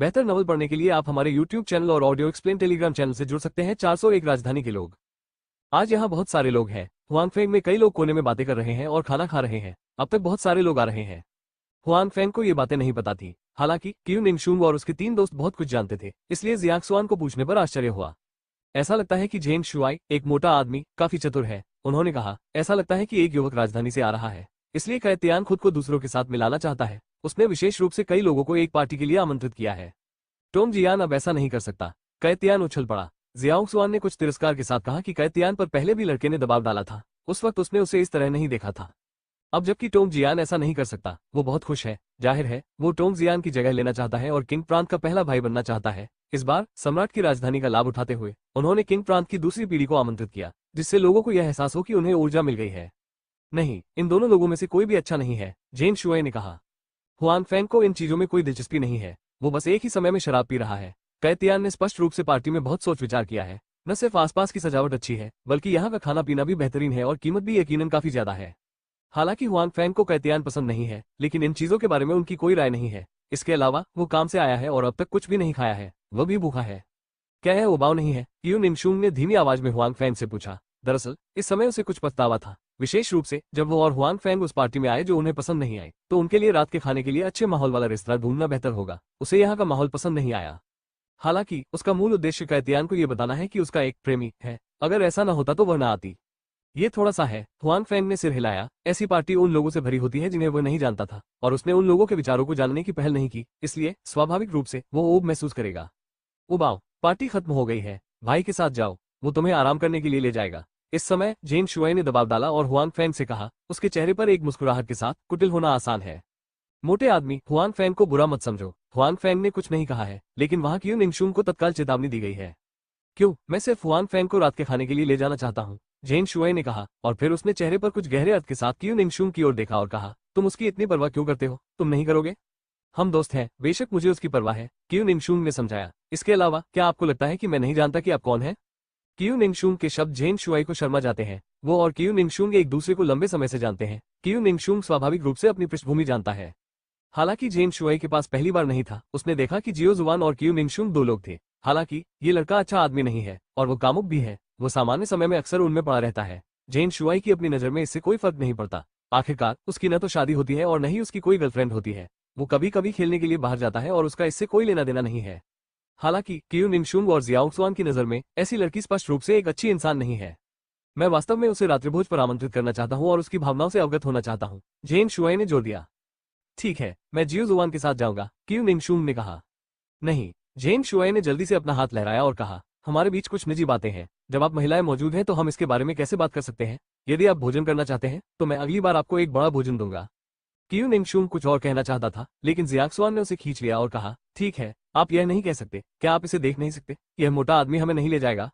बेहतर नॉवल पढ़ने के लिए आप हमारे यूट्यूब चैनल और ऑडियो एक्सप्लेन टेलीग्राम चैनल से जुड़ सकते हैं। 401 राजधानी के लोग। आज यहाँ बहुत सारे लोग हैं। हुआनफेंग में कई लोग कोने में बातें कर रहे हैं और खाना खा रहे हैं। अब तक बहुत सारे लोग आ रहे हैं। हुआनफेंग को ये बातें नहीं पता थी। हालांकि क्यू निंगशुंग और उसके 3 दोस्त बहुत कुछ जानते थे, इसलिए जियांगसुआन को पूछने पर आश्चर्य हुआ। ऐसा लगता है कि जेन शुआई, एक मोटा आदमी, काफी चतुर है। उन्होंने कहा, ऐसा लगता है कि एक युवक राजधानी से आ रहा है, इसलिए कैतियान खुद को दूसरों के साथ मिलाना चाहता है। उसने विशेष रूप से कई लोगों को एक पार्टी के लिए आमंत्रित किया है। टोंग जियान अब ऐसा नहीं कर सकता। कैतियान उछल पड़ा। जियांगसुआन ने कुछ तिरस्कार के साथ कहा कि कैतियान पर पहले भी लड़के ने दबाव डाला था, उस वक्त उसने उसे इस तरह नहीं देखा था। अब जबकि टोंग जियान ऐसा नहीं कर सकता, वो बहुत खुश है। जाहिर है वो टोंग जियान की जगह लेना चाहता है और किंग प्रांत का पहला भाई बनना चाहता है। इस बार सम्राट की राजधानी का लाभ उठाते हुए उन्होंने किंग प्रांत की दूसरी पीढ़ी को आमंत्रित किया, जिससे लोगों को यह एहसास हो कि उन्हें ऊर्जा मिल गई है। नहीं, इन दोनों लोगों में से कोई भी अच्छा नहीं है, जेन शुआई ने कहा। हुआनफेंग को इन चीजों में कोई दिलचस्पी नहीं है, वो बस एक ही समय में शराब पी रहा है। कैतियान ने स्पष्ट रूप से पार्टी में बहुत सोच विचार किया है। न सिर्फ आसपास की सजावट अच्छी है, बल्कि यहाँ का खाना पीना भी बेहतरीन है और कीमत भी यकीनन काफी ज्यादा है। हालांकि हुआनफेंग को कैतियान पसंद नहीं है, लेकिन इन चीजों के बारे में उनकी कोई राय नहीं है। इसके अलावा वो काम से आया है और अब तक कुछ भी नहीं खाया है, वह भी भूखा है। क्या यह उबाऊ नहीं है? क्यू निंगशुंग ने धीमी आवाज में हुआनफेंग से पूछा। दरअसल इस समय उसे कुछ पछतावा था, विशेष रूप से जब वो और हुआनफेंग उस पार्टी में आए जो उन्हें पसंद नहीं आई। तो उनके लिए रात के खाने के लिए अच्छे माहौल वाला रेस्तरां ढूंढना बेहतर होगा। उसे यहाँ का माहौल पसंद नहीं आया। हालांकि उसका मूल उद्देश्य कैतियान को यह बताना है कि उसका एक प्रेमी है। अगर ऐसा न होता तो वह न आती। ये थोड़ा सा है। हुआनफेंग ने सिर हिलाया। ऐसी पार्टी उन लोगों से भरी होती है जिन्हें वह नहीं जानता था, और उसने उन लोगों के विचारों को जानने की पहल नहीं की, इसलिए स्वाभाविक रूप से वो ऊब महसूस करेगा। उबाओ, पार्टी खत्म हो गई है, भाई के साथ जाओ, वो तुम्हें आराम करने के लिए ले जाएगा। इस समय जेन शुआई ने दबाव डाला और हुआनफेंग से कहा, उसके चेहरे पर एक मुस्कुराहट के साथ, कुटिल होना आसान है। मोटे आदमी, हुआनफेंग को बुरा मत समझो। हुआनफेंग ने कुछ नहीं कहा है, लेकिन वहां क्यू निंगशुंग को तत्काल चेतावनी दी गई है। क्यों? मैं सिर्फ हुआनफेंग को रात के खाने के लिए ले जाना चाहता हूँ, जेन शुआई ने कहा, और फिर उसने चेहरे पर कुछ गहरे अर्थ के साथ क्यू निंगशुंग की ओर देखा और कहा, तुम उसकी इतनी परवाह क्यों करते हो? तुम नहीं करोगे? हम दोस्त हैं, बेशक मुझे उसकी परवाह है, क्यू निंगशुंग ने समझाया। इसके अलावा क्या आपको लगता है कि मैं नहीं जानता कि आप कौन हैं? क्यू निंगशुंग के शब्द जेन शुआई को शर्मा जाते हैं। वो और क्यू निंगशुंग एक दूसरे को लंबे समय से जानते हैं। क्यू निंगशुंग स्वाभाविक रूप से अपनी पृष्ठभूमि जानता है। हालांकि जेन शुआई के पास पहली बार नहीं था, उसने देखा कि जियो जुआन और क्यू निंगशुंग 2 लोग थे। हालांकि ये लड़का अच्छा आदमी नहीं है और वो कामुक भी है। वो सामान्य समय में अक्सर उनमें पड़ा रहता है। जेन शुआई की अपनी नजर में इससे कोई फर्क नहीं पड़ता। आखिरकार उसकी न तो शादी होती है और न ही उसकी कोई गर्लफ्रेंड होती है। वो कभी कभी खेलने के लिए बाहर जाता है और उसका इससे कोई लेना देना नहीं है। हालांकि क्यू निंगशुंग और जियांगसुआन की नजर में ऐसी लड़की स्पष्ट रूप से एक अच्छी इंसान नहीं है। मैं वास्तव में उसे रात्रिभोज पर आमंत्रित करना चाहता हूँ और उसकी भावनाओं से अवगत होना चाहता हूँ, जेन शुआई ने जोर दिया। ठीक है, मैं जियो जुआन के साथ जाऊंगा, क्यू निंगशुंग ने कहा। नहीं, जेन शुआई ने जल्दी से अपना हाथ लहराया और कहा, हमारे बीच कुछ निजी बातें हैं। जब आप महिलाएं मौजूद हैं तो हम इसके बारे में कैसे बात कर सकते हैं? यदि आप भोजन करना चाहते हैं तो मैं अगली बार आपको एक बड़ा भोजन दूंगा। क्यू निंगशुंग कुछ और कहना चाहता था, लेकिन जियांगसुआन ने उसे खींच लिया और कहा, ठीक है, आप यह नहीं कह सकते। क्या आप इसे देख नहीं सकते? यह मोटा आदमी हमें नहीं ले जाएगा।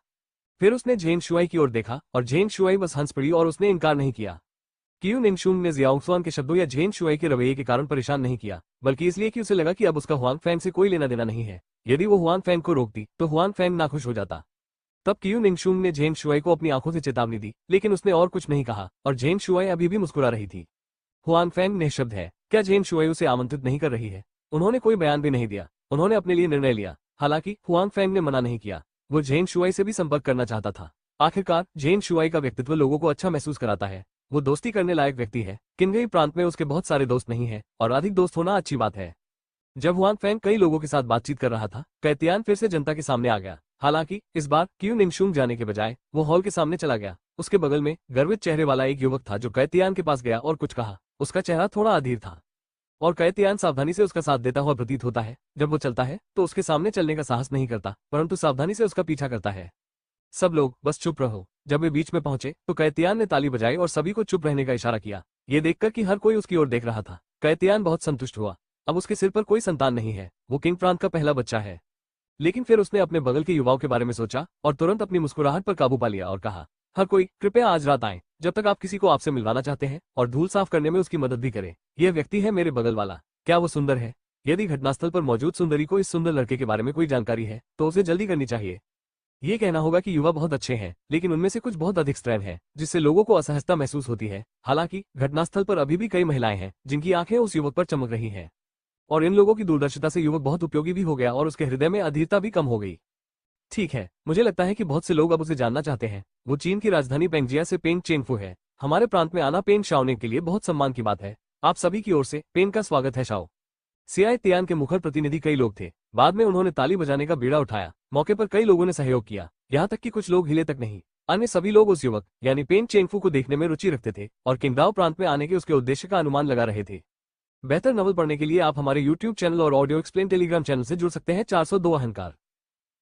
फिर उसने जेन शुआई की ओर देखा और जेन शुआई बस हंस पड़ी और उसने इनकार नहीं किया। क्यू निंगशुंग ने जियांगसुआन के शब्दों या जेन शुआई के रवैये के कारण परेशान नहीं किया, बल्कि इसलिए कि उसे लगा कि अब उसका हुआनफेंग से कोई लेना देना नहीं है। यदि वो हुआनफेंग को रोकती तो हुआनफेंग नाखुश हो जाता। तब क्यू निंगशुंग ने जेन शुआई को अपनी आंखों से चेतावनी दी, लेकिन उसने और कुछ नहीं कहा और जेन शुआई अभी भी मुस्कुरा रही थी। हुआनफेंग निःशब्द है। क्या जेन शुआई उसे आमंत्रित नहीं कर रही है? उन्होंने कोई बयान भी नहीं दिया। उन्होंने अपने लिए निर्णय लिया। हालांकि हुआनफेंग ने मना नहीं किया। वो जेन शुआई से भी संपर्क करना चाहता था। आखिरकार जेन शुआई का व्यक्तित्व लोगों को अच्छा महसूस कराता है। वो दोस्ती करने लायक व्यक्ति है। किन्गई प्रांत में उसके बहुत सारे दोस्त नहीं है और अधिक दोस्त होना अच्छी बात है। जब हुआनफेंग कई लोगों के साथ बातचीत कर रहा था, कैतियान फिर से जनता के सामने आ गया। हालांकि इस बार क्यू निंगशुंग जाने के बजाय वो हॉल के सामने चला गया। उसके बगल में गर्वित चेहरे वाला एक युवक था जो कैतियान के पास गया और कुछ कहा। उसका चेहरा थोड़ा अधीर था और कैतियान सावधानी से उसका साथ देता हुआ प्रतीत होता है। जब वो चलता है तो उसके सामने चलने का साहस नहीं करता, परंतु सावधानी से उसका पीछा करता है। सब लोग बस चुप रहो। जब वे बीच में पहुंचे तो कैतियान ने ताली बजाई और सभी को चुप रहने का इशारा किया। ये देखकर कि हर कोई उसकी ओर देख रहा था, कैतियान बहुत संतुष्ट हुआ। अब उसके सिर पर कोई संतान नहीं है, वो किंग प्रांत का पहला बच्चा है। लेकिन फिर उसने अपने बगल के युवाओं के बारे में सोचा और तुरंत अपनी मुस्कुराहट पर काबू पा लिया और कहा, हर कोई कृपया आज रात आए, जब तक आप किसी को आपसे मिलवाना चाहते हैं और धूल साफ करने में उसकी मदद भी करें। यह व्यक्ति है मेरे बगल वाला। क्या वो सुंदर है? यदि घटनास्थल पर मौजूद सुंदरी को इस सुंदर लड़के के बारे में कोई जानकारी है तो उसे जल्दी करनी चाहिए। ये कहना होगा कि युवा बहुत अच्छे हैं, लेकिन उनमें से कुछ बहुत अधिक स्त्रैण है, जिससे लोगों को असहजता महसूस होती है। हालांकि घटनास्थल पर अभी भी कई महिलाएं हैं जिनकी आंखें उस युवक पर चमक रही हैं। और इन लोगों की दूरदर्शिता से युवक बहुत उपयोगी भी हो गया और उसके हृदय में अधीरता भी कम हो गई। ठीक है, मुझे लगता है कि बहुत से लोग अब उसे जानना चाहते हैं। वो चीन की राजधानी पेंगजिया से पेंग चेनफू है। हमारे प्रांत में आना पेन शाओने के लिए बहुत सम्मान की बात है। आप सभी की ओर से पेन का स्वागत है शाओ। सियाई तियान के मुखर प्रतिनिधि कई लोग थे। बाद में उन्होंने ताली बजाने का बीड़ा उठाया। मौके पर कई लोगों ने सहयोग किया, यहाँ तक कि कुछ लोग हिले तक नहीं। अन्य सभी लोग उस युवक यानी पेन चेंगफू को देखने में रुचि रखते थे और किंगडाओ प्रांत में आने के उसके उद्देश्य का अनुमान लगा रहे थे। बेहतर नवल पढ़ने के लिए आप हमारे YouTube चैनल और ऑडियो एक्सप्लेन टेलीग्राम चैनल से जुड़ सकते हैं। 402 अहंकार।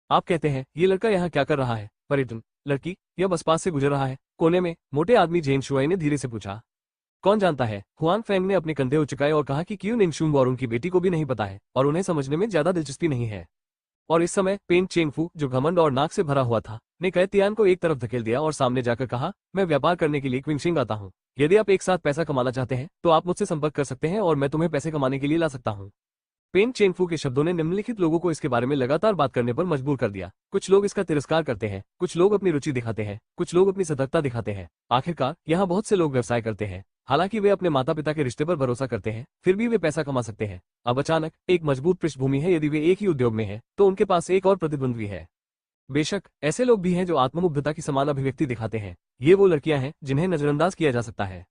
आप कहते हैं ये लड़का यहाँ क्या कर रहा है? पर्यटन लड़की यह बस पास से गुजर रहा है। कोने में मोटे आदमी जेन शुआई ने धीरे से पूछा। कौन जानता है? हुआंग फेंग ने अपने कंधे उचकाए और कहा कि क्यों निंगशुंग और उनकी बेटी को भी नहीं पता है और उन्हें समझने में ज्यादा दिलचस्पी नहीं है। और इस समय पेन चेंगफू, जो घमंड और नाक से भरा हुआ था, ने कह तियान को एक तरफ धकेल दिया और सामने जाकर कहा, मैं व्यापार करने के लिए क्विंगशिंग आता हूँ। यदि आप एक साथ पैसा कमाना चाहते हैं तो आप मुझसे संपर्क कर सकते हैं और मैं तुम्हें पैसे कमाने के लिए ला सकता हूँ। पेन चेंगफू के शब्दों ने निम्नलिखित लोगों को इसके बारे में लगातार बात करने पर मजबूर कर दिया। कुछ लोग इसका तिरस्कार करते हैं, कुछ लोग अपनी रुचि दिखाते हैं, कुछ लोग अपनी सतर्कता दिखाते हैं। आखिरकार यहाँ बहुत से लोग व्यवसाय करते हैं। हालांकि वे अपने माता पिता के रिश्ते पर भरोसा करते हैं, फिर भी वे पैसा कमा सकते हैं। अब अचानक एक मजबूत पृष्ठभूमि है। यदि वे एक ही उद्योग में हैं, तो उनके पास एक और प्रतिद्वंद्वी है। बेशक ऐसे लोग भी हैं जो आत्ममुग्धता की समान अभिव्यक्ति दिखाते हैं। ये वो लड़कियां हैं जिन्हें नजरअंदाज किया जा सकता है।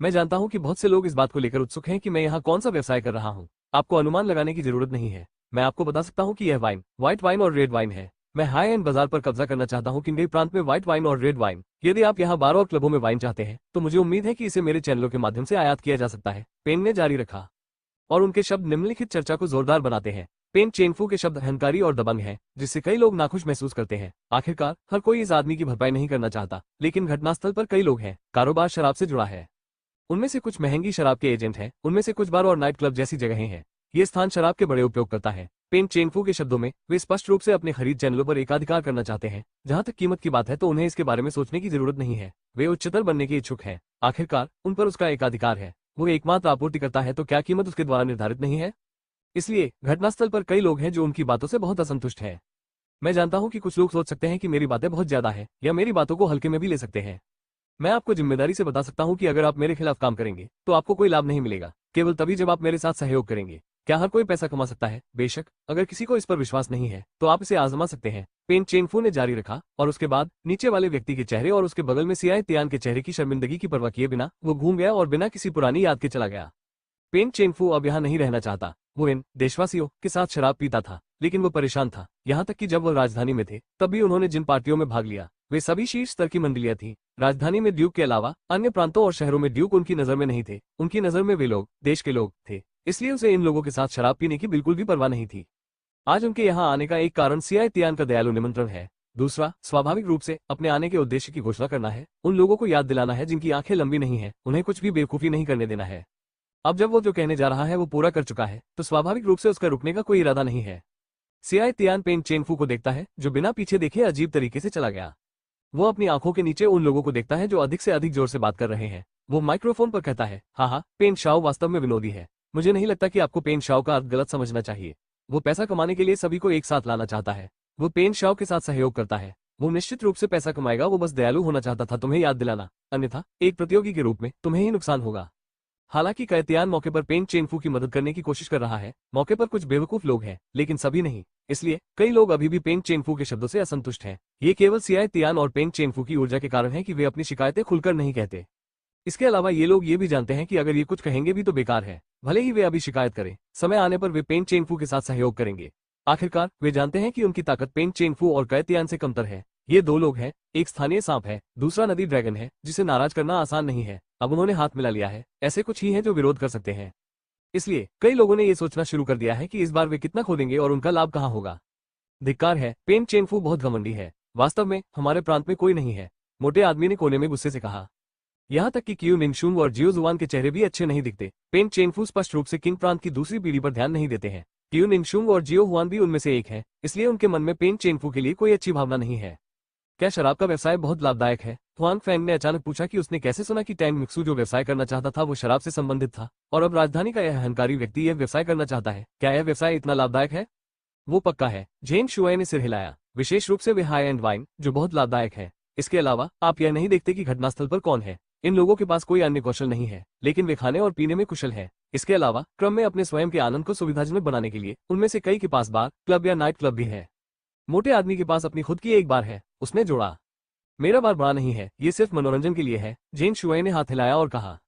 मैं जानता हूं कि बहुत से लोग इस बात को लेकर उत्सुक हैं कि मैं यहाँ कौन सा व्यवसाय कर रहा हूँ। आपको अनुमान लगाने की जरूरत नहीं है। मैं आपको बता सकता हूँ कि यह वाइन, व्हाइट वाइन और रेड वाइन है। मैं हाई एंड बाजार पर कब्जा करना चाहता हूँ किंगडे प्रांत में व्हाइट वाइन और रेड वाइन। यदि आप यहाँ बार और क्लबों में वाइन चाहते हैं तो मुझे उम्मीद है कि इसे मेरे चैनलों के माध्यम से आयात किया जा सकता है। पेन ने जारी रखा और उनके शब्द निम्नलिखित चर्चा को जोरदार बनाते हैं। पेन चेंगफू के शब्द अहंकारी और दबंग हैं, जिससे कई लोग नाखुश महसूस करते हैं। आखिरकार हर कोई इस आदमी की भरपाई नहीं करना चाहता, लेकिन घटनास्थल पर कई लोग हैं। कारोबार शराब से जुड़ा है। उनमें से कुछ महंगी शराब के एजेंट हैं, उनमें से कुछ बार और नाइट क्लब जैसी जगहें हैं। ये स्थान शराब के बड़े उपयोग करता है। पेन चेंगफू के शब्दों में, वे स्पष्ट रूप से अपने खरीद चैनलों पर एकाधिकार करना चाहते हैं। जहां तक कीमत की बात है तो उन्हें इसके बारे में सोचने की जरूरत नहीं है। वे उच्चतर बनने के इच्छुक हैं। आखिरकार उन पर उसका एकाधिकार है। वो एकमात्र आपूर्तिकर्ता है, तो क्या कीमत उसके द्वारा निर्धारित नहीं है? इसलिए घटनास्थल पर कई लोग हैं जो उनकी बातों से बहुत असंतुष्ट हैं। मैं जानता हूं कि कुछ लोग सोच सकते हैं कि मेरी बातें बहुत ज्यादा है या मेरी बातों को हल्के में भी ले सकते हैं। मैं आपको जिम्मेदारी से बता सकता हूं कि अगर आप मेरे खिलाफ काम करेंगे तो आपको कोई लाभ नहीं मिलेगा, केवल तभी जब आप मेरे साथ सहयोग करेंगे। क्या हर कोई पैसा कमा सकता है? बेशक, अगर किसी को इस पर विश्वास नहीं है तो आप इसे आजमा सकते हैं। पेन चेंगफू ने जारी रखा और उसके बाद नीचे वाले व्यक्ति के चेहरे और उसके बगल में सियाई तियान के चेहरे की शर्मिंदगी की परवाह किए बिना वो घूम गया और बिना किसी पुरानी याद के चला गया। पेन चेंगफू अब यहाँ नहीं रहना चाहता। वो इन देशवासियों के साथ शराब पीता था, लेकिन वो परेशान था। यहाँ तक कि जब वो राजधानी में थे तब भी उन्होंने जिन पार्टियों में भाग लिया वे सभी शीर्ष स्तर की मंडलियां थीं। राजधानी में ड्यूक के अलावा अन्य प्रांतों और शहरों में ड्यूक उनकी नजर में नहीं थे। उनकी नजर में वे लोग देश के लोग थे, इसलिए उसे इन लोगों के साथ शराब पीने की बिल्कुल भी परवाह नहीं थी। आज उनके यहाँ आने का एक कारण सियाई तियान का दयालु निमंत्रण है। दूसरा, स्वाभाविक रूप से अपने आने के उद्देश्य की घोषणा करना है। उन लोगों को याद दिलाना है जिनकी आंखें लंबी नहीं है। उन्हें कुछ भी बेवकूफी नहीं करने देना है। अब जब वो जो कहने जा रहा है वो पूरा कर चुका है तो स्वाभाविक रूप से उसका रुकने का कोई इरादा नहीं है। सियाई तियान पेन चेंगफू को देखता है, जो बिना पीछे देखे अजीब तरीके से चला गया। वो अपनी आंखों के नीचे उन लोगों को देखता है जो अधिक से अधिक जोर से बात कर रहे हैं। वो माइक्रोफोन पर कहता है, हाँ, पेन शाओ वास्तव में विनोदी है। मुझे नहीं लगता कि आपको पेन शाओ का अर्थ गलत समझना चाहिए। वो पैसा कमाने के लिए सभी को एक साथ लाना चाहता है। वो पेन शाओ के साथ सहयोग करता है। वो निश्चित रूप से पैसा कमाएगा। वो बस दयालु होना चाहता था तुम्हें याद दिलाना, अन्यथा एक प्रतियोगी के रूप में तुम्हें ही नुकसान होगा। हालांकि कैतियान मौके पर पेन चेंगफू की मदद करने की कोशिश कर रहा है। मौके पर कुछ बेवकूफ लोग हैं, लेकिन सभी नहीं। इसलिए कई लोग अभी भी पेन चेंगफू के शब्दों से असंतुष्ट हैं। ये केवल सियाई तियान और पेन चेंगफू की ऊर्जा के कारण है कि वे अपनी शिकायतें खुलकर नहीं कहते। इसके अलावा ये लोग ये भी जानते हैं कि अगर ये कुछ कहेंगे भी तो बेकार है। भले ही वे अभी शिकायत करें, समय आने पर वे पेन चेंगफू के साथ सहयोग करेंगे। आखिरकार वे जानते हैं कि उनकी ताकत पेन चेंगफू और कैतियान से कमतर है। ये दो लोग हैं, एक स्थानीय सांप है, दूसरा नदी ड्रैगन है, जिसे नाराज करना आसान नहीं है। अब उन्होंने हाथ मिला लिया है। ऐसे कुछ ही हैं जो विरोध कर सकते हैं। इसलिए कई लोगों ने ये सोचना शुरू कर दिया है कि इस बार वे कितना खो देंगे और उनका लाभ कहाँ होगा। धिक्कार है, पेन चेंगफू बहुत घमंडी है। वास्तव में हमारे प्रांत में कोई नहीं है, मोटे आदमी ने कोने में गुस्से से कहा। यहाँ तक कि क्यू निंगशुंग और जियो जुआन के चेहरे भी अच्छे नहीं दिखते। पेन चेंगफू स्पष्ट रूप से किंग प्रांत की दूसरी पीढ़ी पर ध्यान नहीं देते हैं। क्यू निंगशुंग और जियो हुआन भी उनमें से एक है, इसलिए उनके मन में पेन चेंगफू के लिए कोई अच्छी भावना नहीं है। क्या शराब का व्यवसाय बहुत लाभदायक है? हुआंग फेंग ने अचानक पूछा कि उसने कैसे सुना कि टैंग मिक्सू जो व्यवसाय करना चाहता था वो शराब से संबंधित था, और अब राजधानी का यह अहंकारी व्यक्ति यह व्यवसाय करना चाहता है। क्या यह व्यवसाय इतना लाभदायक है? वो पक्का है। जेन शुआई ने सिर हिलाया। विशेष रूप से वे हाई एंड वाइन, जो बहुत लाभदायक है। इसके अलावा आप यह नहीं देखते कि घटनास्थल पर कौन है। इन लोगों के पास कोई अन्य कौशल नहीं है, लेकिन वे खाने और पीने में कुशल है। इसके अलावा क्रम में अपने स्वयं के आनंद को सुविधाजनक बनाने के लिए उनमें से कई के पास बार, क्लब या नाइट क्लब भी है। मोटे आदमी के पास अपनी खुद की एक बार है, उसने जोड़ा। मेरा बार बड़ा नहीं है, ये सिर्फ मनोरंजन के लिए है। जेन शुआई ने हाथ हिलाया और कहा।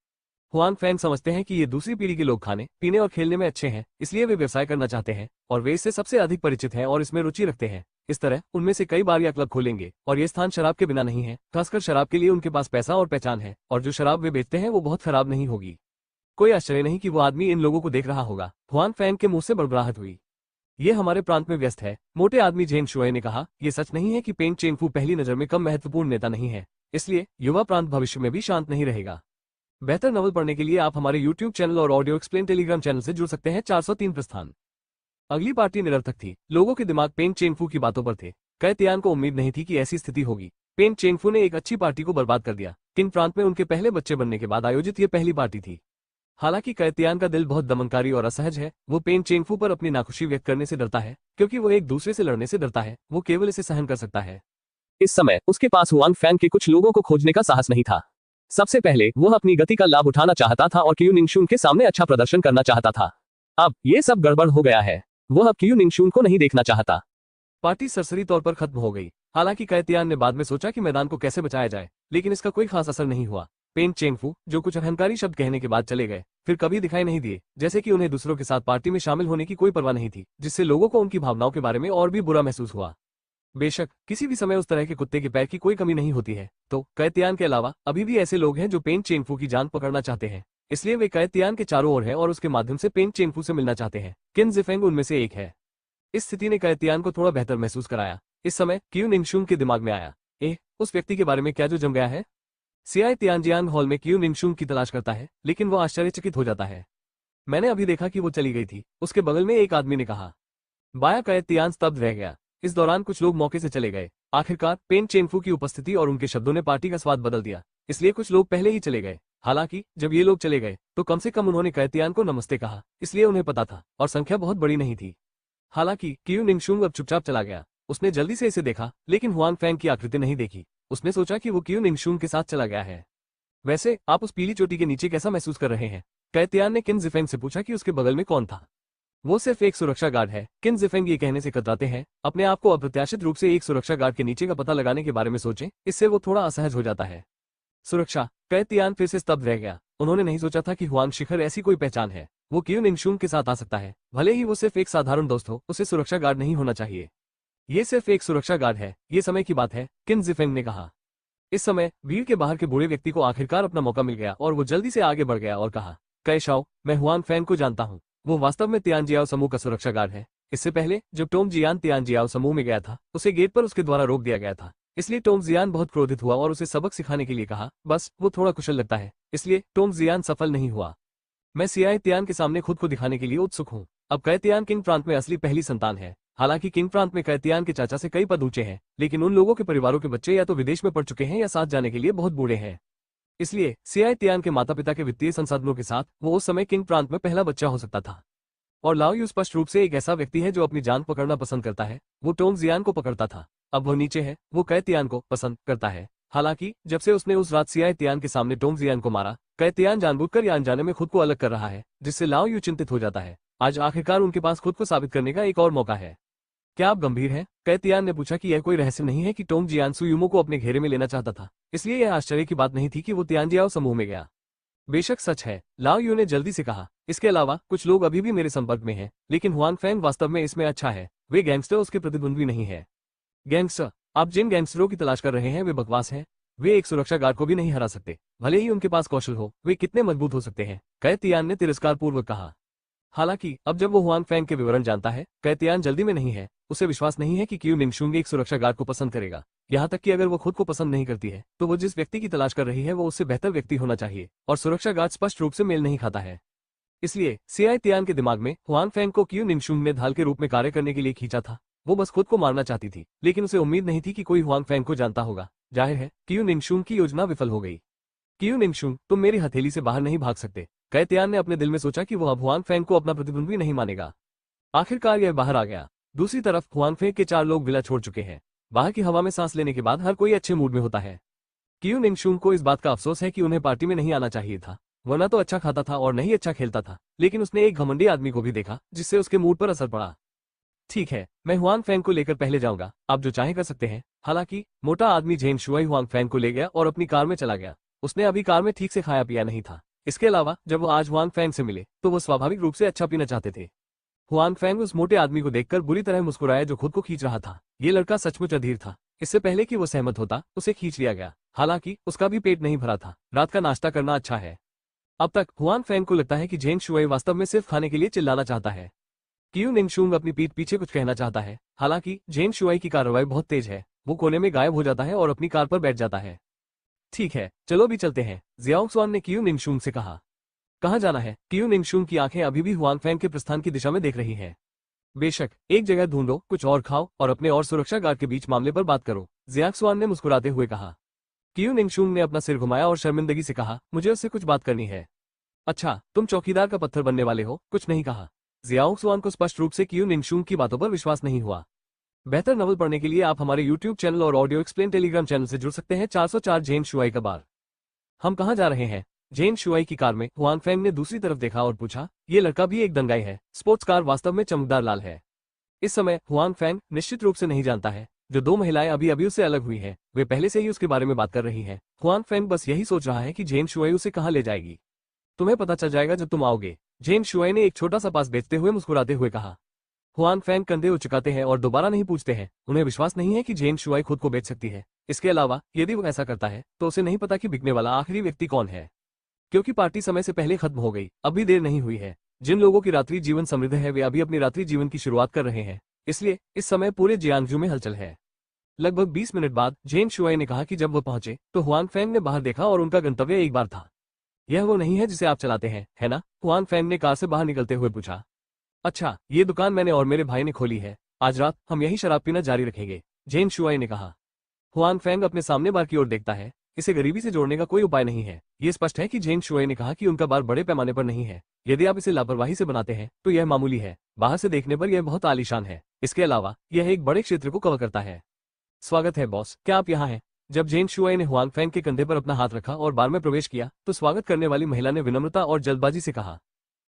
हुआंग फैंग समझते हैं कि ये दूसरी पीढ़ी के लोग खाने, पीने और खेलने में अच्छे हैं, इसलिए वे व्यवसाय करना चाहते हैं और वे इससे सबसे अधिक परिचित हैं और इसमें रुचि रखते हैं। इस तरह उनमें से कई बार या क्लब खोलेंगे और ये स्थान शराब के बिना नहीं है। खासकर शराब के लिए उनके पास पैसा और पहचान है और जो शराब वे बेचते हैं वो बहुत खराब नहीं होगी। कोई आश्चर्य नहीं कि वो आदमी इन लोगों को देख रहा होगा। हुआंग फैंग के मुंह से बड़बड़ाहट हुई। ये हमारे प्रांत में व्यस्त है। मोटे आदमी जेन शुआई ने कहा। यह सच नहीं है कि पेंग चेंगफू पहली नजर में कम महत्वपूर्ण नेता नहीं है, इसलिए युवा प्रांत भविष्य में भी शांत नहीं रहेगा। बेहतर नॉवल पढ़ने के लिए आप हमारे YouTube चैनल और ऑडियो एक्सप्लेन टेलीग्राम चैनल से जुड़ सकते हैं। 403 प्रस्थान। अगली पार्टी निरर्थक थी। लोगों के दिमाग पेंग चेंगफू की बातों पर थे। कै तियान को उम्मीद नहीं थी कि ऐसी स्थिति होगी। पेंग चेंगफू ने एक अच्छी पार्टी को बर्बाद कर दिया। किंग प्रांत में उनके पहले बच्चे बनने के बाद आयोजित ये पहली पार्टी थी। हालांकि कै तियान का दिल बहुत दमनकारी और असहज है। वो पेंग चेंगफू पर अपनी नाखुशी व्यक्त करने से डरता है, क्योंकि वो एक दूसरे से लड़ने से डरता है। वो केवल इसे सहन कर सकता है। इस समय उसके पास हुआंग फैंग के कुछ लोगों को खोजने का साहस नहीं था। सबसे पहले वह अपनी गति का लाभ उठाना चाहता था और क्यू निंगशुन के सामने अच्छा प्रदर्शन करना चाहता था। अब ये सब गड़बड़ हो गया है। वह अब क्यू निंगशुन को नहीं देखना चाहता। पार्टी सरसरी तौर पर खत्म हो गई। हालांकि कै तियान ने बाद में सोचा कि मैदान को कैसे बचाया जाए, लेकिन इसका कोई खास असर नहीं हुआ। पेंग चेंगफू, जो कुछ अहंकारी शब्द कहने के बाद चले गए, फिर कभी दिखाई नहीं दिए, जैसे कि उन्हें दूसरों के साथ पार्टी में शामिल होने की कोई परवाह नहीं थी, जिससे लोगों को उनकी भावनाओं के बारे में और भी बुरा महसूस हुआ। बेशक किसी भी समय उस तरह के कुत्ते के पैर की कोई कमी नहीं होती है, तो कै तियान के अलावा अभी भी ऐसे लोग हैं जो पेंग चेंगफू की जान पकड़ना चाहते हैं। इसलिए वे कै तियान के चारों ओर हैं और उसके माध्यम से पेंग चेंगफू से मिलना चाहते हैं। किन जिफेंग उनमें से एक है। इस स्थिति ने कै तियान को थोड़ा बेहतर महसूस कराया। इस समय क्यू निंगशुन के दिमाग में आया, उस व्यक्ति के बारे में क्या जो जम गया है। सियाई तियानजियांग हॉल में क्यू निंगशुन की तलाश करता है, लेकिन वो आश्चर्यचकित हो जाता है। मैंने अभी देखा कि वो चली गई थी, उसके बगल में एक आदमी ने कहा। बाया कै तियान स्तब्ध रह गया। इस दौरान कुछ लोग मौके से चले गए। आखिरकार पेंग चेंगफू की उपस्थिति और उनके शब्दों ने पार्टी का स्वाद बदल दिया, इसलिए कुछ लोग पहले ही चले गए। हालांकि जब ये लोग चले गए तो कम से कम उन्होंने कै तियान को नमस्ते कहा, इसलिए उन्हें पता था और संख्या बहुत बड़ी नहीं थी। हालांकि क्यू निंगशुन अब चुपचाप चला गया। उसने जल्दी से इसे देखा, लेकिन हुआंग फैंग की आकृति नहीं देखी। उसने सोचा कि वो क्यू निंगशुन के साथ चला गया है। वैसे आप उस पीली चोटी के नीचे कैसा महसूस कर रहे हैं? कै तियान ने किन जिफेंग से पूछा कि उसके बगल में कौन था। वो सिर्फ एक सुरक्षा गार्ड है। किन जिफेंग ये कहने से कतराते हैं। अपने आप को अप्रत्याशित रूप से एक सुरक्षा गार्ड के नीचे का पता लगाने के बारे में सोचें, इससे वो थोड़ा असहज हो जाता है। सुरक्षा। कै तियान फिर से स्तब्ध रह गया। उन्होंने नहीं सोचा था कि हुआंग शिखर ऐसी कोई पहचान है। वो क्यू निंगशुन के साथ आ सकता है, भले ही वो सिर्फ एक साधारण दोस्त हो, उसे सुरक्षा गार्ड नहीं होना चाहिए। ये सिर्फ एक सुरक्षा गार्ड है, ये समय की बात है, किन जिफेंग ने कहा। इस समय भीड़ के बाहर के बूढ़े व्यक्ति को आखिरकार अपना मौका मिल गया और वो जल्दी से आगे बढ़ गया और कहा, कै शाओ, मैं हुआंग फैंग को जानता हूँ। वो वास्तव में तियानजियाओ समूह का सुरक्षा गार्ड है। इससे पहले जब टोंग जियान तियानजियाओ समूह में गया था, उसे गेट पर उसके द्वारा रोक दिया गया था। इसलिए टोंग जियान बहुत क्रोधित हुआ और उसे सबक सिखाने के लिए कहा। बस वो थोड़ा कुशल लगता है, इसलिए टोंग जियान सफल नहीं हुआ। मैं सियाई तियान के सामने खुद को दिखाने के लिए उत्सुक हूँ। अब कै तियान किंग प्रांत में असली पहली संतान है। हालांकि किंग प्रांत में कै तियान के चाचा से कई पद ऊंचे हैं, लेकिन उन लोगों के परिवारों के बच्चे या तो विदेश में पढ़ चुके हैं या साथ जाने के लिए बहुत बूढ़े हैं। इसलिए सियाई तियान के माता पिता के वित्तीय संसाधनों के साथ वो उस समय किंग प्रांत में पहला बच्चा हो सकता था। और लाओ यू स्पष्ट रूप से एक ऐसा व्यक्ति है जो अपनी जान पकड़ना पसंद करता है। वो टोंग जियान को पकड़ता था, अब वो नीचे है, वो कै तियान को पसंद करता है। हालांकि जब से उसने उस रात सियाई तियान के सामने टोंग जियान को मारा, कै तियान जानबूझकर या अनजाने में खुद को अलग कर रहा है, जिससे लाओ यू चिंतित हो जाता है। आज आखिरकार उनके पास खुद को साबित करने का एक और मौका है। क्या आप गंभीर हैं? कै तियान ने पूछा कि यह कोई रहस्य नहीं है कि टोंग जियान सुयुमो को अपने घेरे में लेना चाहता था, इसलिए यह आश्चर्य की बात नहीं थी कि वो तियानजियाओ समूह में गया। बेशक सच है, लाओ यू ने जल्दी से कहा। इसके अलावा कुछ लोग अभी भी मेरे संपर्क में हैं, लेकिन हुआंग फैंग वास्तव में इसमें अच्छा है। वे गैंगस्टर उसके प्रतिद्वंद्वी नहीं है। गैंगस्टर? आप जिन गैंगस्टरों की तलाश कर रहे हैं वे बकवास हैं। वे एक सुरक्षा गार्ड को भी नहीं हरा सकते, भले ही उनके पास कौशल हो। वे कितने मजबूत हो सकते हैं? कै तियान ने तिरस्कार पूर्वक कहा। हालांकि अब जब वो हुआंग फैंग के विवरण जानता है, कै तियान जल्दी में नहीं है। उसे विश्वास नहीं है कि क्यू निंगशुन एक सुरक्षा गार्ड को पसंद करेगा। यहाँ तक कि अगर वो खुद को पसंद नहीं करती है, तो वो जिस व्यक्ति की तलाश कर रही है वो उससे बेहतर व्यक्ति होना चाहिए, और सुरक्षा गार्ड स्पष्ट रूप से मेल नहीं खाता है। इसलिए सियाई तियान के दिमाग में हुआंग फैंग को क्यू निंगशुन ने ढाल के रूप में कार्य करने के लिए खींचा था। वो बस खुद को मारना चाहती थी, लेकिन उसे उम्मीद नहीं थी कि कोई हुआंग फैंग को जानता होगा। जाहिर है क्यू निंगशुन की योजना विफल हो गई। क्यू निंगशुन, तुम मेरी हथेली से बाहर नहीं भाग सकते। कै तियान ने अपने दिल में सोचा कि वो अब हुआंग फैंग को अपना प्रतिद्वंद्वी नहीं मानेगा। आखिरकार यह बाहर आ गया। दूसरी तरफ हुआंग फैंग के 4 लोग विला छोड़ चुके हैं। बाहर की हवा में सांस लेने के बाद हर कोई अच्छे मूड में होता है। क्यू निंगशुन को इस बात का अफसोस है कि उन्हें पार्टी में नहीं आना चाहिए था। वरना तो अच्छा खाता था और नहीं अच्छा खेलता था, लेकिन उसने एक घमंडी आदमी को भी देखा जिससे उसके मूड पर असर पड़ा। ठीक है, मैं हुआंग फैंग को लेकर पहले जाऊंगा, आप जो चाहें कर सकते हैं। हालांकि मोटा आदमी जेन शुआई हुआंग फैंग को ले गया और अपनी कार में चला गया। उसने अभी कार में ठीक से खाया पिया नहीं था। इसके अलावा जब वो आज हुआंग फैंग से मिले तो वो स्वाभाविक रूप से अच्छा पीना चाहते थे। हुआंग फैंग उस मोटे आदमी को देखकर बुरी तरह मुस्कुराया जो खुद को खींच रहा था। ये लड़का सचमुच अधीर था। इससे पहले कि वो सहमत होता, उसे खींच लिया गया। हालांकि उसका भी पेट नहीं भरा था। रात का नाश्ता करना अच्छा है। अब तक हुआंग फैंग को लगता है कि जेन शुआई वास्तव में सिर्फ खाने के लिए चिल्लाना चाहता है। क्यू निंगशुंग अपनी पीठ पीछे कुछ कहना चाहता है। हालांकि जेन शुआई की कार्रवाई बहुत तेज है। वो कोने में गायब हो जाता है और अपनी कार पर बैठ जाता है। ठीक है, चलो भी चलते हैं, जियाओ स्वान ने क्यू निंगशुंग से कहा। कहाँ जाना है? क्यू निंगशुंग की आंखें अभी भी हुआंग फैंग के प्रस्थान की दिशा में देख रही हैं। बेशक, एक जगह ढूंढो, कुछ और खाओ और अपने और सुरक्षा गार्ड के बीच मामले पर बात करो, जियाक्सवान ने मुस्कुराते हुए कहा। क्यू निंगशुंग ने अपना सिर घुमाया और शर्मिंदगी से कहा, मुझे उससे कुछ बात करनी है। अच्छा, तुम चौकीदार का पत्थर बनने वाले हो, कुछ नहीं कहा। जियाओक्सवान को स्पष्ट रूप से क्यू निंगशुंग की बातों पर विश्वास नहीं हुआ। बेहतर नॉवल पढ़ने के लिए आप हमारे YouTube चैनल और ऑडियो एक्सप्लेन टेलीग्राम चैनल से जुड़ सकते हैं। 404 जेन शुआई का बार। हम कहाँ जा रहे हैं? जेन शुआई की कार में हुआंग फैंग ने दूसरी तरफ देखा और पूछा, ये लड़का भी एक दंगाई है। स्पोर्ट्स कार वास्तव में चमकदार लाल है। इस समय हुआंग फैंग निश्चित रूप से नहीं जानता है जो दो महिलाएं अभी अभी उससे अलग हुई हैं, वे पहले से ही उसके बारे में बात कर रही हैं। हुआंग फैंग बस यही सोच रहा है कि जेन शुआई उसे कहाँ ले जाएगी। तुम्हें पता चल जाएगा जब तुम आओगे, जेन शुआई ने एक छोटा सा पास बेचते हुए मुस्कुराते हुए कहा। हुआंग फैंग कंधे उचकाते हैं और दोबारा नहीं पूछते हैं। उन्हें विश्वास नहीं है कि जेन शुआई खुद को बेच सकती है। इसके अलावा यदि वो ऐसा करता है तो उसे नहीं पता कि बिकने वाला आखिरी व्यक्ति कौन है, क्योंकि पार्टी समय से पहले खत्म हो गई। अभी देर नहीं हुई है। जिन लोगों की रात्रि जीवन समृद्ध है वे अभी अपनी रात्रि जीवन की शुरुआत कर रहे हैं। इसलिए इस समय पूरे जियांगजू में हलचल है। लगभग 20 मिनट बाद जेन शुआई ने कहा कि जब वो पहुंचे तो हुआंग फैंग ने बाहर देखा और उनका गंतव्य एक बार था। यह वो नहीं है जिसे आप चलाते हैं, है ना? हुआंग फैंग ने कार से बाहर निकलते हुए पूछा। अच्छा, ये दुकान मैंने और मेरे भाई ने खोली है। आज रात हम यही शराब पीना जारी रखेंगे, जेन शुआई ने कहा। हुआंग फैंग अपने सामने बार की ओर देखता है। इसे गरीबी से जोड़ने का कोई उपाय नहीं है। ये स्पष्ट है कि जेन शुआई ने कहा कि उनका बार बड़े पैमाने पर नहीं है। यदि आप इसे लापरवाही से बनाते हैं तो यह मामूली है। बाहर से देखने पर यह बहुत आलीशान है। इसके अलावा यह एक बड़े क्षेत्र को कवर करता है। स्वागत है बॉस, क्या आप यहाँ हैं? जब जेन शुआई ने हुआंग फैंग के कंधे पर अपना हाथ रखा और बार में प्रवेश किया तो स्वागत करने वाली महिला ने विनम्रता और जल्दबाजी से कहा।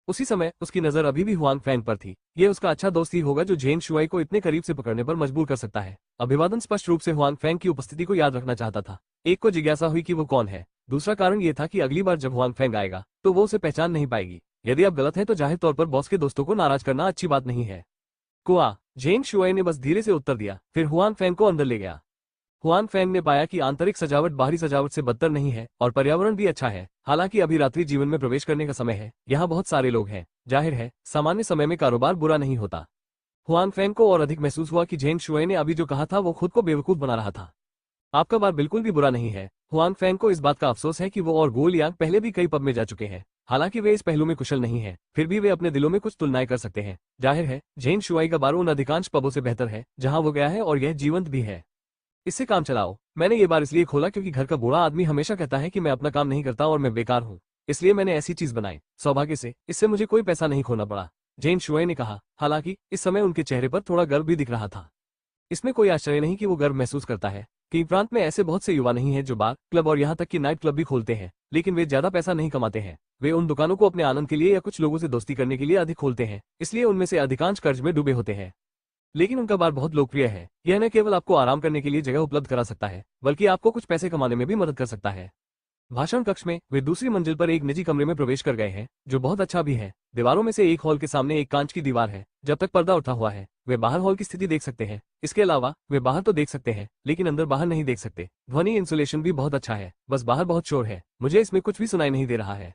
उसी समय उसकी नजर अभी भी हुआंग फैंग पर थी। यह उसका अच्छा दोस्त ही होगा जो जेन शुआई को इतने करीब से पकड़ने पर मजबूर कर सकता है। अभिवादन स्पष्ट रूप से हुआंग फैंग की उपस्थिति को याद रखना चाहता था। एक को जिज्ञासा हुई कि वो कौन है। दूसरा कारण यह था कि अगली बार जब हुआंग फैंग आएगा तो वो उसे पहचान नहीं पाएगी। यदि आप गलत हैं तो जाहिर तौर पर बॉस के दोस्तों को नाराज करना अच्छी बात नहीं है। कुआ, जेन शुआई ने बस धीरे से उत्तर दिया, फिर हुआंग फैंग को अंदर ले गया। हुआंग फैंग ने पाया कि आंतरिक सजावट बाहरी सजावट से बदतर नहीं है और पर्यावरण भी अच्छा है। हालांकि अभी रात्रि जीवन में प्रवेश करने का समय है। यहाँ बहुत सारे लोग हैं। जाहिर है, सामान्य समय में कारोबार बुरा नहीं होता। हुआंग फैंग को और अधिक महसूस हुआ कि जेन शुआई ने अभी जो कहा था वो खुद को बेवकूफ बना रहा था। आपका बार बिल्कुल भी बुरा नहीं है। हुआंग फैंग को इस बात का अफसोस है कि वो और गो लियांग पहले भी कई पब में जा चुके हैं। हालांकि वे इस पहलू में कुशल नहीं है, फिर भी वे अपने दिलों में कुछ तुलनाएं कर सकते हैं। जाहिर है, जेन शुआई का बार उन अधिकांश पबों से बेहतर है जहां वो गया है और यह जीवंत भी है। इससे काम चलाओ। मैंने ये बार इसलिए खोला क्योंकि घर का बूढ़ा आदमी हमेशा कहता है कि मैं अपना काम नहीं करता और मैं बेकार हूँ। इसलिए मैंने ऐसी चीज बनाई। सौभाग्य से इससे मुझे कोई पैसा नहीं खोना पड़ा, जेन शुआई ने कहा। हालांकि इस समय उनके चेहरे पर थोड़ा गर्व भी दिख रहा था। इसमें कोई आश्चर्य नहीं कि वो गर्व महसूस करता है कि प्रांत में ऐसे बहुत से युवा नहीं हैं जो बार, क्लब और यहाँ तक कि नाइट क्लब भी खोलते हैं, लेकिन वे ज्यादा पैसा नहीं कमाते हैं। वे उन दुकानों को अपने आनंद के लिए या कुछ लोगों से दोस्ती करने के लिए अधिक खोलते हैं, इसलिए उनमें से अधिकांश कर्ज में डूबे होते हैं। लेकिन उनका बार बहुत लोकप्रिय है। यह न केवल आपको आराम करने के लिए जगह उपलब्ध करा सकता है, बल्कि आपको कुछ पैसे कमाने में भी मदद कर सकता है। भाषण कक्ष में वे दूसरी मंजिल पर एक निजी कमरे में प्रवेश कर गए हैं, जो बहुत अच्छा भी है। दीवारों में से एक हॉल के सामने एक कांच की दीवार है। जब तक पर्दा उठा हुआ है वे बाहर हॉल की स्थिति देख सकते हैं। इसके अलावा वे बाहर तो देख सकते हैं लेकिन अंदर बाहर नहीं देख सकते। ध्वनि इंसुलेशन भी बहुत अच्छा है, बस बाहर बहुत शोर है। मुझे इसमें कुछ भी सुनाई नहीं दे रहा है।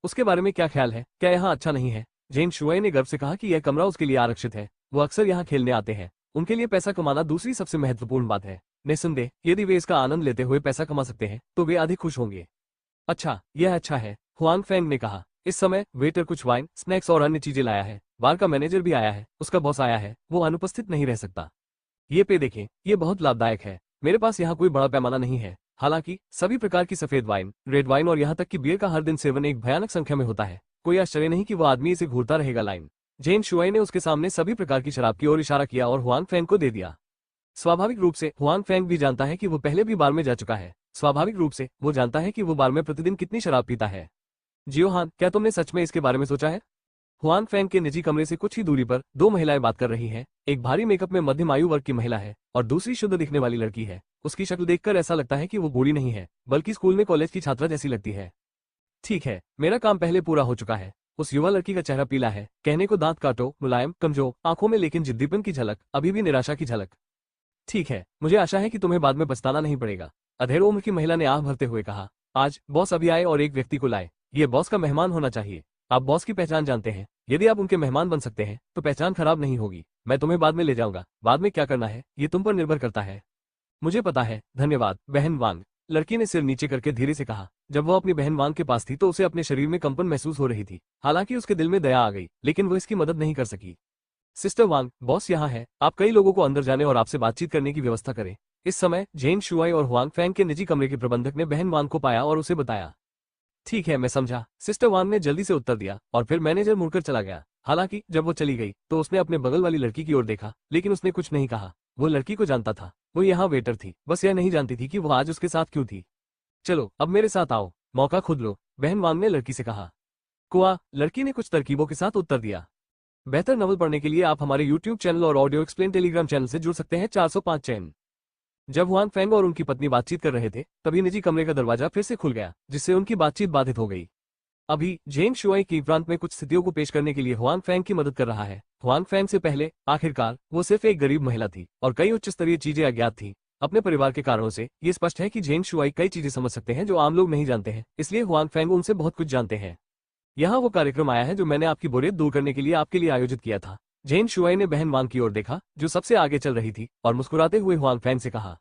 उसके बारे में क्या ख्याल है? क्या यहाँ अच्छा नहीं है? जेन शुआई ने गर्व से कहा कि यह कमरा उसके लिए आरक्षित है। वो अक्सर यहाँ खेलने आते हैं। उनके लिए पैसा कमाना दूसरी सबसे महत्वपूर्ण बात है। निस्संदेह यदि वे इसका आनंद लेते हुए पैसा कमा सकते हैं तो वे अधिक खुश होंगे। अच्छा, यह अच्छा है, हुआंग फैंग ने कहा। इस समय वेटर कुछ वाइन, स्नैक्स और अन्य चीजें लाया है। बार का मैनेजर भी आया है, उसका बॉस आया है, वो अनुपस्थित नहीं रह सकता। ये पे देखें, ये बहुत लाभदायक है। मेरे पास यहाँ कोई बड़ा पैमाना नहीं है। हालांकि सभी प्रकार की सफेद वाइन, रेड वाइन और यहाँ तक कि बियर का हर दिन सेवन एक भयानक संख्या में होता है। कोई आश्चर्य नहीं कि वो आदमी इसे घूरता रहेगा। लाइन जेन शुआई ने उसके सामने सभी प्रकार की शराब की ओर इशारा किया और हुआंग फैंग को दे दिया। स्वाभाविक रूप से हुआंग फैंग भी जानता है कि वो पहले भी बार में जा चुका है। स्वाभाविक रूप से वो जानता है कि वो बार में प्रतिदिन कितनी शराब पीता है। जियोहान, क्या तुमने सच में इसके बारे में सोचा है? हुआन फैंग के निजी कमरे से कुछ ही दूरी पर दो महिलाएं बात कर रही हैं। एक भारी मेकअप में मध्यम आयु वर्ग की महिला है और दूसरी शुद्ध दिखने वाली लड़की है। उसकी शक्ल देखकर ऐसा लगता है कि वो बूढ़ी नहीं है, बल्कि स्कूल में कॉलेज की छात्रा जैसी लगती है। ठीक है, मेरा काम पहले पूरा हो चुका है। उस युवा लड़की का चेहरा पीला है, कहने को दांत काटो, मुलायम, कमजोर, आंखों में लेकिन जिद्दीपन की झलक, अभी भी निराशा की झलक। ठीक है, मुझे आशा है कि तुम्हें बाद में पछताना नहीं पड़ेगा, अधेड़ उम्र की महिला ने आह भरते हुए कहा। आज बॉस अभी आए और एक व्यक्ति को लाए। ये बॉस का मेहमान होना चाहिए। आप बॉस की पहचान जानते हैं। यदि आप उनके मेहमान बन सकते हैं तो पहचान खराब नहीं होगी। मैं तुम्हें बाद में ले जाऊंगा। बाद में क्या करना है ये तुम पर निर्भर करता है। मुझे पता है, धन्यवाद बहन वांग। लड़की ने सिर नीचे करके धीरे से कहा। जब वो अपनी बहन वांग के पास थी तो उसे अपने शरीर में कंपन महसूस हो रही थी। हालांकि उसके दिल में दया आ गई, लेकिन वो इसकी मदद नहीं कर सकी। सिस्टर वांग, बॉस यहाँ है। आप कई लोगों को अंदर जाने और आपसे बातचीत करने की व्यवस्था करें। इस समय जेन शुआई और हुआंग फैंग के निजी कमरे के प्रबंधक ने बहन वांग को पाया और उसे बताया। ठीक है, मैं समझा, सिस्टर वांग ने जल्दी से उत्तर दिया और फिर मैनेजर मुड़कर चला गया। हालांकि जब वो चली गई तो उसने अपने बगल वाली लड़की की ओर देखा, लेकिन उसने कुछ नहीं कहा। वो लड़की को जानता था, वो यहाँ वेटर थी, बस यह नहीं जानती थी कि वो आज उसके साथ क्यों थी। चलो अब मेरे साथ आओ, मौका खुद लो, बहन वांग ने लड़की से कहा। कुआ, लड़की ने कुछ तरकीबों के साथ उत्तर दिया। बेहतर नॉवल पढ़ने के लिए आप हमारे YouTube चैनल और ऑडियो एक्सप्लेन टेलीग्राम चैनल से जुड़ सकते हैं। 405 चैन। जब हुआंग फैंग और उनकी पत्नी बातचीत कर रहे थे तभी निजी कमरे का दरवाजा फिर से खुल गया, जिससे उनकी बातचीत बाधित हो गई। अभी जेन शुआई की प्रांत में कुछ स्थितियों को पेश करने के लिए हुआंग फैंग की मदद कर रहा है। हुआंग फैंग से पहले आखिरकार वो सिर्फ एक गरीब महिला थी और कई उच्च स्तरीय चीजें अज्ञात थी। अपने परिवार के कारणों से ये स्पष्ट है कि जेन शुआई कई चीजें समझ सकते हैं जो आम लोग नहीं जानते हैं, इसलिए हुआंग फैंग उनसे बहुत कुछ जानते हैं। यहाँ वो कार्यक्रम आया है जो मैंने आपकी बोरियत दूर करने के लिए आपके लिए आयोजित किया था। जेन शुआई ने बहन वांग की ओर देखा जो सबसे आगे चल रही थी और मुस्कुराते हुए हुआंग फैंग से कहा।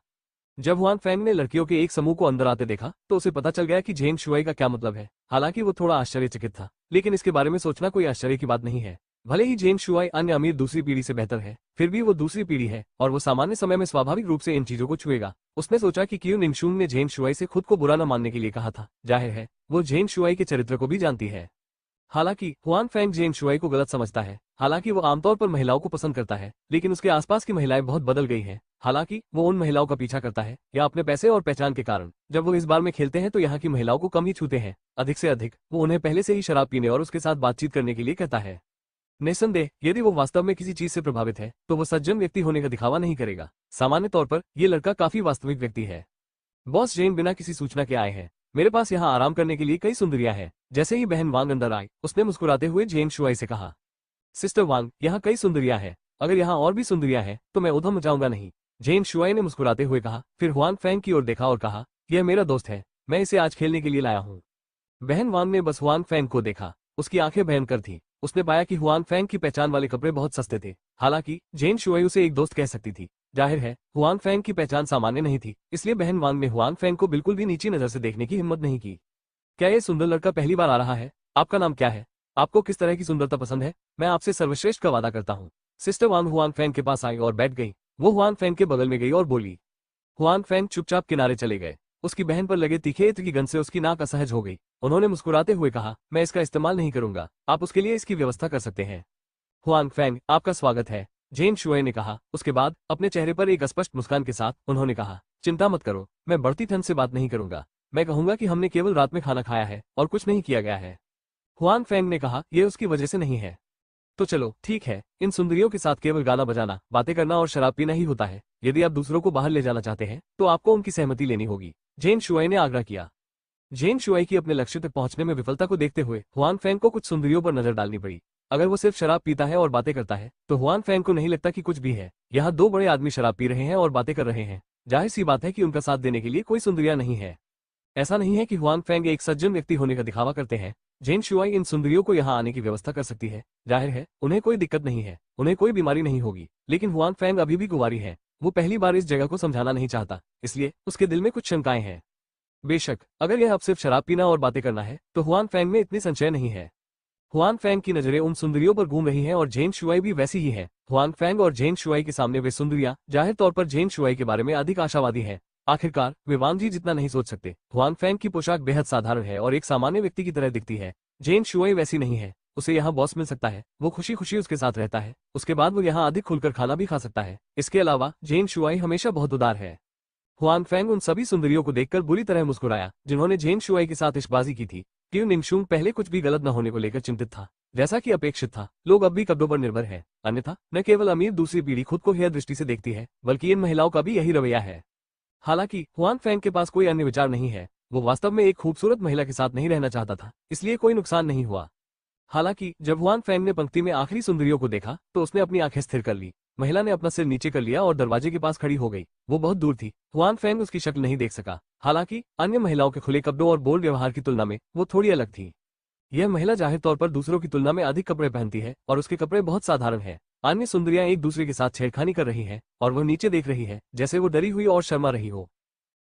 जब हुआंग फैंग ने लड़कियों के एक समूह को अंदर आते देखा तो उसे पता चल गया कि जेन शुआई का क्या मतलब है। हालांकि वो थोड़ा आश्चर्यचकित था, लेकिन इसके बारे में सोचना कोई आश्चर्य की बात नहीं है। भले ही जेन शुआई अन्य अमीर दूसरी पीढ़ी से बेहतर है, फिर भी वो दूसरी पीढ़ी है और वो सामान्य समय में स्वाभाविक रूप से इन चीजों को छुएगा। उसने सोचा कि क्यों निंगशुंग ने जेन शुआई से खुद को बुरा न मानने के लिए कहा था। जाहिर है वो जेन शुआई के चरित्र को भी जानती है। हालांकि हुआंग फैंग जेन शुआई को गलत समझता है। हालांकि वो आमतौर पर महिलाओं को पसंद करता है, लेकिन उसके आसपास की महिलाएं बहुत बदल गई हैं। हालांकि वो उन महिलाओं का पीछा करता है या अपने पैसे और पहचान के कारण। जब वो इस बार में खेलते हैं तो यहाँ की महिलाओं को कम ही छूते हैं। अधिक से अधिक वो उन्हें पहले से ही शराब पीने और उसके साथ बातचीत करने के लिए कहता है। निस्संदेह यदि वो वास्तव में किसी चीज से प्रभावित है तो वो सज्जन व्यक्ति होने का दिखावा नहीं करेगा। सामान्य तौर पर ये लड़का काफी वास्तविक व्यक्ति है। बॉस जेन बिना किसी सूचना के आए हैं। मेरे पास यहाँ आराम करने के लिए कई सुंदरियां हैं। जैसे ही बहन वांग अंदर आई उसने मुस्कुराते हुए जेन शुआई से कहा। सिस्टर वांग, यहाँ कई सुंदरियां हैं। अगर यहाँ और भी सुंदरियां हैं तो मैं उधम मचाऊंगा नहीं, जेन शुआई ने मुस्कुराते हुए कहा। फिर हुआंग फैंग की ओर देखा और कहा, यह मेरा दोस्त है, मैं इसे आज खेलने के लिए लाया हूँ। बहन वांग ने बस हुआंग फैंग को देखा। उसकी आंखें भयंकर थीं। उसने पाया कि हुआंग फैंग की पहचान वाले कपड़े बहुत सस्ते थे। हालांकि जेन शुआई उसे एक दोस्त कह सकती थी। जाहिर है हुआंग फैंग की पहचान सामान्य नहीं थी, इसलिए बहन वांग ने हुआंग फैंग को बिल्कुल भी नीची नजर से देखने की हिम्मत नहीं की। क्या ये सुंदर लड़का पहली बार आ रहा है? आपका नाम क्या है? आपको किस तरह की सुंदरता पसंद है? मैं आपसे सर्वश्रेष्ठ का वादा करता हूँ। सिस्टर वांग हुआंग फैंग के पास आई और बैठ गई। वो हुआंग फैंग के बगल में गई और बोली। हुआंग फैंग चुपचाप किनारे चले गए। उसकी बहन पर लगे तीखे इत्र की गंध से उसकी नाक असहज हो गई। उन्होंने मुस्कुराते हुए कहा, मैं इसका इस्तेमाल नहीं करूंगा, आप उसके लिए इसकी व्यवस्था कर सकते हैं। हुआंग फैंग, आपका स्वागत है, जेन शुआई ने कहा। उसके बाद अपने चेहरे पर एक अस्पष्ट मुस्कान के साथ उन्होंने कहा, चिंता मत करो, मैं बढ़ती ठंड से बात नहीं करूंगा। मैं कहूंगा कि हमने केवल रात में खाना खाया है और कुछ नहीं किया गया है। हुआंग फैंग ने कहा, यह उसकी वजह से नहीं है। तो चलो ठीक है, इन सुंदरियों के साथ केवल गाना बजाना, बातें करना और शराब पीना ही होता है। यदि आप दूसरों को बाहर ले जाना चाहते हैं तो आपको उनकी सहमति लेनी होगी, जेन शुआई ने आग्रह किया। जेन शुआई की अपने लक्ष्य तक पहुंचने में विफलता को देखते हुए हुआंग फैंग को कुछ सुंदरियों पर नजर डालनी पड़ी। अगर वो सिर्फ शराब पीता है और बातें करता है तो हुआंग फैंग को नहीं लगता कि कुछ भी है। यहाँ दो बड़े आदमी शराब पी रहे हैं और बातें कर रहे हैं। जाहिर सी बात है कि उनका साथ देने के लिए कोई सुंदरियां नहीं है। ऐसा नहीं है कि हुआंग फैंग एक सज्जन व्यक्ति होने का दिखावा करते हैं। जेन शुआई इन सुंदरियों को यहाँ आने की व्यवस्था कर सकती है। जाहिर है उन्हें कोई दिक्कत नहीं है, उन्हें कोई बीमारी नहीं होगी। लेकिन हुआंग फैंग अभी भी कुंवारी है। वो पहली बार इस जगह को समझाना नहीं चाहता, इसलिए उसके दिल में कुछ शंकाएं हैं। बेशक अगर यह अब सिर्फ शराब पीना और बातें करना है तो हुआंग फैंग में इतनी संशय नहीं है। हुआंग फैंग की नजरें उन सुंदरियों पर घूम रही हैं और जेन शुआई भी वैसी ही है। हुआंग फैंग और जेन शुआई के सामने वे सुंदरियां जाहिर तौर पर जेन शुआई के बारे में अधिक आशावादी हैं। आखिरकार वे वांग जी जितना नहीं सोच सकते। हुआंग फैंग की पोशाक बेहद साधारण है और एक सामान्य व्यक्ति की तरह दिखती है। जेन शुआई वैसी नहीं है। उसे यहाँ बॉस मिल सकता है, वो खुशी खुशी उसके साथ रहता है, उसके बाद वो यहाँ अधिक खुलकर खाना भी खा सकता है। इसके अलावा जेन शुआई हमेशा बहुत उदार है। हुआंग फैंग उन सभी सुंदरियों को देखकर बुरी तरह मुस्कुराया जिन्होंने जेन शुआई के साथ इश्कबाजी की थी। क्यू निंगशुंग पहले कुछ भी गलत न होने को लेकर चिंतित था। जैसा कि अपेक्षित था, लोग अब भी कपड़ों पर निर्भर है। अन्यथा न केवल अमीर दूसरी पीढ़ी खुद को हेय दृष्टि से देखती है, बल्कि इन महिलाओं का भी यही रवैया है। हालांकि हुआन फैंग के पास कोई अन्य विचार नहीं है। वो वास्तव में एक खूबसूरत महिला के साथ नहीं रहना चाहता था, इसलिए कोई नुकसान नहीं हुआ। हालांकि जब हुआन फैंग ने पंक्ति में आखिरी सुंदरियों को देखा तो उसने अपनी आंखें स्थिर कर ली। महिला ने अपना सिर नीचे कर लिया और दरवाजे के पास खड़ी हो गई। वो बहुत दूर थी, हुआन फैंग उसकी शक्ल नहीं देख सका। हालांकि अन्य महिलाओं के खुले कपड़ों और बोल्ड व्यवहार की तुलना में वो थोड़ी अलग थी। यह महिला जाहिर तौर पर दूसरों की तुलना में अधिक कपड़े पहनती है और उसके कपड़े बहुत साधारण है। अन्य सुंदरियां एक दूसरे के साथ छेड़खानी कर रही हैं और वह नीचे देख रही है, जैसे वो डरी हुई और शर्मा रही हो।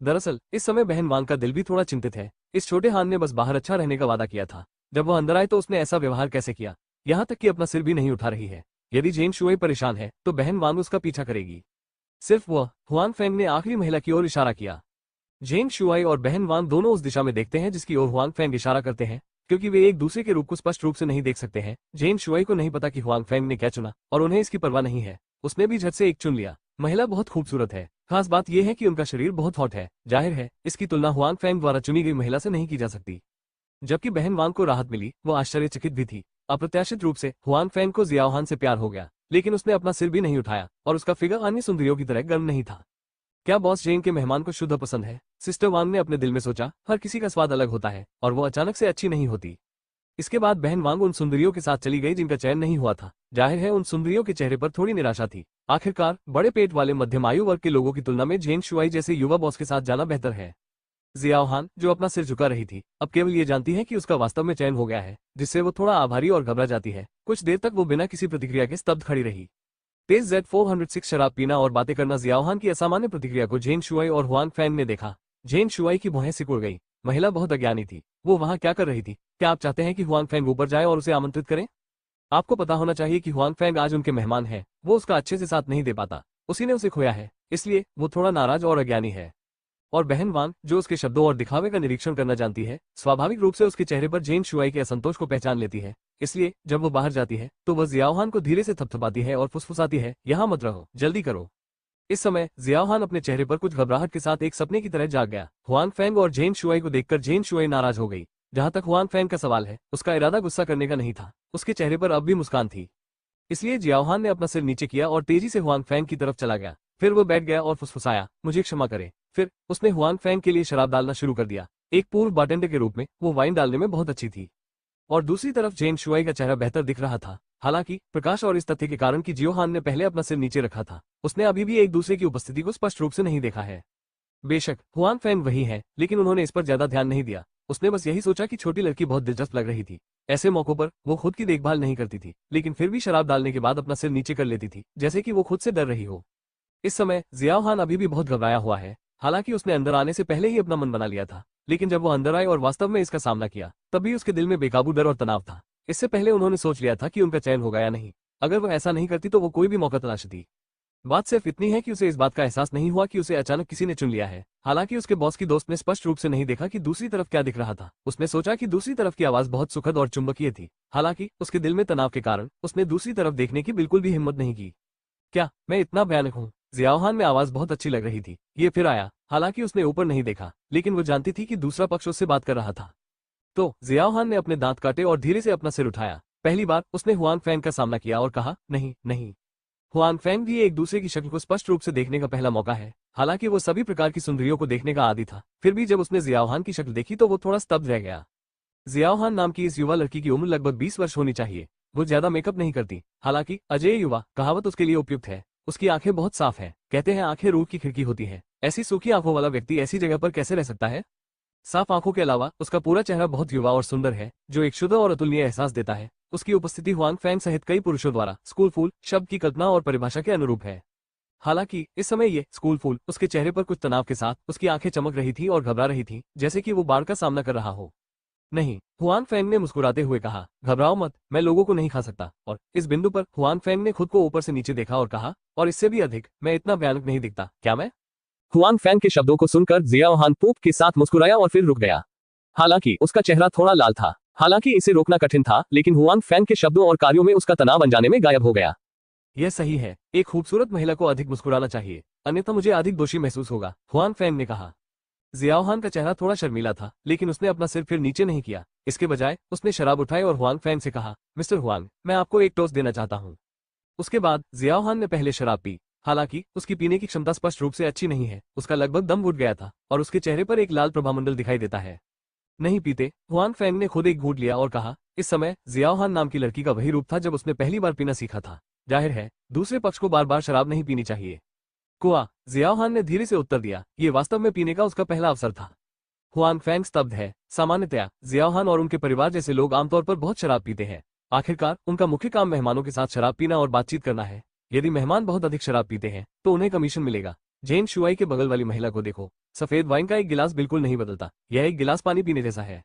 दरअसल इस समय बहन वांग का दिल भी थोड़ा चिंतित है। इस छोटे हान ने बस बाहर अच्छा रहने का वादा किया था। जब वह अंदर आए तो उसने ऐसा व्यवहार कैसे किया, यहाँ तक कि अपना सिर भी नहीं उठा रही है। यदि जेन शुई परेशान है तो बहन वांग उसका पीछा करेगी। सिर्फ वह हुआन फैंग ने आखिरी महिला की ओर इशारा किया। जेन शुआई और बहन वांग दोनों उस दिशा में देखते हैं जिसकी ओर हुआंग फैंग इशारा करते हैं, क्योंकि वे एक दूसरे के रूप को स्पष्ट रूप से नहीं देख सकते हैं। जेन शुआई को नहीं पता कि हुआंग फैंग ने क्या चुना और उन्हें इसकी परवाह नहीं है। उसने भी झट से एक चुन लिया। महिला बहुत खूबसूरत है। खास बात यह है कि उनका शरीर बहुत हॉट है। जाहिर है इसकी तुलना हुआंग फैंग द्वारा चुनी गई महिला से नहीं की जा सकती। जबकि बहन वांग को राहत मिली, वो आश्चर्यचकित भी थी। अप्रत्याशित रूप से हुआंग फैंग को जियाओहान से प्यार हो गया, लेकिन उसने अपना सिर भी नहीं उठाया और उसका फिगर अन्य सुंदरियों की तरह गर्म नहीं था। क्या बॉस जेन के मेहमान को शुद्ध पसंद है? सिस्टर वांग ने अपने दिल में सोचा। हर किसी का स्वाद अलग होता है और वो अचानक से अच्छी नहीं होती। इसके बाद बहन वांग उन सुंदरियों के साथ चली गई जिनका चयन नहीं हुआ था। जाहिर है उन सुंदरियों के चेहरे पर थोड़ी निराशा थी। आखिरकार बड़े पेट वाले मध्यम आयु वर्ग के लोगों की तुलना में जेन शुआई जैसे युवा बॉस के साथ जाना बेहतर है। जियाओहान, जो अपना सिर झुका रही थी, अब केवल ये जानती है कि उसका वास्तव में चयन हो गया है, जिससे वो थोड़ा आभारी और घबरा जाती है। कुछ देर तक वो बिना किसी प्रतिक्रिया के स्तब्ध खड़ी रही। तेज Z406 शराब पीना और बातें करना। जियाओहान की असामान्य प्रतिक्रिया को जेन शुआई और हुआंग फैंग ने देखा। जेन शुआई की भौहें सिकुड़ गई। महिला बहुत अज्ञानी थी। वो वहां क्या कर रही थी? क्या आप चाहते हैं कि हुआंग फैंग ऊपर जाए और उसे आमंत्रित करें? आपको पता होना चाहिए कि हुआंग फैंग आज उनके मेहमान हैं। वो उसका अच्छे से साथ नहीं दे पाता। उसी ने उसे खोया है, इसलिए वो थोड़ा नाराज और अज्ञानी है। और बहन वांग, जो उसके शब्दों और दिखावे का निरीक्षण करना जानती है, स्वाभाविक रूप से उसके चेहरे पर जेन शुआई के असंतोष को पहचान लेती है। इसलिए जब वो बाहर जाती है तो वह जियाओहान को धीरे से थपथपाती है और फुसफुसाती है, यहाँ मत रहो, जल्दी करो। इस समय जियाओहान अपने चेहरे पर कुछ घबराहट के साथ एक सपने की तरह जाग गया। हुआंग फैंग और जेन शुआई को देखकर जेन शुआई नाराज हो गई। जहां तक हुआंग फैंग का सवाल है, उसका इरादा गुस्सा करने का नहीं था। उसके चेहरे पर अब भी मुस्कान थी। इसलिए जियाओहान ने अपना सिर नीचे किया और तेजी से हुआंग फैंग की तरफ चला गया। फिर वो बैठ गया और फुसफुसाया, मुझे क्षमा करे। फिर उसने हुआंग फैंग के लिए शराब डालना शुरू कर दिया। एक पूर्व बार्टेंडर के रूप में वो वाइन डालने में बहुत अच्छी थी। और दूसरी तरफ जेन शुआई का चेहरा बेहतर दिख रहा था। हालांकि प्रकाश और इस तथ्य के कारण कि जियोहान ने पहले अपना सिर नीचे रखा था, उसने अभी भी एक दूसरे की उपस्थिति को स्पष्ट रूप से नहीं देखा है। बेशक हुआंग फैंग वही है, लेकिन उन्होंने इस पर ज्यादा ध्यान नहीं दिया। उसने बस यही सोचा कि छोटी लड़की बहुत दिलचस्प लग रही थी। ऐसे मौकों पर वो खुद की देखभाल नहीं करती थी, लेकिन फिर भी शराब डालने के बाद अपना सिर नीचे कर लेती थी, जैसे कि वो खुद से डर रही हो। इस समय जियाओहान अभी भी बहुत घबराया हुआ है। हालांकि उसने अंदर आने से पहले ही अपना मन बना लिया था, लेकिन जब वो अंदर आए और वास्तव में इसका सामना किया, तभी उसके दिल में बेकाबू डर और तनाव था। इससे पहले उन्होंने सोच लिया था कि उनका चयन होगा या नहीं। अगर वो ऐसा नहीं करती तो वो कोई भी मौका तलाशती। बात सिर्फ इतनी है कि उसे इस बात का एहसास नहीं हुआ कि उसे अचानक किसी ने चुन लिया है। हालांकि उसके बॉस की दोस्त ने स्पष्ट रूप से नहीं देखा कि दूसरी तरफ क्या दिख रहा था। उसने सोचा कि दूसरी तरफ की आवाज बहुत सुखद और चुंबकीय थी। हालांकि उसके दिल में तनाव के कारण उसने दूसरी तरफ देखने की बिल्कुल भी हिम्मत नहीं की। क्या मैं इतना भयानक हूँ? जियाओहान में आवाज बहुत अच्छी लग रही थी। ये फिर आया। हालांकि उसने ऊपर नहीं देखा, लेकिन वो जानती थी कि दूसरा पक्ष उससे बात कर रहा था। तो जियाओहान ने अपने दांत काटे और धीरे से अपना सिर उठाया। पहली बार उसने हुआंग फैंग का सामना किया और कहा, नहीं नहीं। हुआंग फैंग भी एक दूसरे की शक्ल को स्पष्ट रूप से देखने का पहला मौका है। हालांकि वो सभी प्रकार की सुंदरियों को देखने का आदी था, फिर भी जब उसने जियाओहान की शक्ल देखी तो वो थोड़ा स्तब्ध रह गया। जियाओहान नाम की इस युवा लड़की की उम्र लगभग 20 वर्ष होनी चाहिए। वो ज्यादा मेकअप नहीं करती। हालांकि अजय युवा कहावत उसके लिए उपयुक्त है। उसकी आंखें बहुत साफ हैं। कहते हैं आंखें रूह की खिड़की होती हैं। ऐसी सूखी आंखों वाला व्यक्ति ऐसी जगह पर कैसे रह सकता है? साफ आंखों के अलावा उसका पूरा चेहरा बहुत युवा और सुंदर है, जो एक शुद्ध और अतुलनीय एहसास देता है। उसकी उपस्थिति हुआंग फैंग सहित कई पुरुषों द्वारा स्कूल फूल शब्द की कल्पना और परिभाषा के अनुरूप है। हालांकि इस समय ये स्कूल फूल उसके चेहरे पर कुछ तनाव के साथ उसकी आंखें चमक रही थी और घबरा रही थी, जैसे कि वो बाढ़ का सामना कर रहा हो। नहीं, हुआन फैंग ने मुस्कुराते हुए कहा, घबराओ मत, मैं लोगों को नहीं खा सकता। और इस बिंदु पर हुआन फैंग ने खुद को ऊपर से नीचे देखा और कहा, और इससे भी अधिक, मैं इतना भयानक नहीं दिखता, क्या मैं? हुआन फैंग के शब्दों को सुनकर जियाओहान पूप के साथ मुस्कुराया और फिर रुक गया। हालांकि उसका चेहरा थोड़ा लाल था। हालांकि इसे रोकना कठिन था, लेकिन हुआन फैंग के शब्दों और कार्यों में उसका तनाव अनजाने में गायब हो गया। यह सही है, एक खूबसूरत महिला को अधिक मुस्कुराना चाहिए, अन्यथा मुझे अधिक दोषी महसूस होगा, हुआन फैंग ने कहा। जियाओहान का चेहरा थोड़ा शर्मीला था, लेकिन उसने अपना सिर फिर नीचे नहीं किया। इसके बजाय उसने शराब उठाई और हुआंग फैंग से कहा, मिस्टर हुआंग, मैं आपको एक टोस्ट देना चाहता हूँ। उसके बाद जियाओ हान ने पहले शराब पी। हालांकि उसकी पीने की क्षमता स्पष्ट रूप से अच्छी नहीं है, उसका लगभग दम घुट गया था और उसके चेहरे पर एक लाल प्रभामंडल दिखाई देता है। नहीं पीते, हुआंग फैंग ने खुद एक घूंट लिया और कहा, इस समय जियाओ हान नाम की लड़की का वही रूप था जब उसने पहली बार पीना सीखा था। जाहिर है दूसरे पक्ष को बार बार शराब नहीं पीनी चाहिए। कुआ, जियाओ हान ने धीरे से उत्तर दिया, ये वास्तव में पीने का उसका पहला अवसर था। हुआंग फैंग स्तब्ध है। सामान्यतया जियाओ हान और उनके परिवार जैसे लोग आमतौर पर बहुत शराब पीते हैं। आखिरकार उनका मुख्य काम मेहमानों के साथ शराब पीना और बातचीत करना है। यदि मेहमान बहुत अधिक शराब पीते हैं तो उन्हें कमीशन मिलेगा। जेन शुआई के बगल वाली महिला को देखो, सफेद वाइन का एक गिलास बिल्कुल नहीं बदलता, यह एक गिलास पानी पीने जैसा है।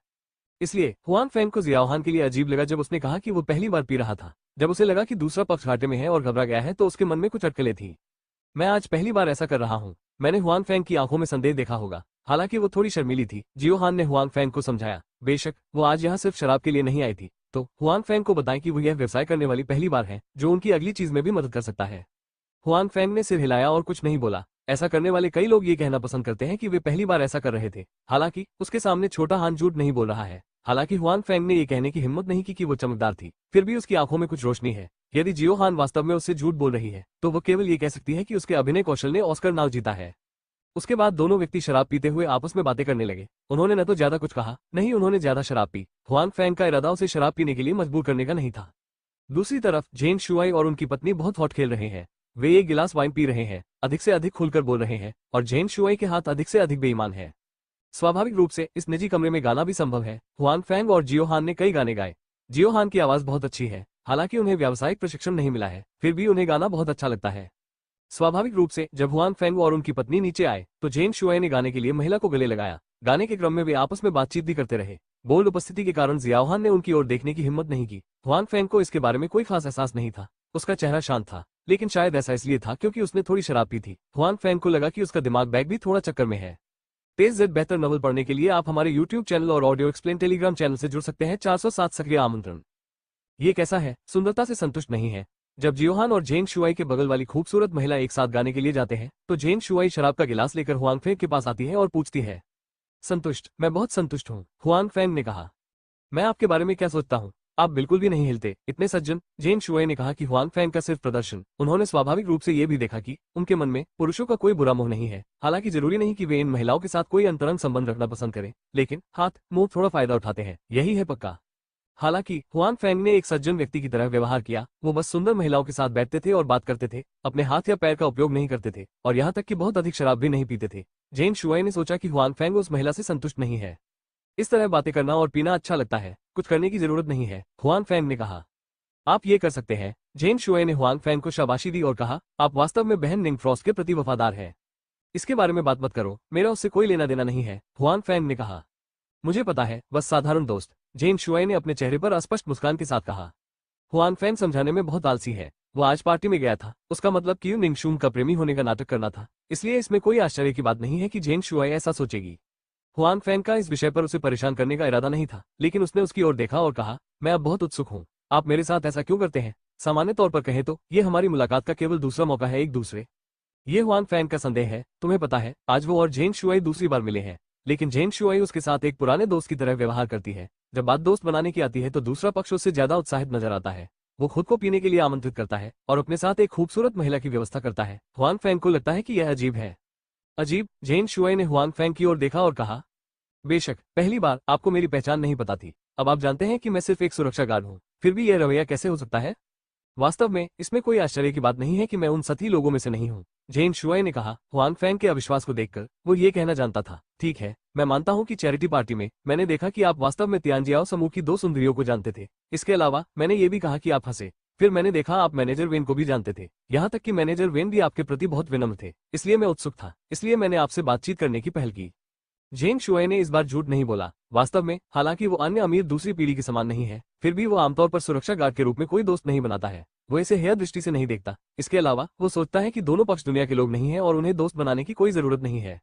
इसलिए हुआंग फैंग को जियाओ हान के लिए अजीब लगा जब उसने कहा कि वो पहली बार पी रहा था। जब उसे लगा कि दूसरा पक्ष घाटे में है और घबरा गया है तो उसके मन में कुछ अटकलें थी। मैं आज पहली बार ऐसा कर रहा हूँ। मैंने हुआंग फैंग की आंखों में संदेह देखा होगा। हालांकि वो थोड़ी शर्मीली थी। जियो हान ने हुआंग फैंग को समझाया, बेशक वो आज यहाँ सिर्फ शराब के लिए नहीं आई थी, तो हुआंग फैंग को बताएं कि वो यह व्यवसाय करने वाली पहली बार है जो उनकी अगली चीज में भी मदद कर सकता है। हुआंग फैंग ने सिर हिलाया और कुछ नहीं बोला। ऐसा करने वाले कई लोग ये कहना पसंद करते हैं कि वे पहली बार ऐसा कर रहे थे। हालांकि उसके सामने छोटा हान झूठ नहीं बोल रहा है। हालांकि हुआंग फैंग ने यह कहने की हिम्मत नहीं की कि वो चमकदार थी, फिर भी उसकी आंखों में कुछ रोशनी है। यदि जियो हान वास्तव में उससे झूठ बोल रही है तो वो केवल ये कह सकती है कि उसके अभिनय कौशल ने ऑस्कर नाव जीता है। उसके बाद दोनों व्यक्ति शराब पीते हुए आपस में बातें करने लगे। उन्होंने न तो ज्यादा कुछ कहा, नहीं उन्होंने ज्यादा शराब पी। हुआंग फैंग का इरादा उसे शराब पीने के लिए मजबूर करने का नहीं था। दूसरी तरफ जेन शुआई और उनकी पत्नी बहुत हॉट खेल रहे हैं। वे एक गिलास वाइन पी रहे हैं, अधिक से अधिक खुलकर बोल रहे हैं और जेन शुआई के हाथ अधिक से अधिक बेईमान है। स्वाभाविक रूप से इस निजी कमरे में गाना भी संभव है। हुआंग फैंग और जियो हान ने कई गाने गाए। जियो हान की आवाज बहुत अच्छी है। हालांकि उन्हें व्यावसायिक प्रशिक्षण नहीं मिला है, फिर भी उन्हें गाना बहुत अच्छा लगता है। स्वाभाविक रूप से जब हुआंग फैंग और उनकी पत्नी नीचे आए तो जेन शुआई ने गाने के लिए महिला को गले लगाया। गाने के क्रम में वे आपस में बातचीत भी करते रहे। बोल्ड उपस्थिति के कारण जियाओ हान ने उनकी ओर देखने की हिम्मत नहीं की। हुआंग फैंग को इसके बारे में कोई खास एहसास नहीं था। उसका चेहरा शांत था, लेकिन शायद ऐसा इसलिए था क्योंकि उसने थोड़ी शराब पी थी। हुआंग फैंग को लगा कि उसका दिमाग बैग भी थोड़ा चक्कर में है। तेज जेड बेहतर नॉवल पढ़ने के लिए आप हमारे YouTube चैनल और ऑडियो एक्सप्लेन टेलीग्राम चैनल से जुड़ सकते हैं। 407 सक्रिय आमंत्रण। ये कैसा है, सुंदरता से संतुष्ट नहीं है। जब जियोहान और जेन शुआई के बगल वाली खूबसूरत महिला एक साथ गाने के लिए जाते हैं तो जेन शुआई शराब का गिलास लेकर हुआंग फैंग के पास आती है और पूछती है, संतुष्ट? मैं बहुत संतुष्ट हूँ, हुआंग फैंग ने कहा। मैं आपके बारे में क्या सोचता हूँ? आप बिल्कुल भी नहीं हिलते, इतने सज्जन। जेन शुआई ने कहा कि हुआंग फैंग का सिर्फ प्रदर्शन। उन्होंने स्वाभाविक रूप से ये भी देखा कि उनके मन में पुरुषों का कोई बुरा मोह नहीं है। हालांकि जरूरी नहीं कि वे इन महिलाओं के साथ कोई अंतरंग संबंध रखना पसंद करें, लेकिन हाथ मुंह थोड़ा फायदा उठाते हैं, यही है पक्का। हालांकि हुआंग फैंग ने एक सज्जन व्यक्ति की तरह व्यवहार किया। वो बस सुंदर महिलाओं के साथ बैठते थे और बात करते थे, अपने हाथ या पैर का उपयोग नहीं करते थे और यहाँ तक कि बहुत अधिक शराब भी नहीं पीते थे। जेन शुआई ने सोचा कि हुआंग फैंग उस महिला से संतुष्ट नहीं है। इस तरह बातें करना और पीना अच्छा लगता है, कुछ करने की जरूरत नहीं है, हुआंग फैंग ने कहा। आप ये कर सकते हैं। जेन शुआई ने हुआंग फैंग को शाबाशी दी और कहा, आप वास्तव में बहन निंग फ्रॉस्ट के प्रति वफादार हैं। इसके बारे में बात मत करो, मेरा उससे कोई लेना देना नहीं है, हुआंग फैंग ने कहा। मुझे पता है, बस साधारण दोस्त, जेन शुआई ने अपने चेहरे पर अस्पष्ट मुस्कान के साथ कहा। हुआंग फैंग समझाने में बहुत आलसी है। वो आज पार्टी में गया था, उसका मतलब क्यू निंगशुम का प्रेमी होने का नाटक करना था, इसलिए इसमें कोई आश्चर्य की बात नहीं है कि जेन शुआई ऐसा सोचेगी। हुआंग फैंग का इस विषय पर उसे परेशान करने का इरादा नहीं था, लेकिन उसने उसकी ओर देखा और कहा, मैं अब बहुत उत्सुक हूँ। आप मेरे साथ ऐसा क्यों करते हैं? सामान्य तौर पर कहें तो ये हमारी मुलाकात का केवल दूसरा मौका है एक दूसरे। ये हुआंग फैंग का संदेह है। तुम्हें पता है, आज वो और जेन शुआई दूसरी बार मिले हैं, लेकिन जेन शुआई उसके साथ एक पुराने दोस्त की तरह व्यवहार करती है। जब बात दोस्त बनाने की आती है तो दूसरा पक्ष उससे ज्यादा उत्साहित नजर आता है। वो खुद को पीने के लिए आमंत्रित करता है और अपने साथ एक खूबसूरत महिला की व्यवस्था करता है। हुआंग फैंग को लगता है कि यह अजीब है। अजीब? जेन शुआई ने हुआंग फैंग की ओर देखा और कहा, बेशक, पहली बार आपको मेरी पहचान नहीं पता थी। अब आप जानते हैं कि मैं सिर्फ एक सुरक्षा गार्ड हूँ, फिर भी यह रवैया कैसे हो सकता है? वास्तव में इसमें कोई आश्चर्य की बात नहीं है कि मैं उन सती लोगों में से नहीं हूँ, जेन शुआई ने कहा। हुआंग फैंग के अविश्वास को देखकर वो ये कहना जानता था। ठीक है, मैं मानता हूँ कि चैरिटी पार्टी में मैंने देखा कि आप वास्तव में तियानजियाओ समूह की दो सुंदरियों को जानते थे। इसके अलावा मैंने ये भी कहा कि आप हंसे। फिर मैंने देखा आप मैनेजर वेन को भी जानते थे, यहाँ तक कि मैनेजर वेन भी आपके प्रति बहुत विनम्र थे। इसलिए मैं उत्सुक था, इसलिए मैंने आपसे बातचीत करने की पहल की। जेन शुआई ने इस बार झूठ नहीं बोला। वास्तव में, हालांकि वो अन्य अमीर दूसरी पीढ़ी के समान नहीं है, फिर भी वो आमतौर पर सुरक्षा गार्ड के रूप में कोई दोस्त नहीं बनाता है। वो इसे हेय दृष्टि से नहीं देखता। इसके अलावा वो सोचता है कि दोनों पक्ष दुनिया के लोग नहीं हैं और उन्हें दोस्त बनाने की कोई जरूरत नहीं है।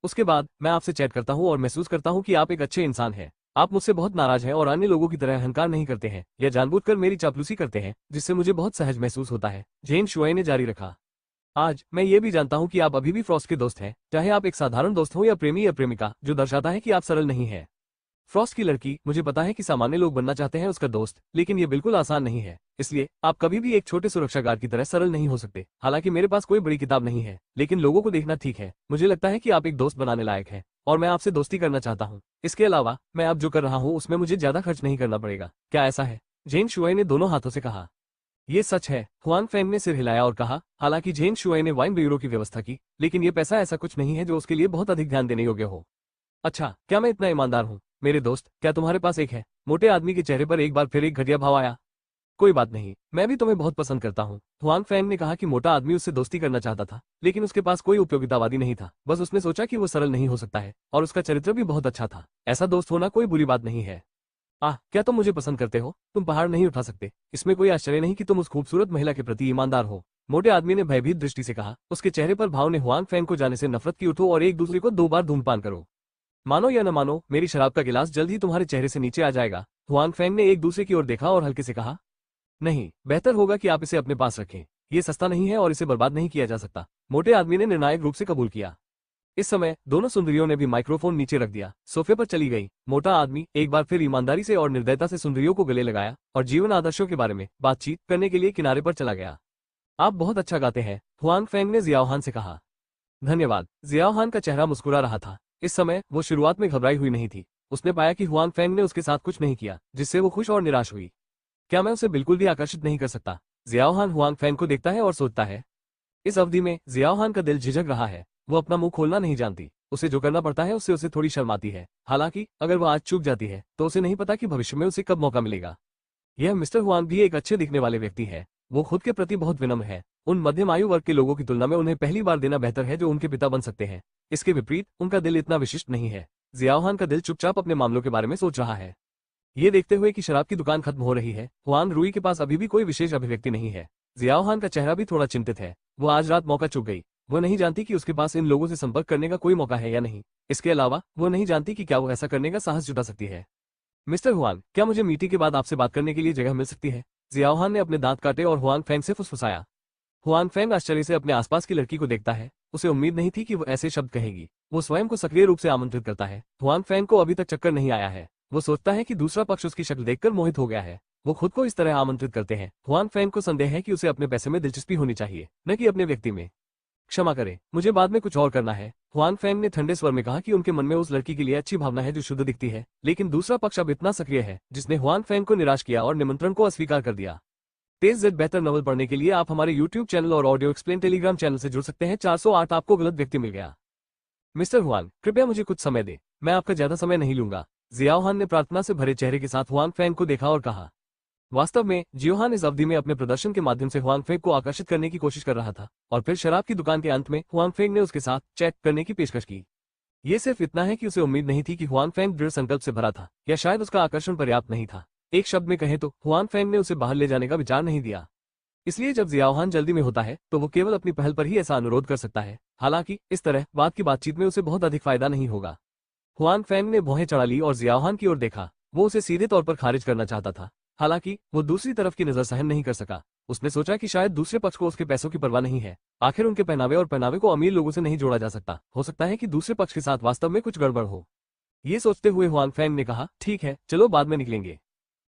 उसके बाद मैं आपसे चैट करता हूँ और महसूस करता हूँ कि आप एक अच्छे इंसान हैं। आप मुझसे बहुत नाराज हैं और अन्य लोगों की तरह अहंकार नहीं करते हैं या जानबूझकर मेरी चापलूसी करते हैं, जिससे मुझे बहुत सहज महसूस होता है, जेन शुआई ने जारी रखा। आज मैं ये भी जानता हूँ कि आप अभी भी फ्रॉस्ट के दोस्त हैं, चाहे आप एक साधारण दोस्त हो या प्रेमी या प्रेमिका, जो दर्शाता है कि आप सरल नहीं हैं। फ्रॉस्ट की लड़की, मुझे पता है कि सामान्य लोग बनना चाहते हैं उसका दोस्त, लेकिन ये बिल्कुल आसान नहीं है। इसलिए आप कभी भी एक छोटे सुरक्षा गार्ड की तरह सरल नहीं हो सकते। हालांकि मेरे पास कोई बड़ी किताब नहीं है, लेकिन लोगों को देखना ठीक है। मुझे लगता है कि आप एक दोस्त बनाने लायक है और मैं आपसे दोस्ती करना चाहता हूँ। इसके अलावा मैं अब जो कर रहा हूँ उसमें मुझे ज्यादा खर्च नहीं करना पड़ेगा। क्या ऐसा है? जेन शुआई ने दोनों हाथों से कहा। ये सच है, हुआंग फेंग ने सिर हिलाया और कहा। हालांकि जेन शुआई ने वाइन ब्यूरो की व्यवस्था की, लेकिन ये पैसा ऐसा कुछ नहीं है जो उसके लिए बहुत अधिक ध्यान देने योग्य हो। अच्छा, क्या मैं इतना ईमानदार हूँ? मेरे दोस्त, क्या तुम्हारे पास एक है? मोटे आदमी के चेहरे पर एक बार फिर एक घटिया भाव आया। कोई बात नहीं, मैं भी तुम्हें बहुत पसंद करता हूँ। हुआंग फैंग ने कहा कि मोटा आदमी उससे दोस्ती करना चाहता था, लेकिन उसके पास कोई उपयोगितावादी नहीं था। बस उसने सोचा कि वो सरल नहीं हो सकता है और उसका चरित्र भी बहुत अच्छा था। ऐसा दोस्त होना कोई बुरी बात नहीं है। क्या तुम मुझे पसंद करते हो? तुम पहाड़ नहीं उठा सकते, इसमें कोई आश्चर्य नहीं कि तुम उस खूबसूरत महिला के प्रति ईमानदार हो। मोटे आदमी ने भयभीत दृष्टि से कहा। उसके चेहरे पर भाव ने हुआंग फैंग को जाने से नफरत की। उठो और एक दूसरे को 2 बार धूम्रपान करो। मानो या न मानो, मेरी शराब का गिलास जल्द ही तुम्हारे चेहरे से नीचे आ जाएगा। हुआंग फैंग ने एक दूसरे की ओर देखा और हल्के से कहा, नहीं, बेहतर होगा कि आप इसे अपने पास रखें। ये सस्ता नहीं है और इसे बर्बाद नहीं किया जा सकता। मोटे आदमी ने निर्णायक रूप से कबूल किया। इस समय दोनों सुंदरियों ने भी माइक्रोफोन नीचे रख दिया, सोफे पर चली गई। मोटा आदमी एक बार फिर ईमानदारी से और निर्दयता से सुंदरियों को गले लगाया और जीवन आदर्शों के बारे में बातचीत करने के लिए किनारे पर चला गया। आप बहुत अच्छा गाते हैं, हुआंग फैंग ने जियाओहान से कहा। धन्यवाद। जियाओहान का चेहरा मुस्कुरा रहा था। इस समय वो शुरुआत में घबराई हुई नहीं थी। उसने पाया कि हुआंग फैंग ने उसके साथ कुछ नहीं किया जिससे वो खुश और निराश हुई। क्या मैं उसे बिल्कुल भी आकर्षित नहीं कर सकता? जियाओहान हुआंग फैंग को देखता है और सोचता है। इस अवधि में जियाओहान का दिल झिझक रहा है। वो अपना मुंह खोलना नहीं जानती। उसे जो करना पड़ता है उससे उसे थोड़ी शर्म आती है। हालांकि अगर वो आज चूक जाती है तो उसे नहीं पता कि भविष्य में उसे कब मौका मिलेगा। यह मिस्टर हुआंग भी एक अच्छे दिखने वाले व्यक्ति है। वो खुद के प्रति बहुत विनम्र है। उन मध्यम आयु वर्ग के लोगों की तुलना में उन्हें पहली बार देना बेहतर है जो उनके पिता बन सकते हैं। इसके विपरीत उनका दिल इतना विशिष्ट नहीं है। जियाओहान का दिल चुपचाप अपने मामलों के बारे में सोच रहा है। ये देखते हुए कि शराब की दुकान खत्म हो रही है, हुआन रुई के पास अभी भी कोई विशेष अभिव्यक्ति नहीं है। जियाओहान का चेहरा भी थोड़ा चिंतित है। वो आज रात मौका चूक गई। वो नहीं जानती कि उसके पास इन लोगों से संपर्क करने का कोई मौका है या नहीं। इसके अलावा वो नहीं जानती कि क्या वो ऐसा करने का साहस जुटा सकती है। मिस्टर हुआन, क्या मुझे मीटिंग के बाद आपसे बात करने के लिए जगह मिल सकती है? जियाओहान ने अपने दांत काटे और हुआंग फैंग से फुसफुसाया। हुआंग फैंग आश्चर्य से अपने आसपास की लड़की को देखता है। उसे उम्मीद नहीं थी कि वो ऐसे शब्द कहेगी। वो स्वयं को सक्रिय रूप से आमंत्रित करता है। हुआंग फैंग को अभी तक चक्कर नहीं आया है। वो सोचता है कि दूसरा पक्ष उसकी शक्ल देखकर मोहित हो गया है। वो खुद को इस तरह आमंत्रित करते हैं। हुआंग फैंग को संदेह है कि उसे अपने पैसे में दिलचस्पी होनी चाहिए, न कि अपने व्यक्ति में। क्षमा करें, मुझे बाद में कुछ और करना है। हुआंग फैंग ने ठंडे स्वर में कहा कि उनके मन में उस लड़की के लिए अच्छी भावना है जो शुद्ध दिखती है, लेकिन दूसरा पक्ष अब इतना सक्रिय है जिसने हुआंग फैंग को निराश किया और निमंत्रण को अस्वीकार कर दिया। तेज जेड बेहतर नॉवल पढ़ने के लिए आप हमारे यूट्यूब चैनल और ऑडियो एक्सप्लेन टेलीग्राम चैनल से जुड़ सकते हैं। 408 आपको गलत व्यक्ति मिल गया। मिस्टर हुआन, कृपया मुझे कुछ समय दे, मैं आपका ज्यादा समय नहीं लूंगा। जियाओहान ने प्रार्थना से भरे चेहरे के साथ हुआंग फैंग को देखा और कहा। वास्तव में जियोहान इस अवधि में अपने प्रदर्शन के माध्यम से हुआंग फैंग को आकर्षित करने की कोशिश कर रहा था और फिर शराब की दुकान के अंत में हुआंग फैंग ने उसके साथ चैट करने की पेशकश की। ये सिर्फ इतना है कि उसे उम्मीद नहीं थी कि हुआंग फैंग दृढ़ संकल्प से भरा था, या शायद उसका आकर्षण पर्याप्त नहीं था। एक शब्द में कहें तो हुआंग फैंग ने उसे बाहर ले जाने का विचार नहीं दिया। इसलिए जब जियाओहान जल्दी में होता है तो वो केवल अपनी पहल पर ही ऐसा अनुरोध कर सकता है। हालांकि इस तरह बात की बातचीत में उसे बहुत अधिक फायदा नहीं होगा। हुआंग फैंग ने भौहें चढ़ा ली और जियाओहान की ओर देखा। वो उसे सीधे तौर पर खारिज करना चाहता था। हालांकि वो दूसरी तरफ की नजर सहन नहीं कर सका। उसने सोचा कि शायद दूसरे पक्ष को उसके पैसों की परवाह नहीं है। आखिर उनके पहनावे और पहनावे को अमीर लोगों से नहीं जोड़ा जा सकता। हो सकता है कि दूसरे पक्ष के साथ वास्तव में कुछ गड़बड़ हो। ये सोचते हुए हुआंग फैंग ने कहा, ठीक है, चलो बाद में निकलेंगे।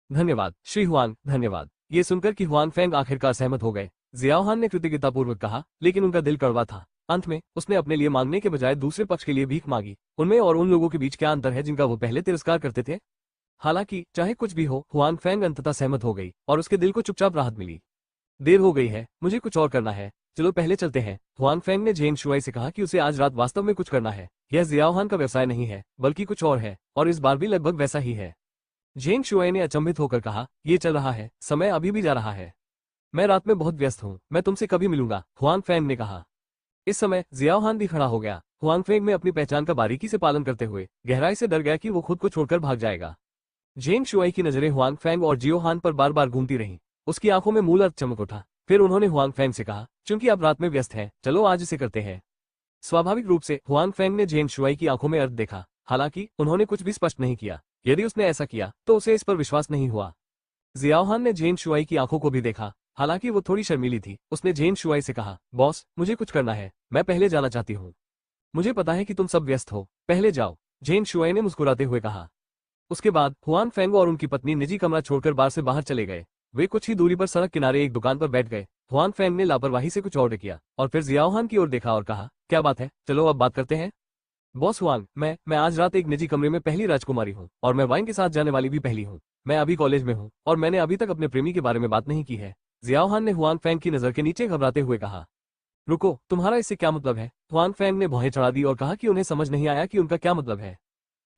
धन्यवाद श्री हुआंग, धन्यवाद। ये सुनकर कि हुआंग फैंग आखिरकार सहमत हो गए, जियाओहान ने कृतज्ञतापूर्वक कहा, लेकिन उनका दिल कड़वा था। अंत में उसने अपने लिए मांगने के बजाय दूसरे पक्ष के लिए भीख मांगी। उनमें और उन लोगों के बीच क्या अंतर है जिनका वो पहले तिरस्कार करते थे? हालांकि चाहे कुछ भी हो, हुआंग फैंग अंततः सहमत हो गई और उसके दिल को चुपचाप राहत मिली। देर हो गई है, मुझे कुछ और करना है, चलो पहले चलते हैं। हुआंग फैंग ने जेन शुआई से कहा कि उसे आज रात वास्तव में कुछ करना है। यह जियाओहान का व्यवसाय नहीं है, बल्कि कुछ और है, और इस बार भी लगभग वैसा ही है। जेन शुआई ने अचंभित होकर कहा, ये चल रहा है, समय अभी भी जा रहा है। मैं रात में बहुत व्यस्त हूँ, मैं तुमसे कभी मिलूंगा, हुआंग फैंग ने कहा। इस समय जियाओहान भी खड़ा हो गया। हुआंग फैंग में अपनी पहचान का बारीकी से पालन करते हुए गहराई से डर गया कि वो खुद को छोड़कर भाग जाएगा। जेन शुआई की नजरें हुआंग फैंग और जियोहान पर बार बार घूमती रहीं। उसकी आंखों में मूल अर्थ चमक उठा। फिर उन्होंने हुआंग फैंग से कहा, चूंकि आप रात में व्यस्त हैं, चलो आज इसे करते हैं। स्वाभाविक रूप से हुआंग फैंग ने जेन शुआई की आंखों में अर्थ देखा। हालांकि उन्होंने कुछ भी स्पष्ट नहीं किया। यदि उसने ऐसा किया तो उसे इस पर विश्वास नहीं हुआ। जियाओहान ने जेन शुआई की आंखों को भी देखा। हालांकि वो थोड़ी शर्मीली थी। उसने जेन शुआई से कहा, बॉस, मुझे कुछ करना है, मैं पहले जाना चाहती हूँ। मुझे पता है कि तुम सब व्यस्त हो, पहले जाओ। जेन शुआई ने मुस्कुराते हुए कहा। उसके बाद हुआन फेंग और उनकी पत्नी निजी कमरा छोड़कर बार से बाहर चले गए। वे कुछ ही दूरी पर सड़क किनारे एक दुकान पर बैठ गए। हुआन फेंग ने लापरवाही से कुछ ऑर्डर किया और फिर जियाओहान की ओर देखा और कहा, क्या बात है, चलो अब बात करते हैं। बॉस हुआंग, मैं आज रात एक निजी कमरे में पहली राजकुमारी हूँ और मैं वाइन के साथ जाने वाली भी पहली हूँ। मैं अभी कॉलेज में हूँ और मैंने अभी तक अपने प्रेमी के बारे में बात नहीं की है। जियाओहान ने हुआंग फेंग की नजर के नीचे घबराते हुए कहा। रुको, तुम्हारा इससे क्या मतलब है? हुआंग फेंग ने भौहें चढ़ा दी और कहा कि उन्हें समझ नहीं आया कि उनका क्या मतलब है।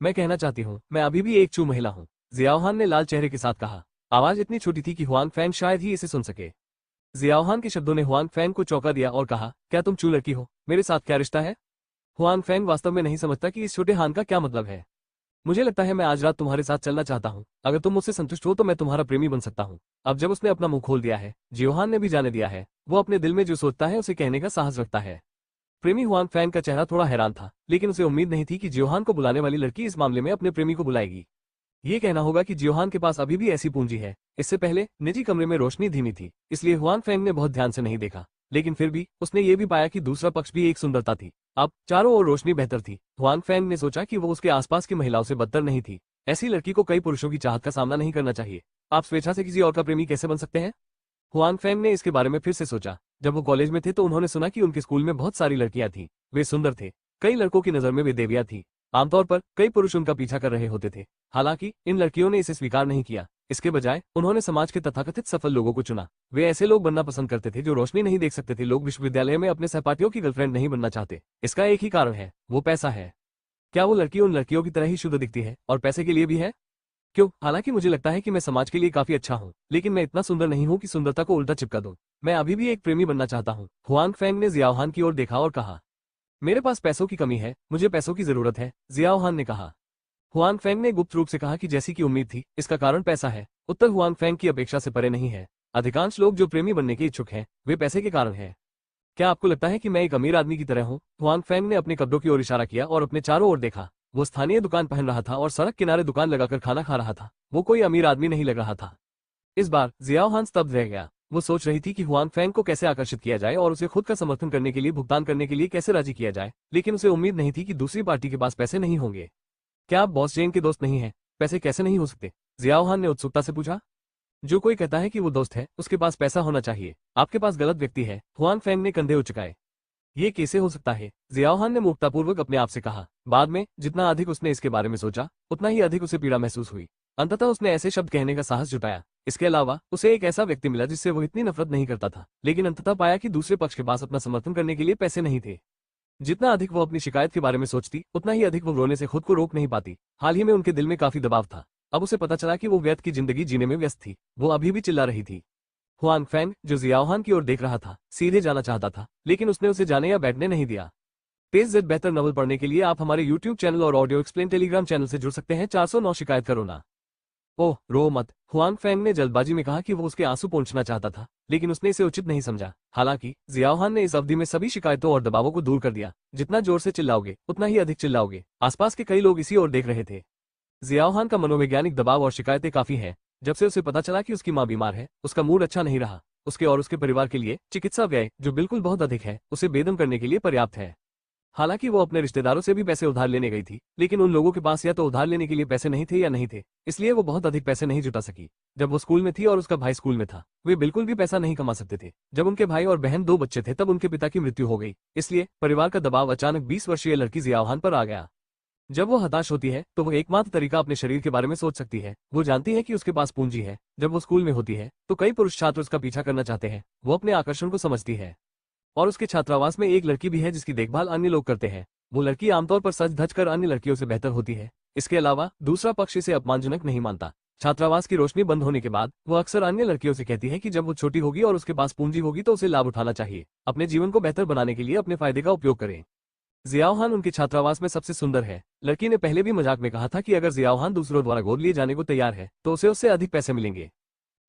मैं कहना चाहती हूँ, मैं अभी भी एक चू महिला हूँ, जियाओहान ने लाल चेहरे के साथ कहा। आवाज इतनी छोटी थी कि हुआंग फेंग शायद ही इसे सुन सके। जियाओहान के शब्दों ने हुआंग फेंग को चौंका दिया और कहा, क्या तुम चू लड़की हो? मेरे साथ क्या रिश्ता है? हुआंग फेंग वास्तव में नहीं समझता कि इस छोटे हान का क्या मतलब है। मुझे लगता है मैं आज रात तुम्हारे साथ चलना चाहता हूँ। अगर तुम मुझसे संतुष्ट हो तो मैं तुम्हारा प्रेमी बन सकता हूँ। अब जब उसने अपना मुंह खोल दिया है, जियोहान ने भी जाने दिया है, वो अपने दिल में जो सोचता है उसे कहने का साहस रखता है। प्रेमी हुआंग फेंग का चेहरा थोड़ा हैरान था, लेकिन उसे उम्मीद नहीं थी कि जियोहान को बुलाने वाली लड़की इस मामले में अपने प्रेमी को बुलाएगी। ये कहना होगा कि जियोहान के पास अभी भी ऐसी पूंजी है। इससे पहले निजी कमरे में रोशनी धीमी थी, इसलिए हुआंग फेंग ने बहुत ध्यान से नहीं देखा, लेकिन फिर भी उसने ये भी पाया कि दूसरा पक्ष भी एक सुंदरता थी। अब चारों ओर रोशनी बेहतर थी। हुआंग फेंग ने सोचा कि वो उसके आसपास की महिलाओं से बदतर नहीं थी। ऐसी लड़की को कई पुरुषों की चाहत का सामना नहीं करना चाहिए। आप स्वेच्छा से किसी और का प्रेमी कैसे बन सकते हैं? हुआंग फेंग ने इसके बारे में फिर से सोचा। जब वो कॉलेज में थे तो उन्होंने सुना कि उनके स्कूल में बहुत सारी लड़कियां थीं। वे सुंदर थे, कई लड़कों की नजर में वे देवियां थीं। आमतौर पर कई पुरुष उनका पीछा कर रहे होते थे। हालांकि इन लड़कियों ने इसे स्वीकार नहीं किया। इसके बजाय उन्होंने समाज के तथाकथित सफल लोगों को चुना। वे ऐसे लोग बनना पसंद करते थे जो रोशनी नहीं देख सकते थे। लोग विश्वविद्यालय में अपने सहपाठियों की गर्लफ्रेंड नहीं बनना चाहते। इसका एक ही कारण है, वो पैसा है। क्या वो लड़की उन लड़कियों की तरह ही शुद्ध दिखती है और पैसे के लिए भी है? क्यों? हालांकि मुझे लगता है कि मैं समाज के लिए काफी अच्छा हूँ, लेकिन मैं इतना सुंदर नहीं हूँ कि सुंदरता को उल्टा चिपका दूं। मैं अभी भी एक प्रेमी बनना चाहता हूँ। हुआंग फेंग ने जियाओहान की ओर देखा और कहा, मेरे पास पैसों की कमी है, मुझे पैसों की जरूरत है, जियाओहान ने कहा। हुआंग फेंग ने गुप्त रूप से कहा कि जैसी की उम्मीद थी, इसका कारण पैसा है। उत्तर हुआंग फेंग की अपेक्षा से परे नहीं है। अधिकांश लोग जो प्रेमी बनने के इच्छुक हैं, वे पैसे के कारण हैं। क्या आपको लगता है कि मैं एक अमीर आदमी की तरह हूँ? हुआंग फेंग ने अपने कपड़ों की ओर इशारा किया और अपने चारों ओर देखा। वो स्थानीय दुकान पहन रहा था और सड़क किनारे दुकान लगाकर खाना खा रहा था। वो कोई अमीर आदमी नहीं लग रहा था। इस बार जियाओहान स्तब्ध रह गया। वो सोच रही थी कि हुआंग फेंग को कैसे आकर्षित किया जाए और उसे खुद का समर्थन करने के लिए भुगतान करने के लिए कैसे राजी किया जाए, लेकिन उसे उम्मीद नहीं थी कि दूसरी पार्टी के पास पैसे नहीं होंगे। क्या आप बॉस जेन के दोस्त नहीं हैं? पैसे कैसे नहीं हो सकते? जियाओहान ने उत्सुकता से पूछा। जो कोई कहता है कि वो दोस्त है, उसके पास पैसा होना चाहिए। आपके पास गलत व्यक्ति है। हुआंग फेंग ने कंधे उचकाए। ये कैसे हो सकता है? जियाओहान ने मूर्खतापूर्वक अपने आप से कहा। बाद में जितना अधिक उसने इसके बारे में सोचा, उतना ही अधिक उसे पीड़ा महसूस हुई। अंततः उसने ऐसे शब्द कहने का साहस जुटाया। इसके अलावा उसे एक ऐसा व्यक्ति मिला जिससे वो इतनी नफरत नहीं करता था, लेकिन अंततः पाया कि दूसरे पक्ष के पास अपना समर्थन करने के लिए पैसे नहीं थे। जितना अधिक वो अपनी शिकायत के बारे में सोचती, उतना ही अधिक वो रोने से खुद को रोक नहीं पाती। हाल ही में उनके दिल में काफी दबाव था। अब उसे पता चला कि वो व्यर्थ की जिंदगी जीने में व्यस्त थी। वो अभी भी चिल्ला रही थी। हुआंग फेंग, जो जियाओहान की ओर देख रहा था, सीधे जाना चाहता था, लेकिन उसने उसे जाने या बैठने नहीं दिया। तेज जेड बेहतर नॉवल पढ़ने के लिए आप हमारे YouTube चैनल और ऑडियो एक्सप्लेन टेलीग्राम चैनल से जुड़ सकते हैं। 409 शिकायत करो ना। ओह, रो मत। हुआंग फेंग ने जल्दबाजी में कहा कि वो उसके आंसू पोंछना चाहता था, लेकिन उसने इसे उचित नहीं समझा। हालांकि जियाओहान ने इस अवधि में सभी शिकायतों और दबावों को दूर कर दिया। जितना जोर से चिल्लाओगे, उतना ही अधिक चिल्लाओगे। आसपास के कई लोग इसी ओर देख रहे थे। जियाओहान का मनोवैज्ञानिक दबाव और शिकायतें काफी हैं। जब से उसे पता चला कि उसकी मां बीमार है, उसका मूड अच्छा नहीं रहा। उसके और उसके परिवार के लिए चिकित्सा व्यय, जो बिल्कुल बहुत अधिक है, उसे बेदम करने के लिए पर्याप्त है। हालांकि वो अपने रिश्तेदारों से भी पैसे उधार लेने गई थी, लेकिन उन लोगों के पास या तो उधार लेने के लिए पैसे नहीं थे या नहीं थे, इसलिए वो बहुत अधिक पैसे नहीं जुटा सकी। जब वो स्कूल में थी और उसका भाई स्कूल में था, वे बिल्कुल भी पैसा नहीं कमा सकते थे। जब उनके भाई और बहन 2 बच्चे थे तब उनके पिता की मृत्यु हो गई, इसलिए परिवार का दबाव अचानक 20 वर्षीय लड़की जियाओहान पर आ गया। जब वो हताश होती है तो वो एकमात्र तरीका अपने शरीर के बारे में सोच सकती है। वो जानती है कि उसके पास पूंजी है। जब वो स्कूल में होती है तो कई पुरुष छात्र उसका पीछा करना चाहते हैं। वो अपने आकर्षण को समझती है। और उसके छात्रावास में एक लड़की भी है जिसकी देखभाल अन्य लोग करते हैं। वो लड़की आमतौर पर सज धज कर अन्य लड़कियों से बेहतर होती है। इसके अलावा दूसरा पक्ष इसे अपमानजनक नहीं मानता। छात्रावास की रोशनी बंद होने के बाद वो अक्सर अन्य लड़कियों से कहती है कि जब वो छोटी होगी और उसके पास पूंजी होगी तो उसे लाभ उठाना चाहिए। अपने जीवन को बेहतर बनाने के लिए अपने फायदे का उपयोग करें। जियाओहान उनके छात्रावास में सबसे सुंदर है। लड़की ने पहले भी मजाक में कहा था कि अगर जियाओहान दूसरों द्वारा गोद लिए जाने को तैयार है तो उसे उससे अधिक पैसे मिलेंगे।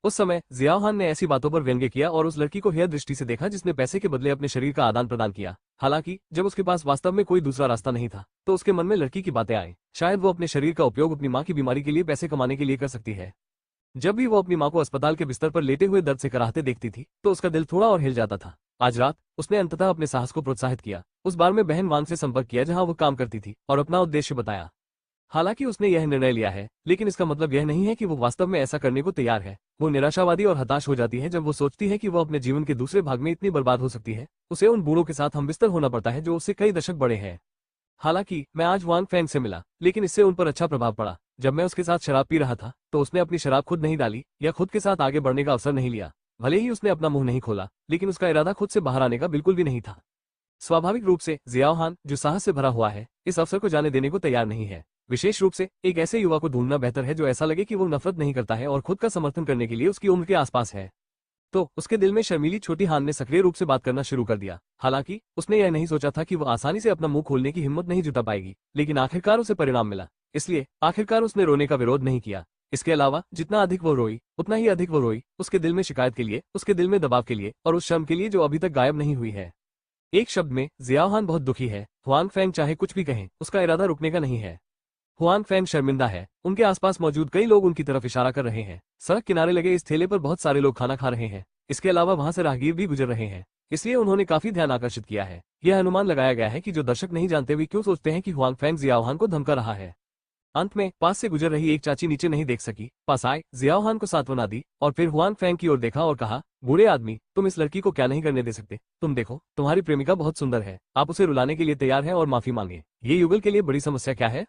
उस समय जियाओहान ने ऐसी बातों पर व्यंग्य किया और उस लड़की को हेय दृष्टि से देखा जिसने पैसे के बदले अपने शरीर का आदान प्रदान किया। हालांकि जब उसके पास वास्तव में कोई दूसरा रास्ता नहीं था तो उसके मन में लड़की की बातें आई। शायद वो अपने शरीर का उपयोग अपनी मां की बीमारी के लिए पैसे कमाने के लिए कर सकती है। जब भी वो अपनी मां को अस्पताल के बिस्तर पर लेटे हुए दर्द से कराहते देखती थी तो उसका दिल थोड़ा और हिल जाता था। आज रात उसने अंततः अपने साहस को प्रोत्साहित किया। उस बार में बहन वांग से संपर्क किया जहां वो काम करती थी और अपना उद्देश्य बताया। हालांकि उसने यह निर्णय लिया है, लेकिन इसका मतलब यह नहीं है कि वो वास्तव में ऐसा करने को तैयार है। वो निराशावादी और हताश हो जाती है जब वो सोचती है कि वो अपने जीवन के दूसरे भाग में इतनी बर्बाद हो सकती है। उसे उन बूढ़ों के साथ हमबिस्तर होना पड़ता है जो उससे कई दशक बड़े हैं। हालांकि मैं आज वांग फैंग से मिला, लेकिन इससे उन पर अच्छा प्रभाव पड़ा। जब मैं उसके साथ शराब पी रहा था तो उसने अपनी शराब खुद नहीं डाली या खुद के साथ आगे बढ़ने का अवसर नहीं लिया। भले ही उसने अपना मुंह नहीं खोला, लेकिन उसका इरादा खुद से बाहर आने का बिल्कुल भी नहीं था। स्वाभाविक रूप से जियाओ हान, जो साहस से भरा हुआ है, इस अवसर को जाने देने को तैयार नहीं है। विशेष रूप से एक ऐसे युवा को ढूंढना बेहतर है जो ऐसा लगे कि वो नफरत नहीं करता है और खुद का समर्थन करने के लिए उसकी उम्र के आसपास है। तो उसके दिल में शर्मीली छोटी हान ने सक्रिय रूप से बात करना शुरू कर दिया। हालांकि उसने यह नहीं सोचा था कि वो आसानी से अपना मुंह खोलने की हिम्मत नहीं जुटा पाएगी, लेकिन आखिरकार उसे परिणाम मिला। इसलिए आखिरकार उसने रोने का विरोध नहीं किया। इसके अलावा जितना अधिक वो रोई, उतना ही अधिक वो रोई उसके दिल में शिकायत के लिए, उसके दिल में दबाव के लिए और उस शर्म के लिए जो अभी तक गायब नहीं हुई है। एक शब्द में, जियाओ हान बहुत दुखी है। हुआंग फैंग चाहे कुछ भी कहें, उसका इरादा रुकने का नहीं है। हुआंग फैंग शर्मिंदा है। उनके आसपास मौजूद कई लोग उनकी तरफ इशारा कर रहे हैं। सड़क किनारे लगे इस ठेले पर बहुत सारे लोग खाना खा रहे हैं। इसके अलावा वहां से राहगीर भी गुजर रहे हैं, इसलिए उन्होंने काफी ध्यान आकर्षित किया है। यह अनुमान लगाया गया है कि जो दर्शक नहीं जानते वे क्यों सोचते हैं कि हुआंग फैंग जियाओ हान को धमका रहा है। अंत में पास से गुजर रही एक चाची नीचे नहीं देख सकी, पास आए, जियाओ हान को सांत्वना दी और फिर हुआंग फैंग की ओर देखा और कहा, बूढ़े आदमी, तुम इस लड़की को क्या नहीं करने दे सकते? तुम देखो, तुम्हारी प्रेमिका बहुत सुंदर है, आप उसे रुलाने के लिए तैयार हैं और माफी मांगे। ये युगल के लिए बड़ी समस्या क्या है?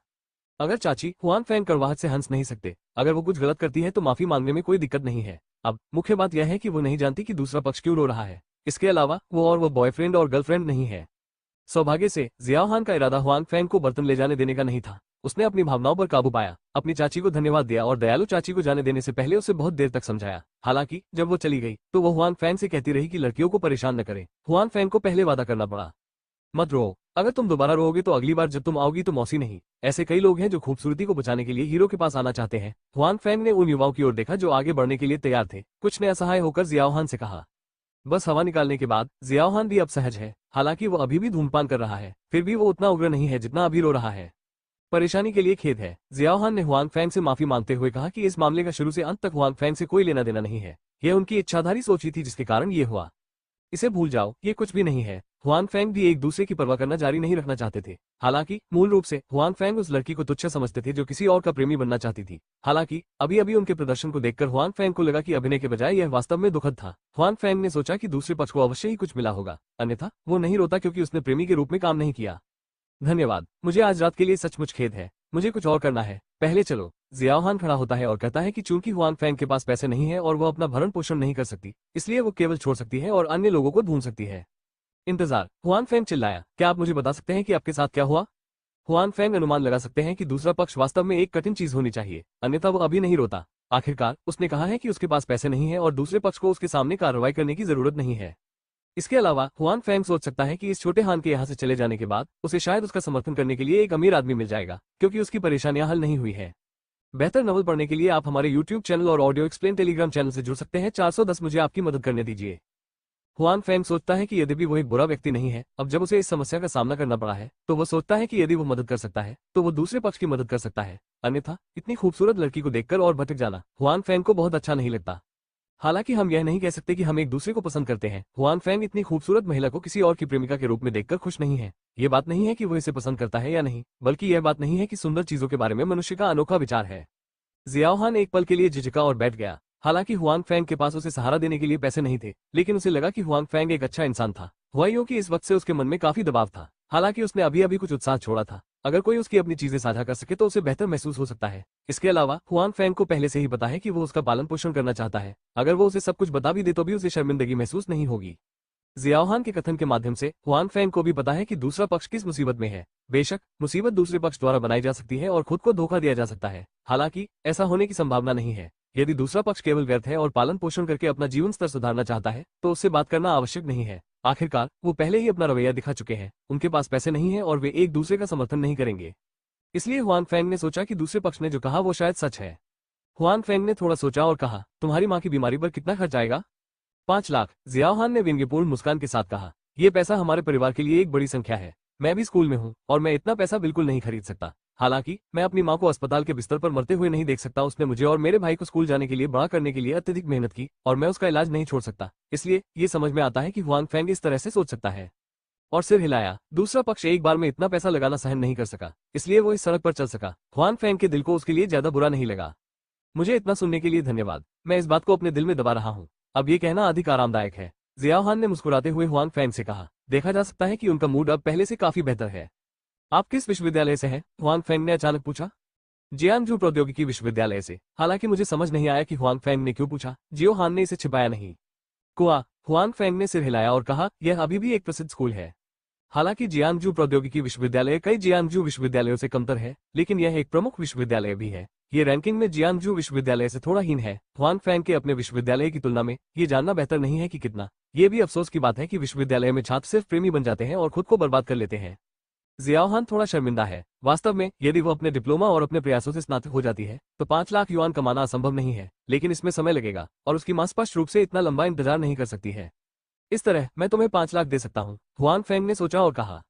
अगर चाची हुआंग फैंग करवाहट से हंस नहीं सकते, अगर वो कुछ गलत करती है तो माफी मांगने में कोई दिक्कत नहीं है। अब मुख्य बात यह है कि वो नहीं जानती कि दूसरा पक्ष क्यों रो रहा है। इसके अलावा वो बॉयफ्रेंड और गर्लफ्रेंड नहीं है। सौभाग्य से जियाओ हान का इरादा हुआंग फैंग को बर्तन ले जाने देने का नहीं था। उसने अपनी भावनाओं पर काबू पाया, अपनी चाची को धन्यवाद दिया और दयालु चाची को जाने देने से पहले उसे बहुत देर तक समझाया। हालांकि जब वो चली गई तो वो हुआंग फैंग से कहती रही कि लड़कियों को परेशान न करे। हुआंग फैंग को पहले वादा करना पड़ा, मत रो। अगर तुम दोबारा रोओगे तो अगली बार जब तुम आओगी तो मौसी नहीं। ऐसे कई लोग हैं जो खूबसूरती को बचाने के लिए हीरो के पास आना चाहते हैं। हुआंग फैंग ने उन युवाओं की ओर देखा जो आगे बढ़ने के लिए तैयार थे। कुछ ने असहाय होकर जियाओ हान से कहा। बस हवा निकालने के बाद जियाओ हान भी अब सहज है। हालांकि वो अभी भी धूम्रपान कर रहा है, फिर भी वो उतना उग्र नहीं है जितना अभी रो रहा है। परेशानी के लिए खेद है। जियाओ हान ने हुआंग फैंग से माफी मांगते हुए कहा कि इस मामले का शुरू से अंत तक हुआंग फैंग से कोई लेना देना नहीं है। यह उनकी इच्छाधारी सोच ही थी जिसके कारण ये हुआ। इसे भूल जाओ, ये कुछ भी नहीं है। हुआंग फैंग भी एक दूसरे की परवाह करना जारी नहीं रखना चाहते थे। हालांकि मूल रूप से हुआंग फैंग उस लड़की को तुच्छ समझते थे जो किसी और का प्रेमी बनना चाहती थी। हालांकि अभी अभी उनके प्रदर्शन को देखकर हुआंग फैंग को लगा कि अभिनय के बजाय यह वास्तव में दुखद था। हुआंग फैंग ने सोचा कि दूसरे पक्ष को अवश्य ही कुछ मिला होगा, अन्यथा वो नहीं रोता क्योंकि उसने प्रेमी के रूप में काम नहीं किया। धन्यवाद, मुझे आज रात के लिए सचमुच खेद है। मुझे कुछ और करना है, पहले चलो। जियाओ हान खड़ा होता है और कहता है कि चूंकि हुआंग फैंग के पास पैसे नहीं है और वो अपना भरण पोषण नहीं कर सकती, इसलिए वो केवल छोड़ सकती है और अन्य लोगों को ढूंढ सकती है। इंतजार, हुआंग फैंग चिल्लाया, क्या आप मुझे बता सकते हैं कि आपके साथ क्या हुआ? हुआंग फैंग अनुमान लगा सकते हैं कि दूसरा पक्ष वास्तव में एक कठिन चीज होनी चाहिए, अन्यथा वो अभी नहीं रोता। आखिरकार उसने कहा है कि उसके पास पैसे नहीं है और दूसरे पक्ष को उसके सामने कार्रवाई करने की जरूरत नहीं है। इसके अलावा हुआंग फैंग सोच सकता है कि इस छोटे हान के यहाँ से चले जाने के बाद उसे शायद उसका समर्थन करने के लिए एक अमीर आदमी मिल जाएगा, क्योंकि उसकी परेशानियां हल नहीं हुई है। बेहतर नॉवल पढ़ने के लिए आप हमारे YouTube चैनल और ऑडियो एक्सप्लेन टेलीग्राम चैनल से जुड़ सकते हैं। 410 मुझे आपकी मदद करने दीजिए। हुआंग फैंग सोचता है कि यद्यपि वो एक बुरा व्यक्ति नहीं है, अब जब उसे इस समस्या का सामना करना पड़ा है तो वो सोचता है कि यदि वो मदद कर सकता है तो वो दूसरे पक्ष की मदद कर सकता है। अन्यथा इतनी खूबसूरत लड़की को देखकर और भटक जाना हुआंग फैंग को बहुत अच्छा नहीं लगता। हालांकि हम यह नहीं कह सकते कि हम एक दूसरे को पसंद करते हैं। हुआंग फैंग इतनी खूबसूरत महिला को किसी और की प्रेमिका के रूप में देखकर खुश नहीं है। ये बात नहीं है कि वो इसे पसंद करता है या नहीं, बल्कि यह बात नहीं है कि सुंदर चीजों के बारे में मनुष्य का अनोखा विचार है। जियाओ हान एक पल के लिए झिझका और बैठ गया। हालांकि हुआंग फैंग के पास उसे सहारा देने के लिए पैसे नहीं थे, लेकिन उसे लगा कि हुआंग फैंग एक अच्छा इंसान था। हुआ यूं कि इस वक्त से उसके मन में काफी दबाव था। हालांकि उसने अभी अभी कुछ उत्साह छोड़ा था। अगर कोई उसकी अपनी चीजें साझा कर सके तो उसे बेहतर महसूस हो सकता है। इसके अलावा हुआंग फैंग को पहले से ही पता है कि वो उसका पालन पोषण करना चाहता है। अगर वो उसे सब कुछ बता भी दे तो भी उसे शर्मिंदगी महसूस नहीं होगी। जियाओ हान के कथन के माध्यम से हुआंग फैंग को भी पता है कि दूसरा पक्ष किस मुसीबत में है। बेशक मुसीबत दूसरे पक्ष द्वारा बनाई जा सकती है और खुद को धोखा दिया जा सकता है, हालांकि ऐसा होने की संभावना नहीं है। यदि दूसरा पक्ष केवल व्यर्थ है और पालन पोषण करके अपना जीवन स्तर सुधारना चाहता है तो उससे बात करना आवश्यक नहीं है। आखिरकार वो पहले ही अपना रवैया दिखा चुके हैं। उनके पास पैसे नहीं है और वे एक दूसरे का समर्थन नहीं करेंगे। इसलिए हुआंग फैंग ने सोचा कि दूसरे पक्ष ने जो कहा वो शायद सच है। हुआंग फैंग ने थोड़ा सोचा और कहा, तुम्हारी माँ की बीमारी पर कितना खर्च आएगा? 5 लाख। जियाओ हान ने व्यंग्यपूर्ण मुस्कान के साथ कहा, यह पैसा हमारे परिवार के लिए एक बड़ी संख्या है। मैं भी स्कूल में हूँ और मैं इतना पैसा बिल्कुल नहीं खरीद सकता। हालांकि मैं अपनी माँ को अस्पताल के बिस्तर पर मरते हुए नहीं देख सकता। उसने मुझे और मेरे भाई को स्कूल जाने के लिए बड़ा करने के लिए अत्यधिक मेहनत की और मैं उसका इलाज नहीं छोड़ सकता। इसलिए ये समझ में आता है कि हुआंग फैंग इस तरह से सोच सकता है। और सिर हिलाया। दूसरा पक्ष एक बार में इतना पैसा लगाना सहन नहीं कर सका, इसलिए वो इस सड़क पर चल सका। हुआन फैंग के दिल को उसके लिए ज्यादा बुरा नहीं लगा। मुझे इतना सुनने के लिए धन्यवाद। मैं इस बात को अपने दिल में दबा रहा हूँ। अब ये कहना अधिक आरामदायक है। जियाओहान ने मुस्कुराते हुए हुआन फैंग से कहा। देखा जा सकता है कि उनका मूड अब पहले से काफी बेहतर है। आप किस विश्वविद्यालय से हैं? हुआन फैंग ने अचानक पूछा। जियांगजू प्रौद्योगिकी विश्वविद्यालय से। हालांकि मुझे समझ नहीं आया कि हुआन फैंग ने क्यों पूछा। जियोहान ने इसे छिपाया नहीं। कुआ। हुआन फैंग ने सिर हिलाया और कहा, यह अभी भी एक प्रसिद्ध स्कूल है। हालांकि जियांगजू प्रौद्योगिकी विश्वविद्यालय कई जियांगजू विश्वविद्यालयों से कमतर है, लेकिन यह एक प्रमुख विश्वविद्यालय भी है। ये रैंकिंग में जियांगजू विश्वविद्यालय से थोड़ा हीन है। हुआन फैंग के अपने विश्वविद्यालय की तुलना में ये जानना बेहतर नहीं है कि कितना। ये भी अफसोस की बात है कि विश्वविद्यालय में छात्र सिर्फ प्रेमी बन जाते हैं और खुद को बर्बाद कर लेते हैं। जियाओहान थोड़ा शर्मिंदा है। वास्तव में यदि वो अपने डिप्लोमा और अपने प्रयासों से स्नातक हो जाती है तो 5 लाख युआन कमाना असंभव नहीं है, लेकिन इसमें समय लगेगा और उसकी मां स्पष्ट रूप से इतना लंबा इंतजार नहीं कर सकती है। इस तरह मैं तुम्हें 5 लाख दे सकता हूँ, हुआन फैंग ने सोचा और कहा।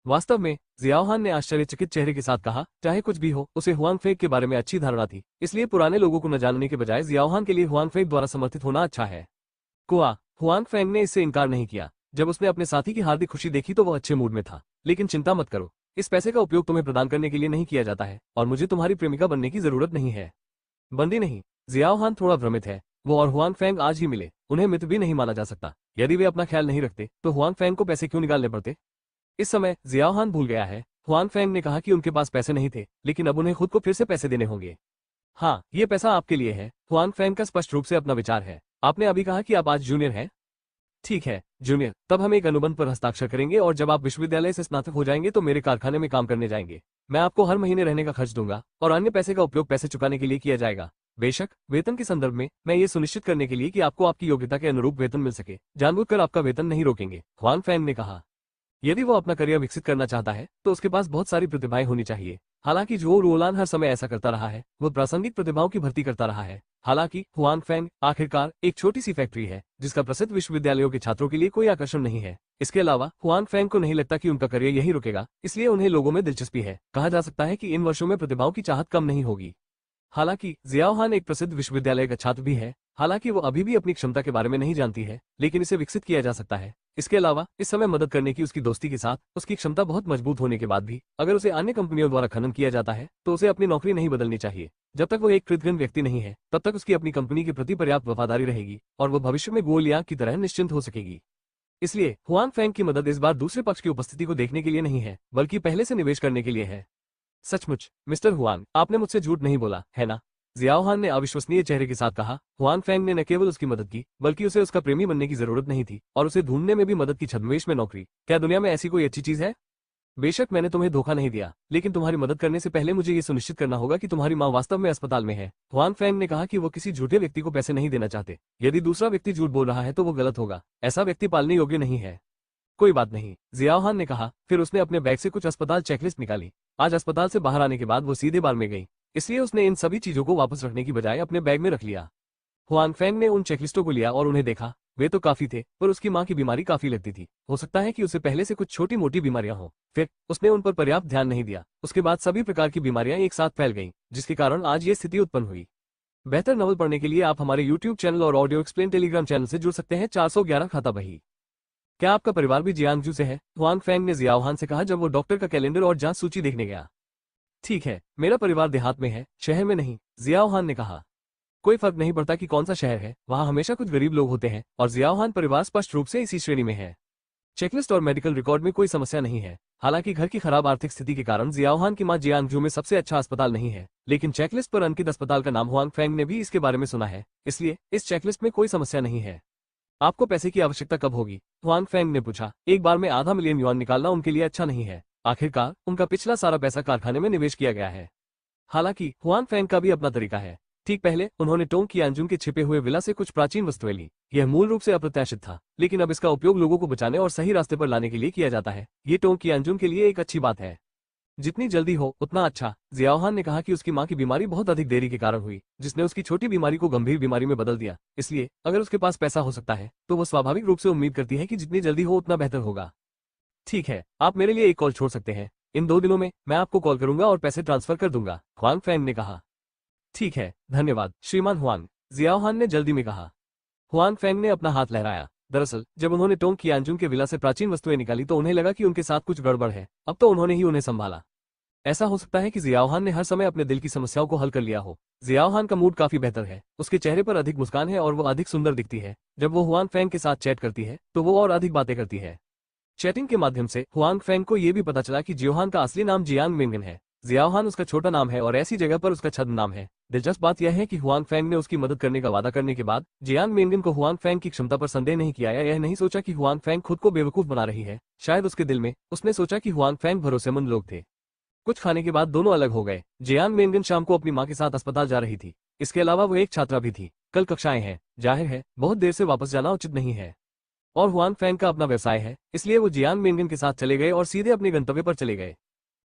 वास्तव में जियाओहान ने आश्चर्यचकित चेहरे के साथ कहा, चाहे कुछ भी हो, उसे हुआन फेंग के बारे में अच्छी धारणा थी, इसलिए पुराने लोगों को न जानने के बजाय जियाओहान के लिए हुआन फेंग द्वारा समर्थित होना अच्छा है। कुआ। हुआन फैंग ने इससे इनकार नहीं किया। जब उसने अपने साथी की हार्दिक खुशी देखी तो वह अच्छे मूड में था। लेकिन चिंता मत करो, इस पैसे का उपयोग तुम्हें प्रदान करने के लिए नहीं किया जाता है और मुझे तुम्हारी प्रेमिका बनने की जरूरत नहीं है। बंदी नहीं। जियाओहान थोड़ा भ्रमित है। वो और हुआन फैंग आज ही मिले, उन्हें मित्र भी नहीं माना जा सकता। यदि वे अपना ख्याल नहीं रखते तो हुआन फैंग को पैसे क्यों निकालने पड़ते? इस समय जियाओहान भूल गया है। हुआन फैंग ने कहा कि उनके पास पैसे नहीं थे, लेकिन अब उन्हें खुद को फिर से पैसे देने होंगे। हाँ, ये पैसा आपके लिए है। हुआन फैंग का स्पष्ट रूप से अपना विचार है। आपने अभी कहा कि आप आज जूनियर हैं। ठीक है जूनियर, तब हम एक अनुबंध पर हस्ताक्षर करेंगे और जब आप विश्वविद्यालय से स्नातक हो जाएंगे तो मेरे कारखाने में काम करने जाएंगे। मैं आपको हर महीने रहने का खर्च दूंगा और अन्य पैसे का उपयोग पैसे चुकाने के लिए किया जाएगा। बेशक वेतन के संदर्भ में मैं ये सुनिश्चित करने के लिए कि आपको आपकी योग्यता के अनुरूप वेतन मिल सके, जानबूझकर आपका वेतन नहीं रोकेंगे, हुआन फैंग ने कहा। यदि वो अपना करियर विकसित करना चाहता है तो उसके पास बहुत सारी प्रतिभाएं होनी चाहिए। हालांकि जो रोलान हर समय ऐसा करता रहा है, वो प्रासंगिक प्रतिभाओं की भर्ती करता रहा है। हालांकि हुआन फैंग आखिरकार एक छोटी सी फैक्ट्री है जिसका प्रसिद्ध विश्वविद्यालयों के छात्रों के लिए कोई आकर्षण नहीं है। इसके अलावा हुआन फैंग को नहीं लगता कि उनका करियर यही रुकेगा, इसलिए उन्हें लोगों में दिलचस्पी है। कहा जा सकता है कि इन वर्षों में प्रतिभाओं की चाहत कम नहीं होगी। हालांकि जियाओहान एक प्रसिद्ध विश्वविद्यालय का छात्र भी है। हालांकि वो अभी भी अपनी क्षमता के बारे में नहीं जानती है, लेकिन इसे विकसित किया जा सकता है। इसके अलावा इस समय मदद करने की उसकी दोस्ती के साथ उसकी क्षमता बहुत मजबूत होने के बाद भी अगर उसे अन्य कंपनियों द्वारा खनन किया जाता है तो उसे अपनी नौकरी नहीं बदलनी चाहिए। जब तक वो एक कृतघ्न व्यक्ति नहीं है तब तक उसकी अपनी कंपनी के प्रति पर्याप्त वफादारी रहेगी और वो भविष्य में गोलियां की तरह निश्चिंत हो सकेगी। इसलिए हुआन फैंग की मदद इस बार दूसरे पक्ष की उपस्थिति को देखने के लिए नहीं है, बल्कि पहले से निवेश करने के लिए है। सचमुच मिस्टर हुआन, आपने मुझसे झूठ नहीं बोला है ना? जियाओहान ने अविश्वसनीय चेहरे के साथ कहा। हुआन फैंग ने न केवल उसकी मदद की, बल्कि उसे उसका प्रेमी बनने की जरूरत नहीं थी और उसे ढूंढने में भी मदद की। छद्मवेश में नौकरी, क्या दुनिया में ऐसी कोई अच्छी चीज है? बेशक मैंने तुम्हें धोखा नहीं दिया, लेकिन तुम्हारी मदद करने से पहले मुझे ये सुनिश्चित करना होगा कि तुम्हारी मां वास्तव में अस्पताल में है। हुआन फैंग ने कहा कि वो किसी झूठे व्यक्ति को पैसे नहीं देना चाहते। यदि दूसरा व्यक्ति झूठ बोल रहा है तो वो गलत होगा। ऐसा व्यक्ति पालने योग्य नहीं है। कोई बात नहीं, जियाओहान ने कहा। फिर उसने अपने बैग से कुछ अस्पताल चेकलिस्ट निकाली। आज अस्पताल से बाहर आने के बाद वो सीधे बार में गई, इसलिए उसने इन सभी चीजों को वापस रखने की बजाय अपने बैग में रख लिया। हुआन फैंग ने उन चेकलिस्टों को लिया और उन्हें देखा। वे तो काफी थे, पर उसकी मां की बीमारी काफी लगती थी। हो सकता है कि उसे पहले से कुछ छोटी मोटी बीमारियां हों। फिर उसने उन पर पर्याप्त ध्यान नहीं दिया। उसके बाद सभी प्रकार की बीमारियां एक साथ फैल गईं, जिसके कारण आज ये स्थिति उत्पन्न हुई। बेहतर नॉवल पढ़ने के लिए आप हमारे यूट्यूब चैनल और ऑडियो एक्सप्लेन टेलीग्राम चैनल से जुड़ सकते हैं। 411 खाता बही। क्या आपका परिवार भी जियांगजू से है? हुआन फैंग ने जियाओहान से कहा जब वो डॉक्टर का कैलेंडर और जांच सूची देखने गया। ठीक है, मेरा परिवार देहात में है, शहर में नहीं, जियाओहान ने कहा। कोई फर्क नहीं पड़ता कि कौन सा शहर है, वहां हमेशा कुछ गरीब लोग होते हैं और जियाओहान परिवार स्पष्ट रूप से इसी श्रेणी में है। चेकलिस्ट और मेडिकल रिकॉर्ड में कोई समस्या नहीं है। हालांकि घर की खराब आर्थिक स्थिति के कारण जियाओहान की मां जियांगजू में सबसे अच्छा अस्पताल नहीं है, लेकिन चेकलिस्ट पर अंकित अस्पताल का नाम हुआन फैंग ने भी इसके बारे में सुना है, इसलिए इस चेकलिस्ट में कोई समस्या नहीं है। आपको पैसे की आवश्यकता कब होगी? हुआन फैंग ने पूछा। एक बार में आधा मिलियन युआन निकालना उनके लिए अच्छा नहीं है। आखिरकार उनका पिछला सारा पैसा कारखाने में निवेश किया गया है। हालांकि हुआन फैंग का भी अपना तरीका है। ठीक पहले उन्होंने टोंग कियांजुन के छिपे हुए विला से कुछ प्राचीन वस्तुएं ली। यह मूल रूप से अप्रत्याशित था, लेकिन अब इसका उपयोग लोगों को बचाने और सही रास्ते पर लाने के लिए किया जाता है। ये टोंग कियांजुन के लिए एक अच्छी बात है। जितनी जल्दी हो उतना अच्छा। जियाओहान ने कहा कि उसकी मां की बीमारी बहुत अधिक देरी के कारण हुई, जिसने उसकी छोटी बीमारी को गंभीर बीमारी में बदल दिया। इसलिए अगर उसके पास पैसा हो सकता है तो वो स्वाभाविक रूप से उम्मीद करती है कि जितनी जल्दी हो उतना बेहतर होगा। ठीक है, आप मेरे लिए एक कॉल छोड़ सकते हैं। इन 2 दिनों में मैं आपको कॉल करूंगा और पैसे ट्रांसफर कर दूंगा, हुआन फैंग ने कहा। ठीक है, धन्यवाद श्रीमान हुआन, जियाओहान ने जल्दी में कहा। हुआन फैंग ने अपना हाथ लहराया। दरअसल जब उन्होंने टोंग कियांजुंग के विला से प्राचीन वस्तुएं निकाली तो उन्हें लगा कि उनके साथ कुछ गड़बड़ है। अब तो उन्होंने ही उन्हें संभाला। ऐसा हो सकता है कि जियाओहान ने हर समय अपने दिल की समस्याओं को हल कर लिया हो। जियाओहान का मूड काफी बेहतर है, उसके चेहरे पर अधिक मुस्कान है और वो अधिक सुंदर दिखती है। जब वो हुआंग फेंग के साथ चैट करती है तो वो और अधिक बातें करती है। चैटिंग के माध्यम से हुआंग फेंग को ये भी पता चला कि जियोहान का असली नाम जियांग मिंगन है। जियाओहान उसका छोटा नाम है और ऐसी जगह पर उसका छद्म नाम है। दिलचस्प बात यह है कि हुआंग फेंग ने उसकी मदद करने का वादा करने के बाद जियांग मिंगन को हुआंग फेंग की क्षमता पर संदेह नहीं किया या यह नहीं सोचा कि हुआंग फेंग खुद को बेवकूफ बना रही है। शायद उसके दिल में उसने सोचा कि हुआंग फेंग भरोसेमंद लोग थे। कुछ खाने के बाद दोनों अलग हो गए। जियांग मिंगन शाम को अपनी मां के साथ अस्पताल जा रही थी। इसके अलावा वो एक छात्रा भी थी। कल कक्षाएं हैं, जाहिर है बहुत देर से वापस जाना उचित नहीं है और हुआंग फेंग का अपना व्यवसाय है, इसलिए वो जियांग मिंगन के साथ चले गए और सीधे अपने गंतव्य पर चले गए।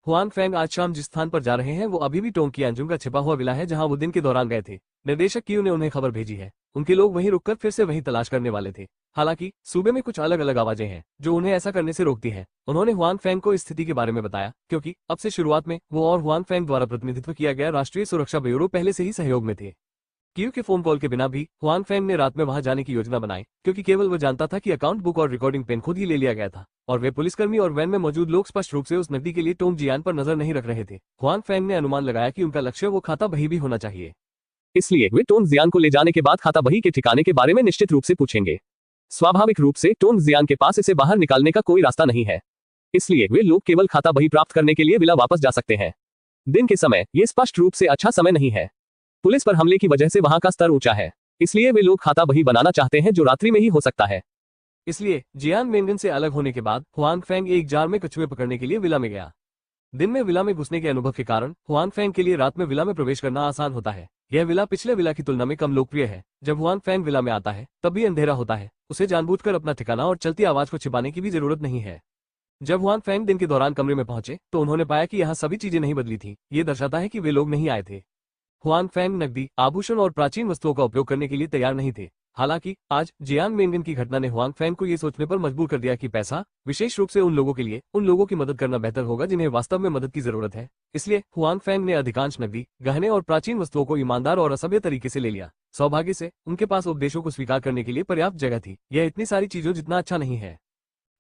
हुआंग फेंग आज शाम जिस स्थान पर जा रहे हैं वो अभी भी टोंग कियांजुंग का छिपा हुआ विला है जहां वो दिन के दौरान गए थे। निर्देशक क्यू ने उन्हें खबर भेजी है। उनके लोग वहीं रुककर फिर से वही तलाश करने वाले थे। हालांकि सूबे में कुछ अलग अलग आवाजें हैं जो उन्हें ऐसा करने से रोकती हैं। उन्होंने हुआंग फेंग को इस स्थिति के बारे में बताया क्योंकि अब से शुरुआत में वो और हुआंग फेंग द्वारा प्रतिनिधित्व किया गया राष्ट्रीय सुरक्षा ब्यूरो पहले से ही सहयोग में थे। क्यू के फोन कॉल के बिना भी हुआंग फेंग ने रात में वहां जाने की योजना बनाई क्योंकि केवल वो जानता था कि अकाउंट बुक और रिकॉर्डिंग पेन खुद ही ले लिया गया था और वे पुलिसकर्मी और वैन में मौजूद लोग स्पष्ट रूप से उस नकदी के लिए टोंग जियान पर नजर नहीं रख रहे थे। हुआंग फेंग ने अनुमान लगाया कि उनका लक्ष्य वो खाता बही भी होना चाहिए, इसलिए वे टोंग जियान को ले जाने के बाद खाता बही के ठिकाने के बारे में निश्चित रूप से पूछेंगे। स्वाभाविक रूप से टोंग जियान के पास इसे बाहर निकालने का कोई रास्ता नहीं है, इसलिए वे लोग केवल खाता बही प्राप्त करने के लिए विला वापस जा सकते हैं। दिन के समय ये स्पष्ट रूप से अच्छा समय नहीं है। पुलिस पर हमले की वजह से वहां का स्तर ऊंचा है, इसलिए वे लोग खाता बही बनाना चाहते हैं जो रात्रि में ही हो सकता है। इसलिए जियान मेंगन से अलग होने के बाद हुआंग फेंग एक जार में कछुए पकड़ने के लिए विला में गया। दिन में विला में घुसने के अनुभव के कारण हुआंग फेंग के लिए रात में विला में प्रवेश करना आसान होता है। यह विला पिछले विला की तुलना में कम लोकप्रिय है। जब हुआंग फेंग विला में आता है तब भी अंधेरा होता है। उसे जानबूझकर अपना ठिकाना और चलती आवाज को छिपाने की भी जरूरत नहीं है। जब हुआंग फेंग दिन के दौरान कमरे में पहुंचे तो उन्होंने पाया कि यहाँ सभी चीजें नहीं बदली थी। ये दर्शाता है कि वे लोग नहीं आए थे। हुआंग फेंग नकदी, आभूषण और प्राचीन वस्तुओं का उपयोग करने के लिए तैयार नहीं थे। हालांकि आज जियांग मेंगन की घटना ने हुआंग फेंग को ये सोचने पर मजबूर कर दिया कि पैसा, विशेष रूप से उन लोगों के लिए, उन लोगों की मदद करना बेहतर होगा जिन्हें वास्तव में मदद की जरूरत है। इसलिए हुआंग फेंग ने अधिकांश नकदी, गहने और प्राचीन वस्तुओं को ईमानदार और असभ्य तरीके से ले लिया। सौभाग्य से उनके पास उपदेशों को स्वीकार करने के लिए पर्याप्त जगह थी। यह इतनी सारी चीजों जितना अच्छा नहीं है।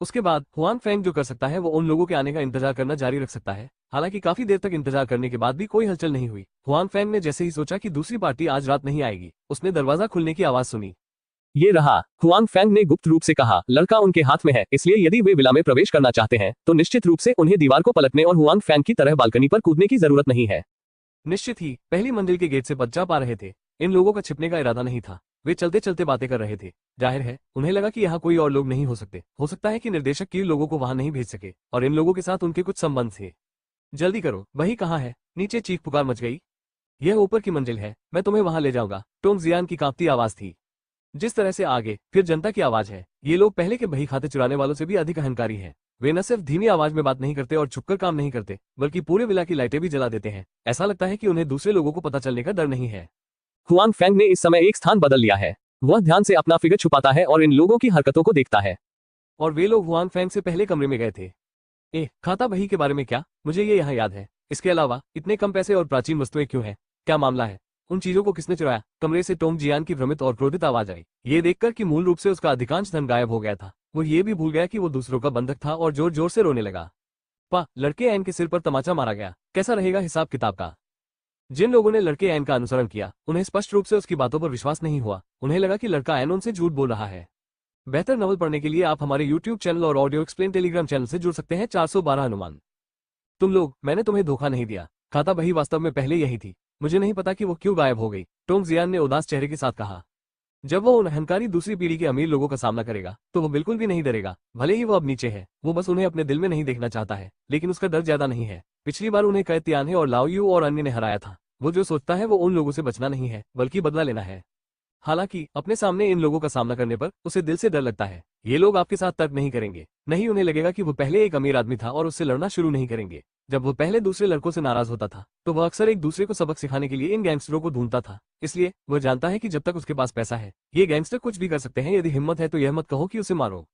उसके बाद हुआंग फेंग जो कर सकता है वो उन लोगों के आने का इंतजार करना जारी रख सकता है। हालांकि काफी देर तक इंतजार करने के बाद भी कोई हलचल नहीं हुई। हुआंग फेंग ने जैसे ही सोचा कि दूसरी पार्टी आज रात नहीं आएगी, उसने दरवाजा खुलने की आवाज सुनी। ये रहा, हुआंग फेंग ने गुप्त रूप से कहा। लड़का उनके हाथ में है, इसलिए यदि वे विला में प्रवेश करना चाहते हैं तो निश्चित रूप से उन्हें दीवार को पलटने और हुआंग फेंग की तरह बालकनी पर कूदने की जरूरत नहीं है। निश्चित ही पहली मंजिल के गेट से बच जा पा रहे थे। इन लोगों का छिपने का इरादा नहीं था। वे चलते चलते बातें कर रहे थे। जाहिर है उन्हें लगा कि यहाँ कोई और लोग नहीं हो सकते। हो सकता है कि निर्देशक की लोगों को वहां नहीं भेज सके और इन लोगों के साथ उनके कुछ संबंध थे। जल्दी करो, वही कहाँ है? नीचे चीख पुकार मच गई। यह ऊपर की मंजिल है, मैं तुम्हें वहां ले जाऊंगा। टोंग जियान की कांपती आवाज थी। जिस तरह से आगे फिर जनता की आवाज है। ये लोग पहले के बही खाते चुराने वालों से भी अधिक अहंकारी हैं। वे न सिर्फ धीमी आवाज में बात नहीं करते और छुपकर काम नहीं करते, बल्कि पूरे विला की लाइटें भी जला देते हैं। ऐसा लगता है कि उन्हें दूसरे लोगों को पता चलने का डर नहीं है। हुआंग फेंग ने इस समय एक स्थान बदल लिया है। वह ध्यान से अपना फिगर छुपाता है और इन लोगों की हरकतों को देखता है। और वे लोग हुआंग फेंग से पहले कमरे में गए थे। खाता बही के बारे में क्या? मुझे ये यहाँ याद है। इसके अलावा इतने कम पैसे और प्राचीन वस्तुएं क्यों हैं? क्या मामला है? उन चीजों को किसने चुराया? कमरे से टोंग जियान की भ्रमित और क्रोधित आवाज आई। ये देखकर कि मूल रूप से उसका अधिकांश धन गायब हो गया था। वो ये भी भूल गया कि वो दूसरों का बंधक था और जोर जोर से रोने लगा। लड़के एन के सिर पर तमाचा मारा गया। कैसा रहेगा हिसाब किताब का? जिन लोगों ने लड़के एन का अनुसरण किया उन्हें स्पष्ट रूप से उसकी बातों पर विश्वास नहीं हुआ। उन्हें लगा कि लड़का एन उनसे झूठ बोल रहा है। बेहतर नॉवल पढ़ने के लिए आप हमारे YouTube चैनल और ऑडियो एक्सप्लेन टेलीग्राम चैनल से जुड़ सकते हैं। 412 अनुमान। तुम लोग, मैंने तुम्हें धोखा नहीं दिया। खाता बही वास्तव में पहले यही थी। मुझे नहीं पता कि वो क्यों गायब हो गई, टोंग जियान ने उदास चेहरे के साथ कहा। जब वो उन अहंकारी दूसरी पीढ़ी के अमीर लोगों का सामना करेगा तो वो बिल्कुल भी नहीं डरेगा। भले ही वो अब नीचे है, वो बस उन्हें अपने दिल में नहीं देखना चाहता है, लेकिन उसका डर ज्यादा नहीं है। पिछली बार उन्हें कै तियान्हे और लाओ यू और अन्य ने हराया था। वो जो सोचता है वो उन लोगों से बचना नहीं है, बल्कि बदला लेना है। हालांकि अपने सामने इन लोगों का सामना करने पर उसे दिल से डर लगता है। ये लोग आपके साथ तर्क नहीं करेंगे। नहीं, उन्हें लगेगा कि वो पहले एक अमीर आदमी था और उससे लड़ना शुरू नहीं करेंगे। जब वो पहले दूसरे लड़कों से नाराज होता था तो वह अक्सर एक दूसरे को सबक सिखाने के लिए इन गैंगस्टरों को ढूंढता था। इसलिए वह जानता है कि जब तक उसके पास पैसा है ये गैंगस्टर कुछ भी कर सकते हैं। यदि हिम्मत है तो यह मत कहो कि उसे मारो।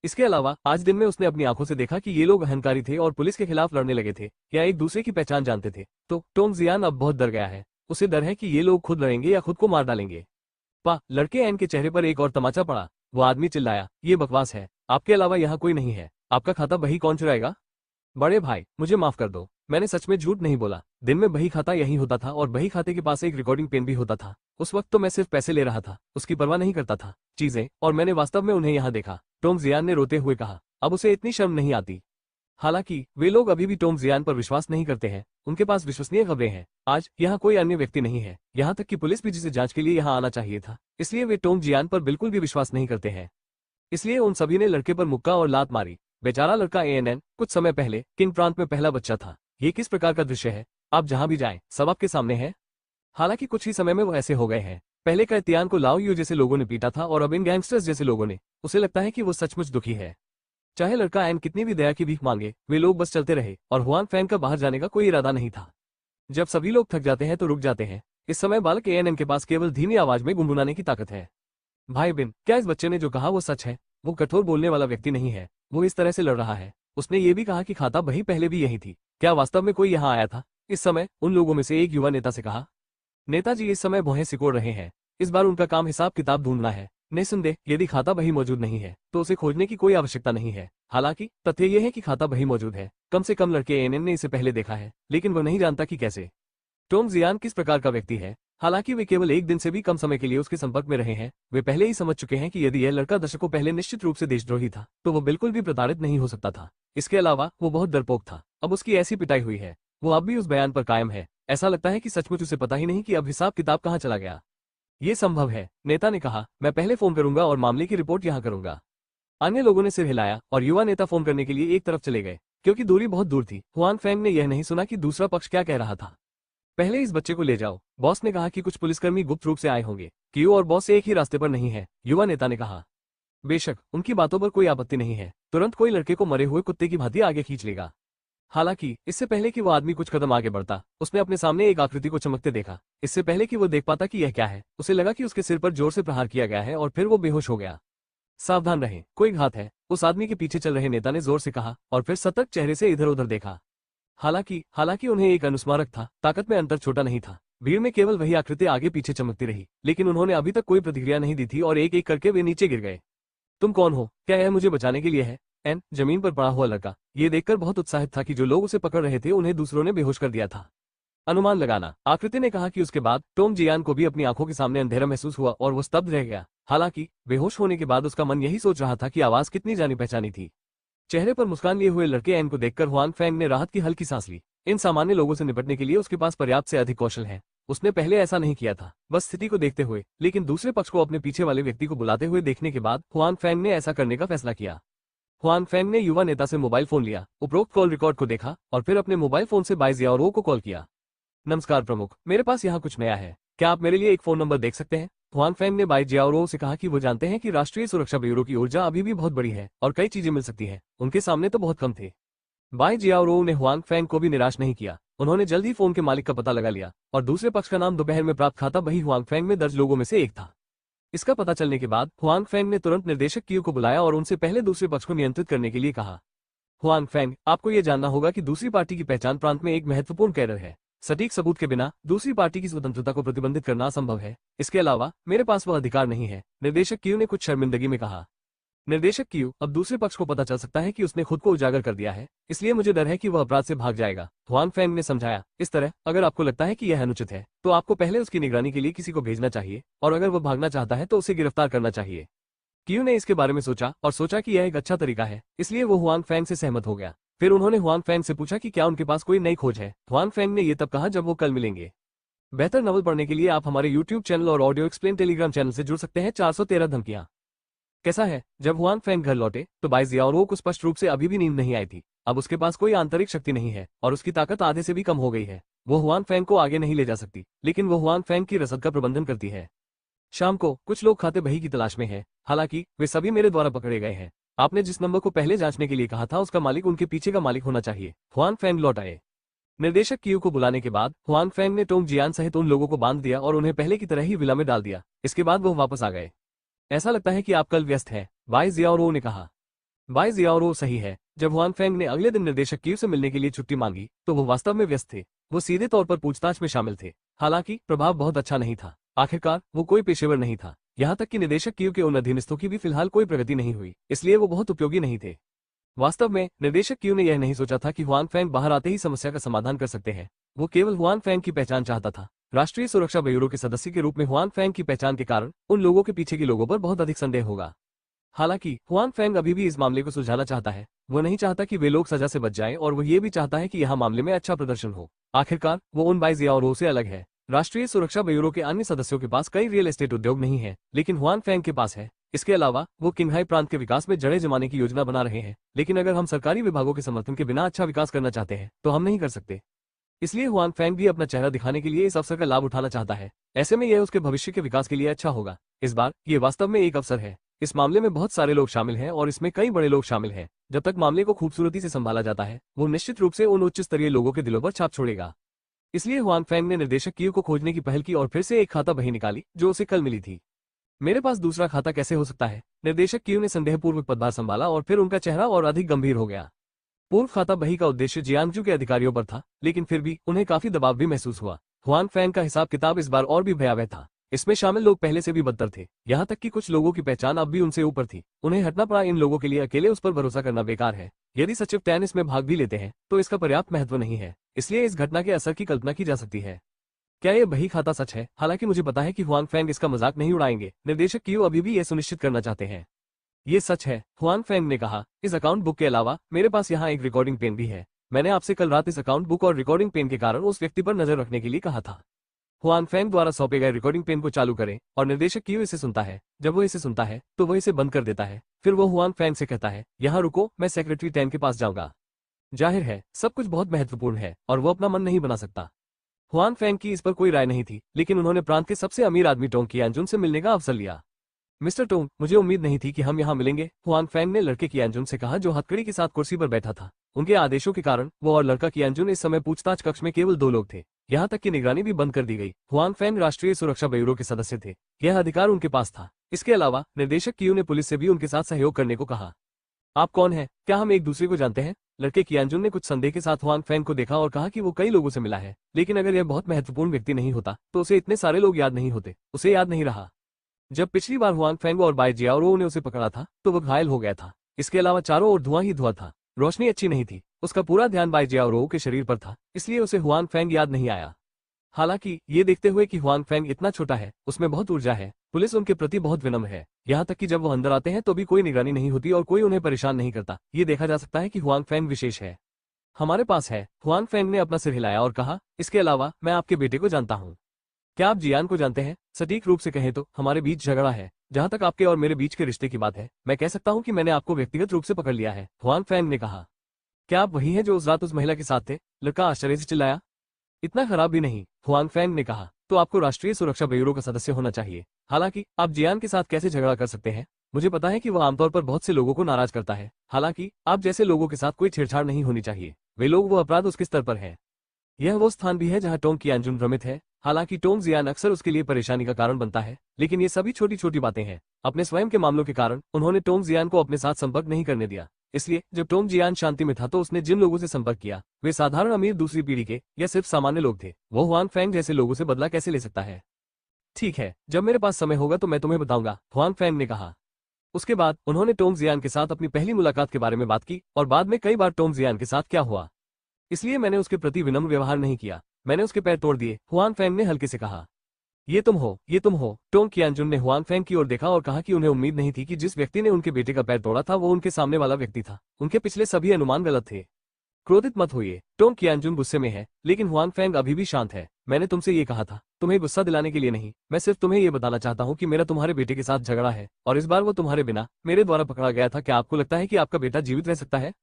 इसके अलावा आज दिन में उसने अपनी आंखों से देखा कि ये लोग अहंकारी थे और पुलिस के खिलाफ लड़ने लगे थे या एक दूसरे की पहचान जानते थे। तो टोंग जियान अब बहुत डर गया है। उसे डर है कि ये लोग खुद लड़ेंगे या खुद को मार डालेंगे। लड़के एन के चेहरे पर एक और तमाचा पड़ा। वो आदमी चिल्लाया, ये बकवास है, आपके अलावा यहाँ कोई नहीं है, आपका खाता बही कौन चुराएगा? बड़े भाई, मुझे माफ कर दो, मैंने सच में झूठ नहीं बोला। दिन में बही खाता यही होता था और बही खाते के पास एक रिकॉर्डिंग पेन भी होता था। उस वक्त तो मैं सिर्फ पैसे ले रहा था, उसकी परवाह नहीं करता था चीजें, और मैंने वास्तव में उन्हें यहाँ देखा। टॉम जियान ने रोते हुए कहा। अब उसे इतनी शर्म नहीं आती। हालांकि वे लोग अभी भी टॉम जियान पर विश्वास नहीं करते हैं, उनके पास विश्वसनीय खबरें हैं। आज यहाँ कोई अन्य व्यक्ति नहीं है, यहाँ तक कि पुलिस भी जिसे जांच के लिए यहाँ आना चाहिए था, इसलिए वे टॉम जियान पर बिल्कुल भी विश्वास नहीं करते हैं। इसलिए उन सभी ने लड़के पर मुक्का और लात मारी। बेचारा लड़का एएनएन कुछ समय पहले किंग प्रांत में पहला बच्चा था। ये किस प्रकार का दृश्य है? आप जहां भी जाएं, सब आपके सामने है। हालांकि कुछ ही समय में वो ऐसे हो गए हैं। पहले का तियान को लाओ यू जैसे लोगों ने पीटा था और अब इन गैंगस्टर्स जैसे लोगों ने। उसे लगता है कि वो सचमुच दुखी है। चाहे लड़का एन कितनी भी दया की भीख मांगे, वे लोग बस चलते रहे और हुआन फैंग का बाहर जाने का कोई इरादा नहीं था। जब सभी लोग थक जाते हैं तो रुक जाते हैं। इस समय बालक एएनएन के पास केवल धीमी आवाज में गुनगुनाने की ताकत है। भाई बिन, क्या इस बच्चे ने जो कहा वो सच है? वो कठोर बोलने वाला व्यक्ति नहीं है, वो इस तरह से लड़ रहा है। उसने ये भी कहा कि खाता बही पहले भी यही थी। क्या वास्तव में कोई यहाँ आया था? इस समय उन लोगों में से एक युवा नेता से कहा। नेताजी इस समय भौहें सिकोड़ रहे हैं। इस बार उनका काम हिसाब किताब ढूंढना है। निस्संदेह यदि खाता बही मौजूद नहीं है तो उसे खोजने की कोई आवश्यकता नहीं है। हालांकि तथ्य यह है कि खाता बही मौजूद है। कम से कम लड़के एएनएन ने इसे पहले देखा है, लेकिन वह नहीं जानता कि कैसे। टॉम जियान किस प्रकार का व्यक्ति है? हालांकि वे केवल एक दिन से भी कम समय के लिए उसके संपर्क में रहे हैं, वे पहले ही समझ चुके हैं कि यदि यह लड़का दशकों पहले निश्चित रूप से देशद्रोही था तो वो बिल्कुल भी प्रताड़ित नहीं हो सकता था। इसके अलावा वो बहुत डरपोक था। अब उसकी ऐसी पिटाई हुई है, वो अब भी उस बयान पर कायम है। ऐसा लगता है कि सचमुच उसे पता ही नहीं कि अब हिसाब किताब कहाँ चला गया। ये संभव है, नेता ने कहा। मैं पहले फोन करूंगा और मामले की रिपोर्ट यहाँ करूंगा। अन्य लोगों ने सिर हिलाया और युवा नेता फोन करने के लिए एक तरफ चले गए। क्योंकि दूरी बहुत दूर थी, हुआन फैंग ने यह नहीं सुना कि दूसरा पक्ष क्या कह रहा था। पहले इस बच्चे को ले जाओ, बॉस ने कहा कि कुछ पुलिसकर्मी गुप्त रूप से आए होंगे। क्यू और बॉस एक ही रास्ते पर नहीं है, युवा नेता ने कहा। बेशक, उनकी बातों पर कोई आपत्ति नहीं है। तुरंत कोई लड़के को मरे हुए कुत्ते की भांति आगे खींच लेगा। हालांकि इससे पहले कि वो आदमी कुछ कदम आगे बढ़ता, उसने अपने सामने एक आकृति को चमकते देखा। इससे पहले कि वो देख पाता कि यह क्या है, उसे लगा कि उसके सिर पर जोर से प्रहार किया गया है और फिर वो बेहोश हो गया। सावधान रहें, कोई घात है, उस आदमी के पीछे चल रहे नेता ने जोर से कहा और फिर सतर्क चेहरे से इधर उधर देखा। हालांकि उन्हें एक अनुस्मारक था, ताकत में अंतर छोटा नहीं था। भीड़ में केवल वही आकृति आगे पीछे चमकती रही, लेकिन उन्होंने अभी तक कोई प्रतिक्रिया नहीं दी थी और एक एक करके वे नीचे गिर गए। तुम कौन हो? क्या यह मुझे बचाने के लिए है? एन, जमीन पर पड़ा हुआ लड़का, ये देखकर बहुत उत्साहित था कि जो लोग उसे पकड़ रहे थे उन्हें दूसरों ने बेहोश कर दिया था। अनुमान लगाना, आकृति ने कहा कि उसके बाद टॉम जियान को भी अपनी आंखों के सामने अंधेरा महसूस हुआ और वो स्तब्ध रह गया। हालांकि बेहोश होने के बाद उसका मन यही सोच रहा था कि आवाज कितनी जानी पहचानी थी। चेहरे पर मुस्कान लिए हुए लड़के एन को देखकर हुआन फैंग ने राहत की हल्की सांस ली। इन सामान्य लोगों से निपटने के लिए उसके पास पर्याप्त से अधिक कौशल है। उसने पहले ऐसा नहीं किया था, बस स्थिति को देखते हुए। लेकिन दूसरे पक्ष को अपने पीछे वाले व्यक्ति को बुलाते हुए देखने के बाद हुआन फैंग ने ऐसा करने का फैसला किया। हुआन फैंग ने युवा नेता से मोबाइल फोन लिया, उपरोक्त कॉल रिकॉर्ड को देखा और फिर अपने मोबाइल फोन से बाई जियाओ को कॉल किया। नमस्कार प्रमुख, मेरे पास यहाँ कुछ नया है, क्या आप मेरे लिए एक फोन नंबर देख सकते हैं? हुआन फैंग ने बाई जियाओ से कहा कि वो जानते हैं कि राष्ट्रीय सुरक्षा ब्यूरो की ऊर्जा अभी भी बहुत बड़ी है और कई चीजें मिल सकती है, उनके सामने तो बहुत कम थे। बाई जियाओ ने हुआन फैंग को भी निराश नहीं किया। उन्होंने जल्द ही फोन के मालिक का पता लगा लिया और दूसरे पक्ष का नाम दोपहर में प्राप्त खाता बही हुआन फैंग में दर्ज लोगों में से एक था। इसका पता चलने के बाद हुआन फैंग ने तुरंत निर्देशक क्यू को बुलाया और उनसे पहले दूसरे पक्ष को नियंत्रित करने के लिए कहा। हुआन फैंग, आपको यह जानना होगा कि दूसरी पार्टी की पहचान प्रांत में एक महत्वपूर्ण कैडर है। सटीक सबूत के बिना दूसरी पार्टी की स्वतंत्रता को प्रतिबंधित करना असंभव है। इसके अलावा मेरे पास वह अधिकार नहीं है, निर्देशक क्यू ने कुछ शर्मिंदगी में कहा। निर्देशक क्यू, अब दूसरे पक्ष को पता चल सकता है कि उसने खुद को उजागर कर दिया है, इसलिए मुझे डर है कि वह अपराध से भाग जाएगा, हुआन फैंग ने समझाया। इस तरह अगर आपको लगता है कि यह अनुचित है तो आपको पहले उसकी निगरानी के लिए किसी को भेजना चाहिए और अगर वह भागना चाहता है तो उसे गिरफ्तार करना चाहिए। क्यू ने इसके बारे में सोचा और सोचा कि यह एक अच्छा तरीका है, इसलिए वो हुआन फैंग से सहमत हो गया। फिर उन्होंने हुआन फैंग से पूछा कि क्या उनके पास कोई नई खोज है। हुआन फैंग ने यह तब कहा जब वो कल मिलेंगे। बेहतर नवल पढ़ने के लिए आप हमारे यूट्यूब चैनल और ऑडियो एक्सप्लेन टेलीग्राम चैनल से जुड़ सकते हैं। 413 धमकियां। कैसा है? जब हुआन फैंग घर लौटे तो बाई जियाओ को स्पष्ट रूप से अभी भी नींद नहीं आई थी। अब उसके पास कोई आंतरिक शक्ति नहीं है और उसकी ताकत आधे से भी कम हो गई है। वो हुआन फैंग को आगे नहीं ले जा सकती, लेकिन वो हुआन फैंग की रसद का प्रबंधन करती है। शाम को कुछ लोग खाते बही की तलाश में हैं, हालांकि वे सभी मेरे द्वारा पकड़े गए हैं। आपने जिस नंबर को पहले जांचने के लिए कहा था उसका मालिक उनके पीछे का मालिक होना चाहिए। हुआन फैंग लौट आए। निर्देशक क्यू को बुलाने के बाद हुआन फैंग ने टोंग जियान सहित उन लोगों को बांध दिया और उन्हें पहले की तरह ही विला में डाल दिया। इसके बाद वो वापस आ गए। ऐसा लगता है कि आप कल व्यस्त हैं, बाई जियाओ ने कहा। बाई जियाओ सही है। जब हुआन फैंग ने अगले दिन निर्देशक क्यू से मिलने के लिए छुट्टी मांगी तो वो वास्तव में व्यस्त थे। वो सीधे तौर पर पूछताछ में शामिल थे। हालांकि प्रभाव बहुत अच्छा नहीं था। आखिरकार वो कोई पेशेवर नहीं था। यहाँ तक कि निदेशक क्यू के उन अधीनस्थों की भी फिलहाल कोई प्रगति नहीं हुई, इसलिए वो बहुत उपयोगी नहीं थे। वास्तव में निदेशक क्यू ने यह नहीं सोचा था कि हुआन फैंग बाहर आते ही समस्या का समाधान कर सकते हैं। वो केवल हुआन फैंग की पहचान चाहता था। राष्ट्रीय सुरक्षा ब्यूरो के सदस्य के रूप में हुआन फैंग की पहचान के कारण उन लोगों के पीछे के लोगों पर बहुत अधिक संदेह होगा। हालांकि हुआन फैंग अभी भी इस मामले को सुलझाना चाहता है। वो नहीं चाहता कि वे लोग सजा से बच जाएं और वो ये भी चाहता है कि यहाँ मामले में अच्छा प्रदर्शन हो। आखिरकार वो उन बाई जियाओ से अलग है। राष्ट्रीय सुरक्षा ब्यूरो के अन्य सदस्यों के पास कई रियल एस्टेट उद्योग नहीं है, लेकिन हुआन फैंग के पास है। इसके अलावा वो किंगहाई प्रांत के विकास में जड़ें जमाने की योजना बना रहे हैं, लेकिन अगर हम सरकारी विभागों के समर्थन के बिना अच्छा विकास करना चाहते हैं तो हम नहीं कर सकते। इसलिए हुआन फैंग भी अपना चेहरा दिखाने के लिए इस अवसर का लाभ उठाना चाहता है। ऐसे में यह उसके भविष्य के विकास के लिए अच्छा होगा। इस बार ये वास्तव में एक अवसर है। इस मामले में बहुत सारे लोग शामिल हैं और इसमें कई बड़े लोग शामिल हैं। जब तक मामले को खूबसूरती से संभाला जाता है, वो निश्चित रूप से उन उच्च स्तरीय लोगों के दिलों पर छाप छोड़ेगा। इसलिए हुआन फैंग ने निर्देशक क्यू को खोजने की पहल की और फिर से एक खाता बही निकाली जो उसे कल मिली थी। मेरे पास दूसरा खाता कैसे हो सकता है? निर्देशक क्यू ने संदेहपूर्वक पदभार संभाला और फिर उनका चेहरा और अधिक गंभीर हो गया। पूर्व खाता बही का उद्देश्य जियांगजू के अधिकारियों पर था, लेकिन फिर भी उन्हें काफी दबाव भी महसूस हुआ। हुआन फैंग का हिसाब किताब इस बार और भी भयावह था। इसमें शामिल लोग पहले से भी बदतर थे, यहाँ तक कि कुछ लोगों की पहचान अब भी उनसे ऊपर थी। उन्हें हटना पड़ा। इन लोगों के लिए अकेले उस पर भरोसा करना बेकार है। यदि सचिव टैन इसमें भाग भी लेते हैं तो इसका पर्याप्त महत्व नहीं है, इसलिए इस घटना के असर की कल्पना की जा सकती है। क्या यह बही खाता सच है? हालांकि मुझे पता है कि हुआन फैंग इसका मजाक नहीं उड़ाएंगे। निर्देशक क्यू अभी भी यह सुनिश्चित करना चाहते हैं। ये सच है, हुआन फैंग ने कहा। इस अकाउंट बुक के अलावा मेरे पास यहाँ एक रिकॉर्डिंग पेन भी है। मैंने आपसे कल रात इस अकाउंट बुक और रिकॉर्डिंग पेन के कारण उस व्यक्ति पर नजर रखने के लिए कहा था। हुआन फैंग द्वारा सौंपे गए रिकॉर्डिंग पेन को चालू करें और निर्देशक क्यू इसे सुनता है। जब वो इसे सुनता है तो वह इसे बंद कर देता है। फिर वो हुआन फैंग से कहता है, यहाँ रुको, मैं सेक्रेटरी टैन के पास जाऊंगा। जाहिर है सब कुछ बहुत महत्वपूर्ण है और वो अपना मन नहीं बना सकता। हुआन फैंग की इस पर कोई राय नहीं थी, लेकिन उन्होंने प्रांत के सबसे अमीर आदमी टोंग कियानजुन से मिलने का अवसर लिया। मिस्टर टोंग, मुझे उम्मीद नहीं थी कि हम यहाँ मिलेंगे, हुआन फैंग ने लड़के कियानजुन से कहा जो हथकड़ी के साथ कुर्सी पर बैठा था। उनके आदेशों के कारण वो और लड़का कियानजुन इस समय पूछताछ कक्ष में केवल 2 लोग थे। यहाँ तक कि निगरानी भी बंद कर दी गई। हुआन फैंग राष्ट्रीय सुरक्षा ब्यूरो के सदस्य थे, यह अधिकार उनके पास था। इसके अलावा निर्देशक क्यू ने पुलिस से भी उनके साथ सहयोग करने को कहा। आप कौन हैं? क्या हम एक दूसरे को जानते हैं? लड़के कियानजुन ने कुछ संदेह के साथ हुआन फैंग को देखा और कहा कि वो कई लोगों से मिला है, लेकिन अगर यह बहुत महत्वपूर्ण व्यक्ति नहीं होता तो उसे इतने सारे लोग याद नहीं होते। उसे याद नहीं रहा। जब पिछली बार हुआन फैंग और बाई जियाओ ने उसे पकड़ा था तो वह घायल हो गया था। इसके अलावा चारों ओर धुआं ही धुआं था। रोशनी अच्छी नहीं थी। उसका पूरा ध्यान बाई जियाओ के शरीर पर था, इसलिए उसे हुआन फैंग याद नहीं आया। हालांकि ये देखते हुए कि हुआन फैंग इतना छोटा है, उसमें बहुत ऊर्जा है, पुलिस उनके प्रति बहुत विनम्र है। यहाँ तक कि जब वो अंदर आते हैं तो भी कोई निगरानी नहीं होती और कोई उन्हें परेशान नहीं करता। ये देखा जा सकता है कि हुआन फैंग विशेष है। हमारे पास है, हुआन फैंग ने अपना सिर हिलाया और कहा। इसके अलावा मैं आपके बेटे को जानता हूँ। क्या आप जियान को जानते हैं? सटीक रूप से कहें तो हमारे बीच झगड़ा है। जहां तक आपके और मेरे बीच के रिश्ते की बात है, मैं कह सकता हूं कि मैंने आपको व्यक्तिगत रूप से पकड़ लिया है, हुआन फैंग ने कहा। क्या आप वही हैं जो उस रात उस महिला के साथ थे? लड़का आश्चर्य से चिल्लाया। इतना खराब भी नहीं, हुआन फैंग ने कहा। तो आपको राष्ट्रीय सुरक्षा ब्यूरो का सदस्य होना चाहिए। हालांकि आप जियान के साथ कैसे झगड़ा कर सकते हैं? मुझे पता है कि वह आमतौर पर बहुत से लोगों को नाराज करता है। हालांकि आप जैसे लोगों के साथ कोई छेड़छाड़ नहीं होनी चाहिए। वे लोग वो अपराध उसके स्तर पर है। यह वो स्थान भी है जहां टोंग कियानजुन भ्रमित है। हालांकि टोंग जियान अक्सर उसके लिए परेशानी का कारण बनता है, लेकिन ये सभी छोटी छोटी बातें हैं। अपने स्वयं के मामलों के कारण उन्होंने टोंग जियान को अपने साथ संपर्क नहीं करने दिया। इसलिए जब टोंग जियान शांति में था तो उसने जिन लोगों से संपर्क किया वे साधारण अमीर दूसरी पीढ़ी के या सिर्फ सामान्य लोग थे। वो हुआन फैंग जैसे लोगों से बदला कैसे ले सकता है? ठीक है, जब मेरे पास समय होगा तो मैं तुम्हें बताऊंगा, हुआन फैंग ने कहा। उसके बाद उन्होंने टोंग जियान के साथ अपनी पहली मुलाकात के बारे में बात की और बाद में कई बार टोंग जियान के साथ क्या हुआ। इसलिए मैंने उसके प्रति विनम्र व्यवहार नहीं किया, मैंने उसके पैर तोड़ दिए, हुआन फैंग ने हल्के से कहा। ये तुम हो, ये तुम हो। टोंग कियानजुन ने हुआन फैंग की ओर देखा और कहा कि उन्हें उम्मीद नहीं थी कि जिस व्यक्ति ने उनके बेटे का पैर तोड़ा था वो उनके सामने वाला व्यक्ति था। उनके पिछले सभी अनुमान गलत थे। क्रोधित मत होइए, टोंग कियानजुन गुस्से में है, लेकिन हुआन फैंग अभी भी शांत है। मैंने तुमसे ये कहा था, तुम्हें गुस्सा दिलाने के लिए नहीं, मैं सिर्फ तुम्हें ये बताना चाहता हूँ कि मेरा तुम्हारे बेटे के साथ झगड़ा है और इस बार वो तुम्हारे बिना मेरे द्वारा पकड़ा गया था। क्या आपको लगता है कि आपका बेटा जीवित रह सकता है?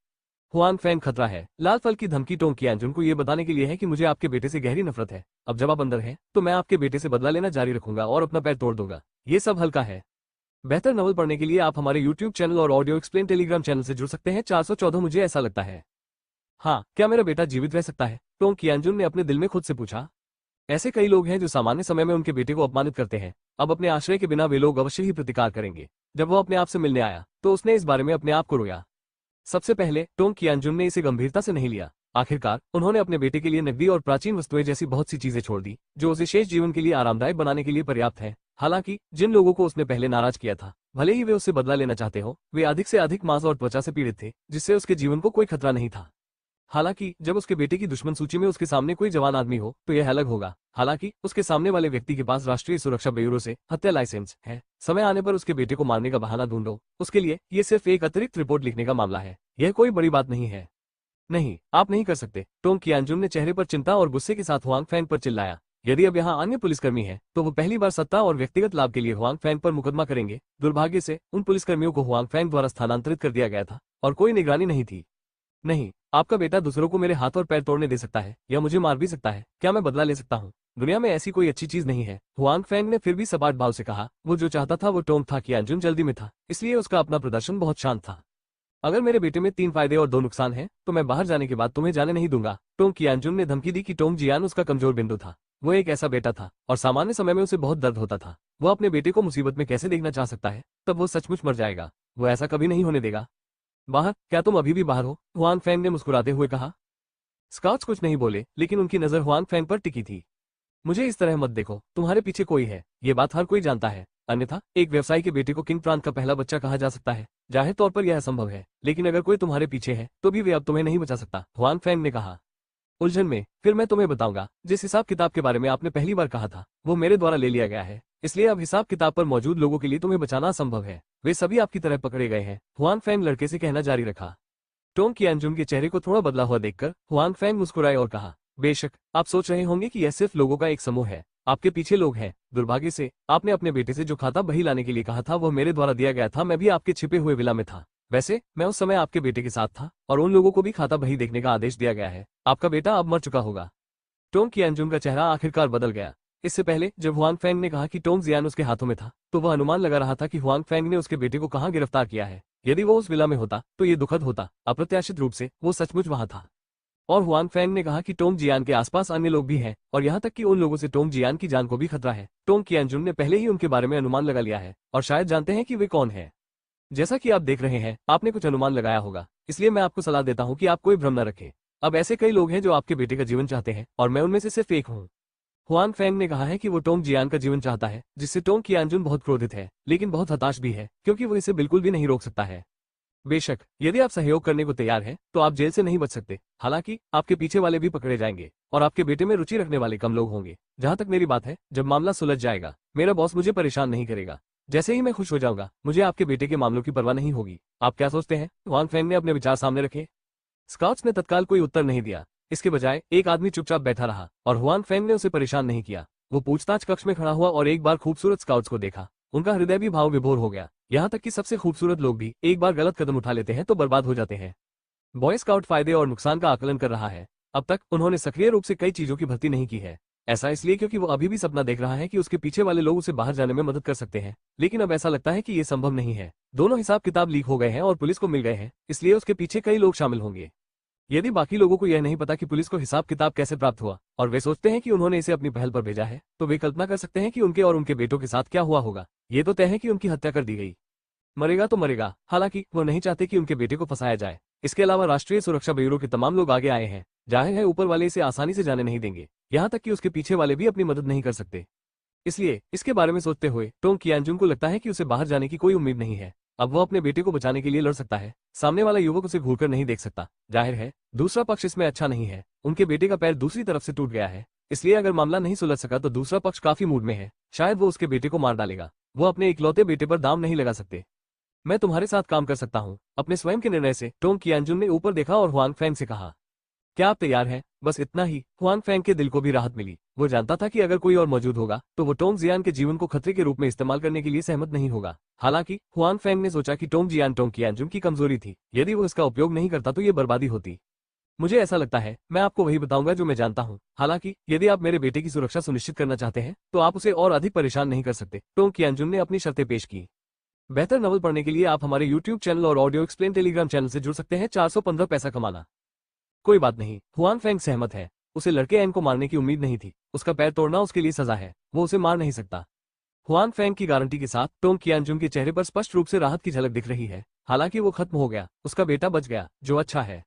हुआन फैंग खतरा है। लाल फल की धमकी टोंग कियानजुन को ये बताने के लिए है कि मुझे आपके बेटे से गहरी नफरत है। अब जब आप अंदर हैं तो मैं आपके बेटे से बदला लेना जारी रखूंगा और अपना पैर तोड़ दूंगा। ये सब हल्का है। बेहतर नॉवल पढ़ने के लिए आप हमारे YouTube चैनल और ऑडियो एक्सप्लेन टेलीग्राम चैनल से जुड़ सकते हैं। 414 मुझे ऐसा लगता है। हाँ, क्या मेरा बेटा जीवित रह सकता है? टोंग कियानजुन ने अपने दिल में खुद से पूछा। ऐसे कई लोग हैं जो सामान्य समय में उनके बेटे को अपमानित करते हैं। अब अपने आश्रय के बिना वे लोग अवश्य ही प्रतिकार करेंगे। जब वो अपने आप से मिलने आया तो उसने इस बारे में अपने आप को रोया। सबसे पहले टोंग कियानजुन ने इसे गंभीरता से नहीं लिया। आखिरकार उन्होंने अपने बेटे के लिए नकदी और प्राचीन वस्तुएं जैसी बहुत सी चीजें छोड़ दी जो उसे शेष जीवन के लिए आरामदायक बनाने के लिए पर्याप्त है। हालांकि जिन लोगों को उसने पहले नाराज किया था, भले ही वे उससे बदला लेना चाहते हो, वे अधिक से अधिक मांस और त्वचा से पीड़ित थे, जिससे उसके जीवन को कोई खतरा नहीं था। हालांकि जब उसके बेटे की दुश्मन सूची में उसके सामने कोई जवान आदमी हो तो यह अलग होगा। हालांकि उसके सामने वाले व्यक्ति के पास राष्ट्रीय सुरक्षा ब्यूरो से हत्या लाइसेंस है। समय आने पर उसके बेटे को मारने का बहाना ढूंढो। उसके लिए ये सिर्फ एक अतिरिक्त रिपोर्ट लिखने का मामला है, यह कोई बड़ी बात नहीं है। नहीं, आप नहीं कर सकते, टोंग कियानजुन ने चेहरे पर चिंता और गुस्से के साथ हुआंग फैंग पर चिल्लाया। यदि अब यहाँ अन्य पुलिसकर्मी हैं, तो वो पहली बार सत्ता और व्यक्तिगत लाभ के लिए हुआंग फैंग पर मुकदमा करेंगे। दुर्भाग्य से उन पुलिसकर्मियों को हुआंग फैंग द्वारा स्थानांतरित कर दिया गया था और कोई निगरानी नहीं थी। नहीं, आपका बेटा दूसरों को मेरे हाथ और पैर तोड़ने दे सकता है या मुझे मार भी सकता है। क्या मैं बदला ले सकता हूँ? दुनिया में ऐसी कोई अच्छी चीज नहीं है। हुआंग फैंग ने फिर भी सपाट भाव से कहा। वो जो चाहता था वो टोंग था कियानजुन जल्दी में था, इसलिए उसका अपना प्रदर्शन बहुत शांत था। अगर मेरे बेटे में 3 फायदे और 2 नुकसान हैं, तो मैं बाहर जाने के बाद तुम्हें जाने नहीं दूंगा। टोंग कियानजुन ने धमकी दी कि टोंग जियान उसका कमजोर बिंदु था। वो एक ऐसा बेटा था और सामान्य समय में उसे बहुत दर्द होता था। वो अपने बेटे को मुसीबत में कैसे देखना चाह सकता है, तब वो सचमुच मर जाएगा। वो ऐसा कभी नहीं होने देगा। बाहर? क्या तुम अभी भी बाहर हो? हुआंग फैंग ने मुस्कुराते हुए कहा। स्काउट्स कुछ नहीं बोले, लेकिन उनकी नजर हुआंग फैंग पर टिकी थी। मुझे इस तरह मत देखो, तुम्हारे पीछे कोई है, ये बात हर कोई जानता है। अन्यथा एक व्यवसायी के बेटे को किंग प्रांत का पहला बच्चा कहा जा सकता है। जाहिर तौर पर यह असंभव है, लेकिन अगर कोई तुम्हारे पीछे है तो भी वे अब तुम्हें नहीं बचा सकता, हुआंग फैंग ने कहा। उलझन में फिर मैं तुम्हें बताऊंगा। जिस हिसाब किताब के बारे में आपने पहली बार कहा था, वो मेरे द्वारा ले लिया गया है, इसलिए अब हिसाब किताब पर मौजूद लोगों के लिए तुम्हें बचाना असंभव है। वे सभी आपकी तरह पकड़े गए हैं, हुआंग फैंग लड़के से कहना जारी रखा। टोंग कियानजुन के चेहरे को थोड़ा बदला हुआ देखकर हुआंग फैंग मुस्कुराए और कहा, बेशक आप सोच रहे होंगे कि यह सिर्फ लोगों का एक समूह है। आपके पीछे लोग हैं। दुर्भाग्य से आपने अपने बेटे से जो खाता बही लाने के लिए कहा था, वह मेरे द्वारा दिया गया था। मैं भी आपके छिपे हुए विला में था। वैसे मैं उस समय आपके बेटे के साथ था और उन लोगों को भी खाता बही देखने का आदेश दिया गया है। आपका बेटा अब मर चुका होगा। टोंग कियानजुन का चेहरा आखिरकार बदल गया। इससे पहले जब हुआंग फैंग ने कहा कि टोंग जियान उसके हाथों में था, तो वह अनुमान लगा रहा था कि हुआंग फैंग ने उसके बेटे को कहां गिरफ्तार किया है। यदि वो उस विला में होता तो ये दुखद होता। अप्रत्याशित रूप से वो सचमुच वहां था। और हुआंग फैंग ने कहा कि टोंग जियान के आसपास अन्य लोग भी हैं और यहाँ तक कि उन लोगों से टोंग जियान की जान को भी खतरा है। टोंग कियानजुन ने पहले ही उनके बारे में अनुमान लगा लिया है और शायद जानते हैं कि वे कौन है। जैसा कि आप देख रहे हैं, आपने कुछ अनुमान लगाया होगा, इसलिए मैं आपको सलाह देता हूँ कि आप कोई भ्रम न रखें। अब ऐसे कई लोग हैं जो आपके बेटे का जीवन चाहते हैं और मैं उनमें से सिर्फ एक हूँ। हुआंग फैंग ने कहा है कि वो टोंग जियान का जीवन चाहता है, जिससे टोंग कियानजुन बहुत क्रोधित है, लेकिन बहुत हताश भी है, क्योंकि वो इसे बिल्कुल भी नहीं रोक सकता है। बेशक यदि आप सहयोग करने को तैयार हैं, तो आप जेल से नहीं बच सकते। हालांकि आपके पीछे वाले भी पकड़े जाएंगे और आपके बेटे में रुचि रखने वाले कम लोग होंगे। जहां तक मेरी बात है, जब मामला सुलझ जाएगा, मेरा बॉस मुझे परेशान नहीं करेगा। जैसे ही मैं खुश हो जाऊंगा, मुझे आपके बेटे के मामलों की परवाह नहीं होगी। आप क्या सोचते हैं? हुआंग फैंग ने अपने विचार सामने रखे। स्काउट्स ने तत्काल कोई उत्तर नहीं दिया। इसके बजाय एक आदमी चुपचाप बैठा रहा और हुआंग फैंग ने उसे परेशान नहीं किया। वो पूछताछ कक्ष में खड़ा हुआ और एक बार खूबसूरत स्काउट्स को देखा। उनका हृदय भी भाव विभोर हो गया। यहाँ तक कि सबसे खूबसूरत लोग भी एक बार गलत कदम उठा लेते हैं तो बर्बाद हो जाते हैं। बॉय स्काउट फायदे और नुकसान का आकलन कर रहा है। अब तक उन्होंने सक्रिय रूप से कई चीजों की भर्ती नहीं की है। ऐसा इसलिए क्योंकि वो अभी भी सपना देख रहा है कि उसके पीछे वाले लोग उसे बाहर जाने में मदद कर सकते हैं, लेकिन अब ऐसा लगता है कि ये संभव नहीं है। दोनों हिसाब किताब लीक हो गए हैं और पुलिस को मिल गए हैं, इसलिए उसके पीछे कई लोग शामिल होंगे। यदि बाकी लोगों को यह नहीं पता कि पुलिस को हिसाब किताब कैसे प्राप्त हुआ और वे सोचते हैं कि उन्होंने इसे अपनी पहल पर भेजा है, तो वे कल्पना कर सकते हैं कि उनके और उनके बेटों के साथ क्या हुआ होगा। ये तो तय है कि उनकी हत्या कर दी गई। मरेगा तो मरेगा। हालांकि वो नहीं चाहते कि उनके बेटे को फंसाया जाए। इसके अलावा राष्ट्रीय सुरक्षा ब्यूरो के तमाम लोग आगे आए हैं। जाहिर है ऊपर वाले इसे आसानी से जाने नहीं देंगे, यहाँ तक कि उसके पीछे वाले भी अपनी मदद नहीं कर सकते। इसलिए इसके बारे में सोचते हुए टोंग कियानजुन को लगता है कि उसे बाहर जाने की कोई उम्मीद नहीं है। अब वो अपने बेटे को बचाने के लिए लड़ सकता है। सामने वाला युवक उसे घूरकर नहीं देख सकता। जाहिर है दूसरा पक्ष इसमें अच्छा नहीं है। उनके बेटे का पैर दूसरी तरफ से टूट गया है, इसलिए अगर मामला नहीं सुलझ सका तो दूसरा पक्ष काफी मूड में है। शायद वो उसके बेटे को मार डालेगा। वो अपने इकलौते बेटे पर दाम नहीं लगा सकते। मैं तुम्हारे साथ काम कर सकता हूँ। अपने स्वयं के निर्णय से टोंग कियानजुन ने ऊपर देखा और हुआंग फैंग से कहा, क्या आप तैयार हैं? बस इतना ही। हुआंग फैंग के दिल को भी राहत मिली। वो जानता था कि अगर कोई और मौजूद होगा तो वो टोंग जियान के जीवन को खतरे के रूप में इस्तेमाल करने के लिए सहमत नहीं होगा। हालांकि हुआंग फैंग ने सोचा कि टोंग जियान टोंग कियानजुन की कमजोरी थी। यदि वो इसका उपयोग नहीं करता तो ये बर्बादी होती। मुझे ऐसा लगता है मैं आपको वही बताऊंगा जो मैं जानता हूँ। हालांकि यदि आप मेरे बेटे की सुरक्षा सुनिश्चित करना चाहते हैं तो आप उसे और अधिक परेशान नहीं कर सकते। टोंग कियानजुन ने अपनी शर्तें पेश की। बेहतर नवल पढ़ने के लिए आप हमारे YouTube चैनल और ऑडियो एक्सप्लेन टेलीग्राम चैनल से जुड़ सकते हैं। 415 पैसा कमाना। कोई बात नहीं, हुआंग फैंग सहमत है। उसे लड़के एन को मारने की उम्मीद नहीं थी। उसका पैर तोड़ना उसके लिए सजा है। वो उसे मार नहीं सकता। हुआंग फैंग की गारंटी के साथ टोंग कियानजुन के चेहरे पर स्पष्ट रूप से राहत की झलक दिख रही है। हालांकि वो खत्म हो गया, उसका बेटा बच गया, जो अच्छा है।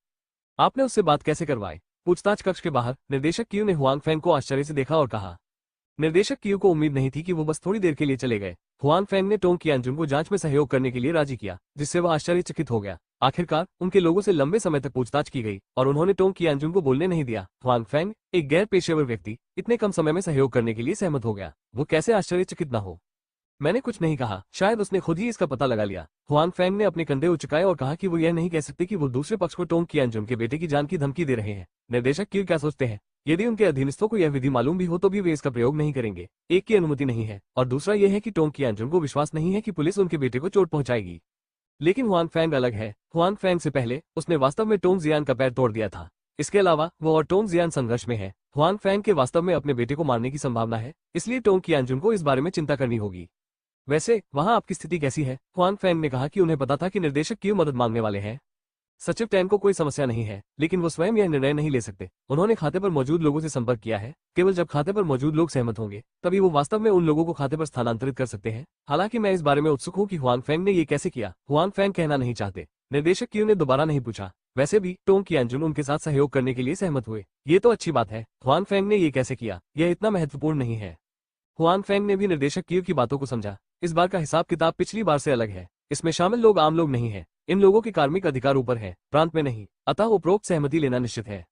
आपने उससे बात कैसे करवाई? पूछताछ कक्ष के बाहर निर्देशक क्यू ने हुआंग फैंग को आश्चर्य से देखा और कहा, निर्देशक क्यू को उम्मीद नहीं थी कि वो बस थोड़ी देर के लिए चले गए। हुआन फैंग ने टोंग कियानजुन को जांच में सहयोग करने के लिए राजी किया, जिससे वह आश्चर्यचकित हो गया। आखिरकार उनके लोगों से लंबे समय तक पूछताछ की गई और उन्होंने टोंग कियानजुन को बोलने नहीं दिया। हुआन फैंग, एक गैर पेशेवर व्यक्ति, इतने कम समय में सहयोग करने के लिए सहमत हो गया। वो कैसे आश्चर्यचकित न हो। मैंने कुछ नहीं कहा, शायद उसने खुद ही इसका पता लगा लिया। हुआन फैंग ने अपने कंधे उचकाए और कहा कि वो यह नहीं कह सकते कि वो दूसरे पक्ष को टोंग कियानजुन के बेटे की जान की धमकी दे रहे हैं। निर्देशक क्यू क्या सोचते हैं? यदि उनके अधीनस्थों को यह विधि मालूम भी हो तो भी वे इसका प्रयोग नहीं करेंगे। एक की अनुमति नहीं है और दूसरा यह है कि टोंग कियानजुन को विश्वास नहीं है कि पुलिस उनके बेटे को चोट पहुंचाएगी। लेकिन हुआन फैंग अलग है। हुआन फैंग से पहले उसने वास्तव में टोंग जियान का पैर तोड़ दिया था। इसके अलावा वो और टोंग जियान संघर्ष में है। हुआन फैंग के वास्तव में अपने बेटे को मारने की संभावना है, इसलिए टोंग कियानजुन को इस बारे में चिंता करनी होगी। वैसे वहां आपकी स्थिति कैसी है? हुआन फैंग ने कहा कि उन्हें पता था कि निर्देशक क्यों मदद मांगने वाले हैं। सचिव टैन को कोई समस्या नहीं है, लेकिन वो स्वयं यह निर्णय नहीं ले सकते। उन्होंने खाते पर मौजूद लोगों से संपर्क किया है। केवल जब खाते पर मौजूद लोग सहमत होंगे तभी वो वास्तव में उन लोगों को खाते पर स्थानांतरित कर सकते हैं। हालांकि मैं इस बारे में उत्सुक हूं कि हुआन फैंग ने ये कैसे किया। हुआन फैंग कहना नहीं चाहते। निर्देशक क्यू ने दोबारा नहीं पूछा। वैसे भी टोंग कियानजुन उनके साथ सहयोग करने के लिए सहमत हुए, ये तो अच्छी बात है। हुआन फैंग ने ये कैसे किया, यह इतना महत्वपूर्ण नहीं है। हुआन फैंग ने भी निर्देशक क्यू की बातों को समझा। इस बार का हिसाब किताब पिछली बार से अलग है। इसमें शामिल लोग आम लोग नहीं हैं। इन लोगों के कार्मिक अधिकार ऊपर है, प्रांत में नहीं। अतः उपरोक्त सहमति लेना निश्चित है।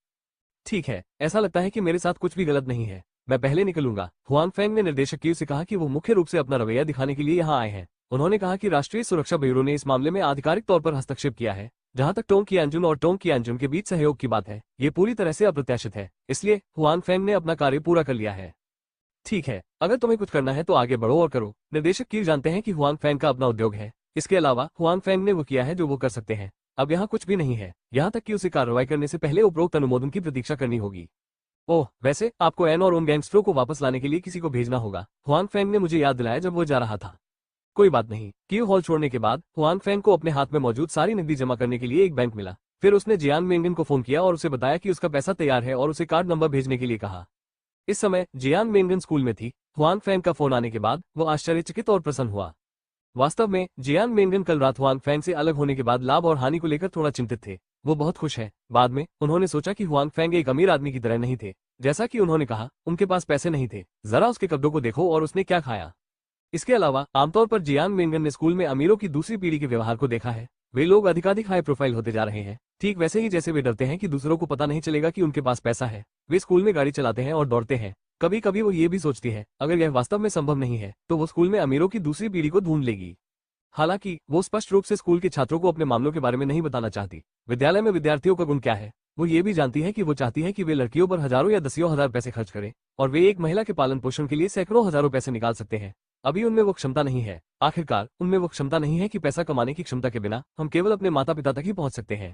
ठीक है, ऐसा लगता है कि मेरे साथ कुछ भी गलत नहीं है। मैं पहले निकलूंगा। हुआन फैंग ने निर्देशक क्यू से कहा कि वो मुख्य रूप से अपना रवैया दिखाने के लिए यहाँ आए हैं। उन्होंने कहा कि राष्ट्रीय सुरक्षा ब्यूरो ने इस मामले में आधिकारिक तौर पर हस्तक्षेप किया है। जहां तक टोंग कियानजुन और टोंग कियानजुन के बीच सहयोग की बात है, ये पूरी तरह से अप्रत्याशित है। इसलिए हुआन फैंग ने अपना कार्य पूरा कर लिया है। ठीक है, अगर तुम्हें कुछ करना है तो आगे बढ़ो और करो। निर्देशक क्यू जानते हैं कि हुआन फैंग का अपना उद्योग है। इसके अलावा हुआन फैंग ने वो किया है जो वो कर सकते हैं। अब यहाँ कुछ भी नहीं है, यहाँ तक कि उसे कार्रवाई करने से पहले उपरोक्त अनुमोदन की प्रतीक्षा करनी होगी। ओह, वैसे आपको एन और उन गैंगस्टरों को वापस लाने के लिए किसी को भेजना होगा। हुआन फैंग ने मुझे याद दिलाया जब वो जा रहा था। कोई बात नहीं। क्यू हॉल छोड़ने के बाद हुआन फैंग को अपने हाथ में मौजूद सारी नकदी जमा करने के लिए एक बैंक मिला। फिर उसने जियान मेंगन को फोन किया और उसे बताया कि उसका पैसा तैयार है और उसे कार्ड नंबर भेजने के लिए कहा। इस समय जियान मेंगन स्कूल में थी। हुआन फैंग का फोन आने के बाद वो आश्चर्यचकित और प्रसन्न हुआ। वास्तव में जियान मेंगन कल रात हुआन फैंग से अलग होने के बाद लाभ और हानि को लेकर थोड़ा चिंतित थे। वो बहुत खुश है। बाद में उन्होंने सोचा कि हुआन फैंग एक अमीर आदमी की तरह नहीं थे। जैसा कि उन्होंने कहा, उनके पास पैसे नहीं थे। जरा उसके कपड़ों को देखो और उसने क्या खाया। इसके अलावा आमतौर पर जियान मेंगन ने स्कूल में अमीरों की दूसरी पीढ़ी के व्यवहार को देखा है। वे लोग अधिकाधिक हाई प्रोफाइल होते जा रहे हैं, ठीक वैसे ही जैसे वे डरते हैं कि दूसरों को पता नहीं चलेगा कि उनके पास पैसा है। वे स्कूल में गाड़ी चलाते हैं और दौड़ते हैं। कभी कभी वो ये भी सोचती है, अगर यह वास्तव में संभव नहीं है तो वो स्कूल में अमीरों की दूसरी पीढ़ी को ढूंढ लेगी। हालांकि वो स्पष्ट रूप से स्कूल के छात्रों को अपने मामलों के बारे में नहीं बताना चाहती। विद्यालय में विद्यार्थियों का गुण क्या है? वो ये भी जानती है कि वो चाहती है कि वे लड़कियों पर हजारों या दसियों हजार पैसे खर्च करें और वे एक महिला के पालन पोषण के लिए सैकड़ों हजारों पैसे निकाल सकते हैं। अभी उनमें वो क्षमता नहीं है। आखिरकार उनमें वो क्षमता नहीं है कि पैसा कमाने की क्षमता के बिना हम केवल अपने माता पिता तक ही पहुंच सकते हैं।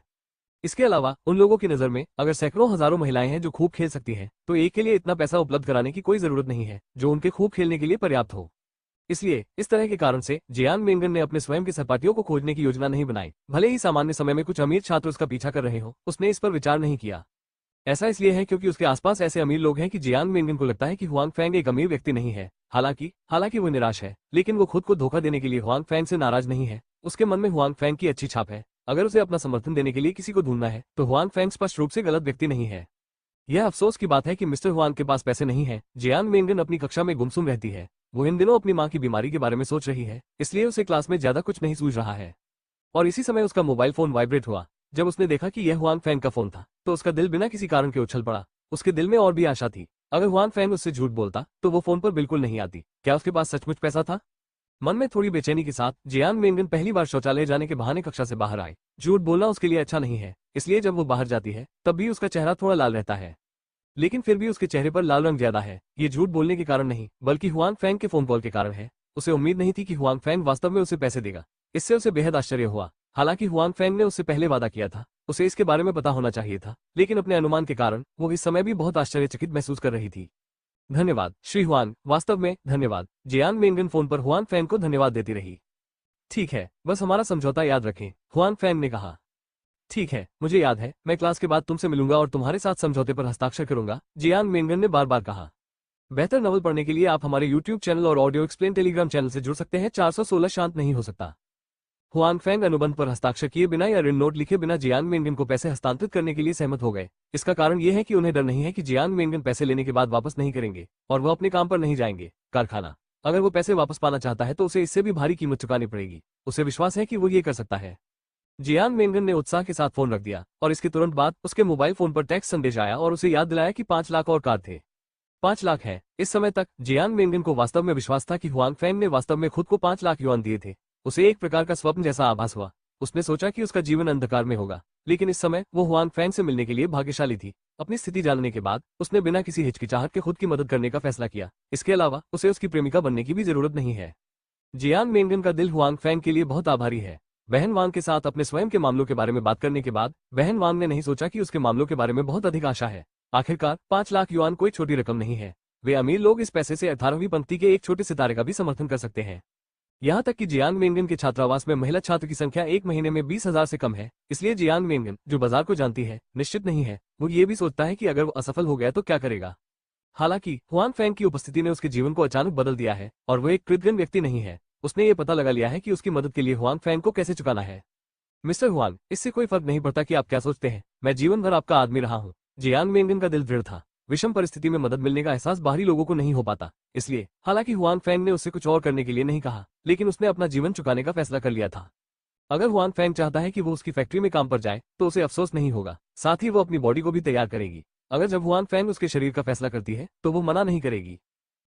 इसके अलावा उन लोगों की नजर में अगर सैकड़ों हजारों महिलाएं हैं जो खूब खेल सकती हैं, तो एक के लिए इतना पैसा उपलब्ध कराने की कोई जरूरत नहीं है जो उनके खूब खेलने के लिए पर्याप्त हो। इसलिए इस तरह के कारण से जियान मेंगन ने अपने स्वयं के सहपाठियों को खोजने की योजना नहीं बनाई। भले ही सामान्य समय में कुछ अमीर छात्र उसका पीछा कर रहे हो, उसने इस पर विचार नहीं किया। ऐसा इसलिए है क्योंकि उसके आसपास ऐसे अमीर लोग हैं कि जियान मेंगन को लगता है कि हुआन फैंग एक अमीर व्यक्ति नहीं है। हालांकि वो निराश है, लेकिन वो खुद को धोखा देने के लिए हुआन फैंग से नाराज नहीं है। उसके मन में हुआन फैंग की अच्छी छाप है। अगर उसे अपना समर्थन देने के लिए किसी को ढूंढना है तो हुआन फैंग स्पष्ट रूप से गलत व्यक्ति नहीं है। यह अफसोस की बात है कि मिस्टर हुआन के पास पैसे नहीं है। जियान मेंगन अपनी कक्षा में गुमसुम रहती है। वो इन दिनों अपनी मां की बीमारी के बारे में सोच रही है, इसलिए उसे क्लास में ज्यादा कुछ नहीं सूझ रहा है। और इसी समय उसका मोबाइल फोन वाइब्रेट हुआ। जब उसने देखा कि यह हुआन फैंग का फोन था तो उसका दिल बिना किसी कारण के उछल पड़ा। उसके दिल में और भी आशा थी। अगर हुआन फैंग उससे झूठ बोलता तो वो फोन पर बिल्कुल नहीं आती। क्या उसके पास सचमुच पैसा था? मन में थोड़ी बेचैनी के साथ जियान मेंगन पहली बार शौचालय जाने के बहाने कक्षा से बाहर आए। झूठ बोलना उसके लिए अच्छा नहीं है, इसलिए जब वो बाहर जाती है तब भी उसका चेहरा थोड़ा लाल रहता है। लेकिन फिर भी उसके चेहरे पर लाल रंग ज्यादा है। ये झूठ बोलने के कारण नहीं, बल्कि हुआन फैंग के फोन कॉल के कारण है। उसे उम्मीद नहीं थी कि हुआन फैंग वास्तव में उसे पैसे देगा। इससे उसे बेहद आश्चर्य हुआ। हालांकि हुआन फैंग ने उससे पहले वादा किया था, उसे इसके बारे में पता होना चाहिए था, लेकिन अपने अनुमान के कारण वो इस समय भी बहुत आश्चर्यचकित महसूस कर रही थी। धन्यवाद श्री हुआन, वास्तव में धन्यवाद। जियान मेंगन फोन पर हुआन फैंग को धन्यवाद देती रही। ठीक है, बस हमारा समझौता याद रखें, हुआन फैंग ने कहा। ठीक है, मुझे याद है। मैं क्लास के बाद तुमसे मिलूंगा और तुम्हारे साथ समझौते पर हस्ताक्षर करूंगा, जियान मेंगन ने बार बार कहा। बेहतर नॉवल पढ़ने के लिए आप हमारे YouTube चैनल और ऑडियो एक्सप्लेन टेलीग्राम चैनल से जुड़ सकते हैं। 416 शांत नहीं हो सकता। हुआंग फेंग अनुबंध पर हस्ताक्षर किए बिना या ऋण नोट लिखे बिना जियान मेंगन को पैसे हस्तांतरित करने के लिए सहमत हो गए। इसका कारण यह है कि उन्हें डर नहीं है कि जियान मेंगन पैसे लेने के बाद वापस नहीं करेंगे और वह अपने काम पर नहीं जाएंगे। कारखाना अगर वो पैसे वापस पाना चाहता है तो उसे इससे भी भारी कीमत चुकानी पड़ेगी। उसे विश्वास है कि वो ये कर सकता है। जियान मेंगन ने उत्साह के साथ फोन रख दिया और इसके तुरंत बाद उसके मोबाइल फोन पर टेक्स्ट संदेश आया और उसे याद दिलाया कि 5 लाख और कार थे। 5 लाख है। इस समय तक जियान मेंगन को वास्तव में विश्वास था कि हुआंग फेंग ने वास्तव में खुद को 5 लाख युआन दिए थे। उसे एक प्रकार का स्वप्न जैसा आभास हुआ। उसने सोचा कि उसका जीवन अंधकार में होगा, लेकिन इस समय वो हुआंग फेंग से मिलने के लिए भाग्यशाली थी। अपनी स्थिति जानने के बाद उसने बिना किसी हिचकिचाहट के खुद की मदद करने का फैसला किया। इसके अलावा उसे उसकी प्रेमिका बनने की भी जरूरत नहीं है। जियान मेंगन का दिल हुआंग फेंग के लिए बहुत आभारी है। बहन वांग के साथ अपने स्वयं के मामलों के बारे में बात करने के बाद बहन वांग ने नहीं सोचा कि उसके मामलों के बारे में बहुत अधिक आशा है। आखिरकार 5 लाख युआन कोई छोटी रकम नहीं है। वे अमीर लोग इस पैसे से 18वीं पंक्ति के एक छोटे सितारे का भी समर्थन कर सकते हैं। यहाँ तक कि जियान मेंगन के छात्रावास में महिला छात्र की संख्या एक महीने में 20,000 से कम है। इसलिए जियान मेंगन, जो बाजार को जानती है, निश्चित नहीं है। वो ये भी सोचता है कि अगर वो असफल हो गया तो क्या करेगा। हालांकि हुआंग फेंग की उपस्थिति ने उसके जीवन को अचानक बदल दिया है और वो एक कृतघ्न व्यक्ति नहीं है। उसने ये पता लगा लिया है कि उसकी मदद के लिए हुआंग फेंग को कैसे चुकाना है। मिस्टर हुआंग, इससे कोई फर्क नहीं पड़ता कि आप क्या सोचते हैं, मैं जीवन भर आपका आदमी रहा हूँ। जियान मेंगन का दिल दृढ़ था। विषम परिस्थिति में मदद मिलने का एहसास बाहरी लोगों को नहीं हो पाता। इसलिए हालांकि हुआंग फेंग ने उससे कुछ और करने के लिए नहीं कहा, लेकिन उसने अपना जीवन चुकाने का फैसला कर लिया था। अगर हुआंग फेंग चाहता है कि वो उसकी फैक्ट्री में काम पर जाए तो उसे अफसोस नहीं होगा। साथ ही वो अपनी बॉडी को भी तैयार करेगी। अगर जब हुआंग फेंग उसके शरीर का फैसला करती है तो वो मना नहीं करेगी।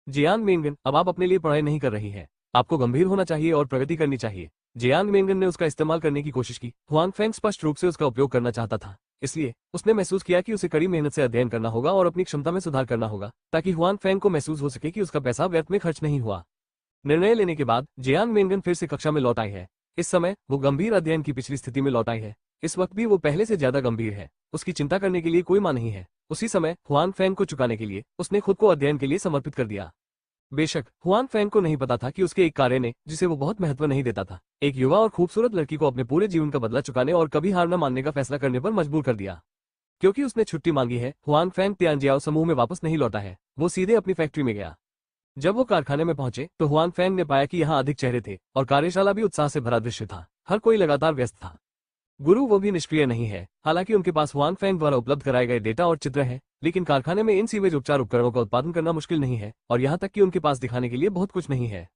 जियान मेंगन, अब आप अपने लिए पढ़ाई नहीं कर रही है। आपको गंभीर होना चाहिए और प्रगति करनी चाहिए। जियान मेंगन ने उसका इस्तेमाल करने की कोशिश की। हुआंग फेंग स्पष्ट रूप से उसका उपयोग करना चाहता था। इसलिए उसने महसूस किया कि उसे कड़ी मेहनत से अध्ययन करना होगा और अपनी क्षमता में सुधार करना होगा, ताकि हुआंग फेंग को महसूस हो सके कि उसका पैसा व्यर्थ में खर्च नहीं हुआ। निर्णय लेने के बाद जियान मेंगन फिर से कक्षा में लौट आई है। इस समय वो गंभीर अध्ययन की पिछली स्थिति में लौट आई है। इस वक्त भी वो पहले से ज्यादा गंभीर है। उसकी चिंता करने के लिए कोई मां नहीं है। उसी समय हुआंग फेंग को चुकाने के लिए उसने खुद को अध्ययन के लिए समर्पित कर दिया। बेशक हुआंग फेंग को नहीं पता था कि उसके एक कार्य ने, जिसे वो बहुत महत्व नहीं देता था, एक युवा और खूबसूरत लड़की को अपने पूरे जीवन का बदला चुकाने और कभी हार न मानने का फैसला करने पर मजबूर कर दिया। क्योंकि उसने छुट्टी मांगी है, हुआंग फेंग तियानजियाओ समूह में वापस नहीं लौटा है। वो सीधे अपनी फैक्ट्री में गया। जब वो कारखाने में पहुंचे तो हुआंग फेंग ने पाया कि यहाँ अधिक चेहरे थे और कार्यशाला भी उत्साह से भरा दृश्य था। हर कोई लगातार व्यस्त था। गुरु वो भी निष्क्रिय नहीं है। हालांकि उनके पास हुआंग फेंग द्वारा उपलब्ध कराए गए डेटा और चित्र हैं, लेकिन कारखाने में इन सीवेज उपचार उपकरणों का उत्पादन करना मुश्किल नहीं है और यहाँ तक कि उनके पास दिखाने के लिए बहुत कुछ नहीं है।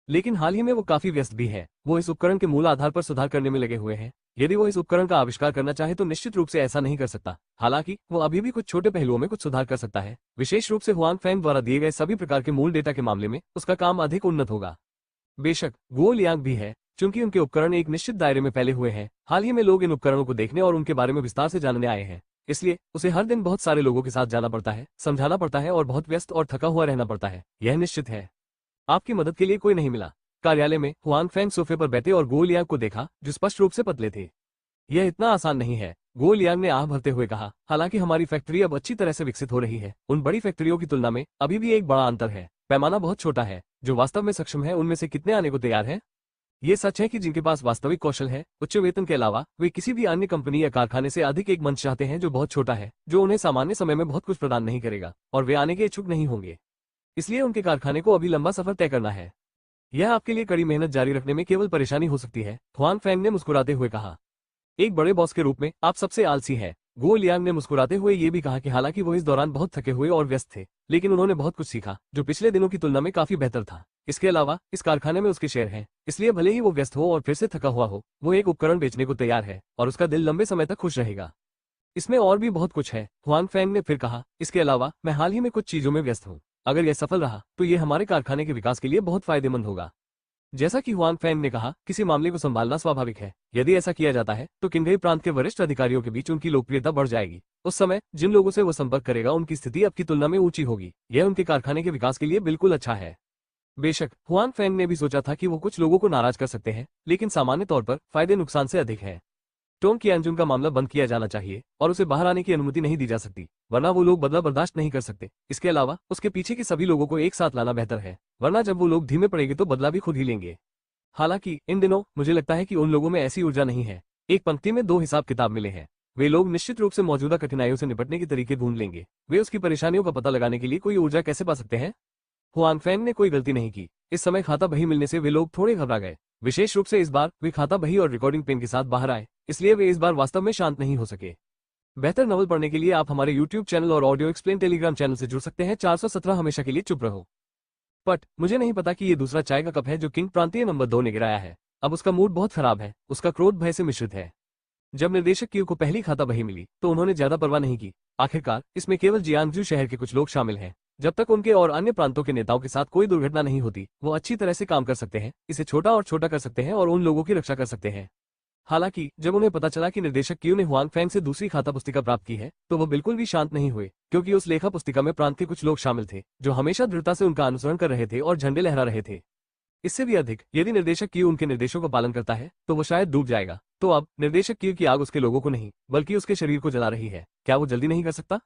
लेकिन हाल ही में वो काफी व्यस्त भी है। वो इस उपकरण के मूल आधार पर सुधार करने में लगे हुए हैं। यदि वो इस उपकरण का आविष्कार करना चाहे तो निश्चित रूप से ऐसा नहीं कर सकता। हालांकि वो अभी भी कुछ छोटे पहलुओं में कुछ सुधार कर सकता है। विशेष रूप से हुआंग फेंग द्वारा दिए गए सभी प्रकार के मूल डेटा के मामले में उसका काम अधिक उन्नत होगा। बेशक गुओ लियांग भी है। चूंकि उनके उपकरण एक निश्चित दायरे में फैले हुए हैं, हाल ही में लोग इन उपकरणों को देखने और उनके बारे में विस्तार से जानने आए हैं। इसलिए उसे हर दिन बहुत सारे लोगों के साथ जाना पड़ता है, समझाना पड़ता है और बहुत व्यस्त और थका हुआ रहना पड़ता है। यह निश्चित है। आपकी मदद के लिए कोई नहीं मिला। कार्यालय में हुआंग फेंग सोफे पर बैठे और गुओ लियांग को देखा, जो स्पष्ट रूप से पतले थे। यह इतना आसान नहीं है, गुओ लियांग ने आह भरते हुए कहा। हालांकि हमारी फैक्ट्री अब अच्छी तरह से विकसित हो रही है, उन बड़ी फैक्ट्रियों की तुलना में अभी भी एक बड़ा अंतर है। पैमाना बहुत छोटा है। जो वास्तव में सक्षम है उनमें से कितने आने को तैयार हैं? ये सच है कि जिनके पास वास्तविक कौशल है, उच्च वेतन के अलावा वे किसी भी अन्य कंपनी या कारखाने से अधिक एक मंच चाहते हैं जो बहुत छोटा है, जो उन्हें सामान्य समय में बहुत कुछ प्रदान नहीं करेगा, और वे आने के इच्छुक नहीं होंगे। इसलिए उनके कारखाने को अभी लंबा सफर तय करना है। यह आपके लिए कड़ी मेहनत जारी रखने में केवल परेशानी हो सकती है, हुआंग फेंग ने मुस्कुराते हुए कहा। एक बड़े बॉस के रूप में आप सबसे आलसी है। गुओ लियांग ने मुस्कुराते हुए ये भी कहा कि हालांकि वो इस दौरान बहुत थके हुए और व्यस्त थे, लेकिन उन्होंने बहुत कुछ सीखा, जो पिछले दिनों की तुलना में काफी बेहतर था। इसके अलावा इस कारखाने में उसके शेयर हैं, इसलिए भले ही वो व्यस्त हो और फिर से थका हुआ हो, वो एक उपकरण बेचने को तैयार है और उसका दिल लंबे समय तक खुश रहेगा। इसमें और भी बहुत कुछ है, हुआंग फेंग ने फिर कहा। इसके अलावा मैं हाल ही में कुछ चीजों में व्यस्त हूँ। अगर यह सफल रहा तो ये हमारे कारखाने के विकास के लिए बहुत फायदेमंद होगा। जैसा कि हुआंग फेंग ने कहा, किसी मामले को संभालना स्वाभाविक है। यदि ऐसा किया जाता है तो किन्घई प्रांत के वरिष्ठ अधिकारियों के बीच उनकी लोकप्रियता बढ़ जाएगी। उस समय जिन लोगों से वो संपर्क करेगा उनकी स्थिति अब की तुलना में ऊंची होगी। यह उनके कारखाने के विकास के लिए बिल्कुल अच्छा है। बेशक हुआंग फेंग ने भी सोचा था कि वो कुछ लोगों को नाराज कर सकते हैं, लेकिन सामान्य तौर पर फायदे नुकसान से अधिक है। टोंग कियांजुन का मामला बंद किया जाना चाहिए और उसे बाहर आने की अनुमति नहीं दी जा सकती, वरना वो लोग बदला बर्दाश्त नहीं कर सकते। इसके अलावा उसके पीछे के सभी लोगों को एक साथ लाना बेहतर है, वरना जब वो लोग धीमे पड़ेंगे तो बदला भी खुद ही लेंगे। हालांकि इन दिनों मुझे लगता है कि उन लोगों में ऐसी ऊर्जा नहीं है। एक पंक्ति में 2 हिसाब किताब मिले हैं। वे लोग निश्चित रूप से मौजूदा कठिनाइयों से निपटने के तरीके ढूंढ लेंगे। वे उसकी परेशानियों का पता लगाने के लिए कोई ऊर्जा कैसे पा सकते हैं? हुआंग फेंग ने कोई गलती नहीं की। इस समय खाता बही मिलने से वे लोग थोड़े घबरा गए। विशेष रूप से इस बार वे खाता बही और रिकॉर्डिंग पेन के साथ बाहर आए, इसलिए वे इस बार वास्तव में शांत नहीं हो सके। बेहतर नॉवल पढ़ने के लिए आप हमारे यूट्यूब चैनल और ऑडियो एक्सप्लेन टेलीग्राम चैनल से जुड़ सकते हैं। 417 हमेशा के लिए चुप रहो। बट मुझे नहीं पता कि ये दूसरा चाय का कप है जो किंग प्रांतीय नंबर 2 ने गिराया है। अब उसका मूड बहुत खराब है, उसका क्रोध भय से मिश्रित है। जब निर्देशक क्यू को पहली खाता बही मिली तो उन्होंने ज्यादा परवाह नहीं की। आखिरकार इसमें केवल जियांगजू शहर के कुछ लोग शामिल हैं। जब तक उनके और अन्य प्रांतों के नेताओं के साथ कोई दुर्घटना नहीं होती, वो अच्छी तरह से काम कर सकते हैं, इसे छोटा और छोटा कर सकते हैं और उन लोगों की रक्षा कर सकते हैं। हालांकि जब उन्हें पता चला कि निर्देशक क्यू ने हुआंग फैंग से दूसरी खाता पुस्तिका प्राप्त की है, तो वो बिल्कुल भी शांत नहीं हुए, क्योंकि उस लेखा पुस्तिका में प्रांत के कुछ लोग शामिल थे जो हमेशा दृढ़ता से उनका अनुसरण कर रहे थे और झंडे लहरा रहे थे। इससे भी अधिक, यदि निर्देशक क्यू उनके निर्देशों का पालन करता है तो वो शायद डूब जाएगा। तो अब निर्देशक क्यू की आग उसके लोगों को नहीं बल्कि उसके शरीर को जला रही है। क्या वो जल्दी नहीं कर सकता?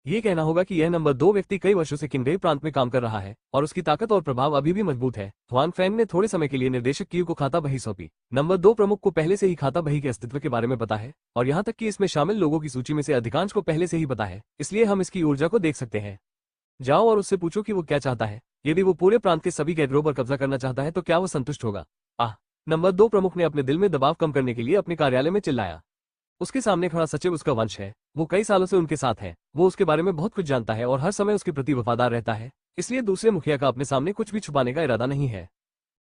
ये कहना होगा कि यह नंबर 2 व्यक्ति कई वर्षों से किंगडे प्रांत में काम कर रहा है और उसकी ताकत और प्रभाव अभी भी मजबूत है। हुआंग फैंग ने थोड़े समय के लिए निर्देशक क्यू को खाता बही सौंपी। नंबर 2 प्रमुख को पहले से ही खाता बही के अस्तित्व के बारे में पता है और यहाँ तक कि इसमें शामिल लोगों की सूची में से अधिकांश को पहले से ही पता है, इसलिए हम इसकी ऊर्जा को देख सकते हैं। जाओ और उससे पूछो कि वो क्या चाहता है। यदि वो पूरे प्रांत के सभी कैडरों पर कब्जा करना चाहता है तो क्या वो संतुष्ट होगा? नंबर 2 प्रमुख ने अपने दिल में दबाव कम करने के लिए अपने कार्यालय में चिल्लाया। उसके सामने खड़ा सचिव उसका वंश है, वो कई सालों से उनके साथ है, वो उसके बारे में बहुत कुछ जानता है और हर समय उसके प्रति वफादार रहता है, इसलिए दूसरे मुखिया का अपने सामने कुछ भी छुपाने का इरादा नहीं है।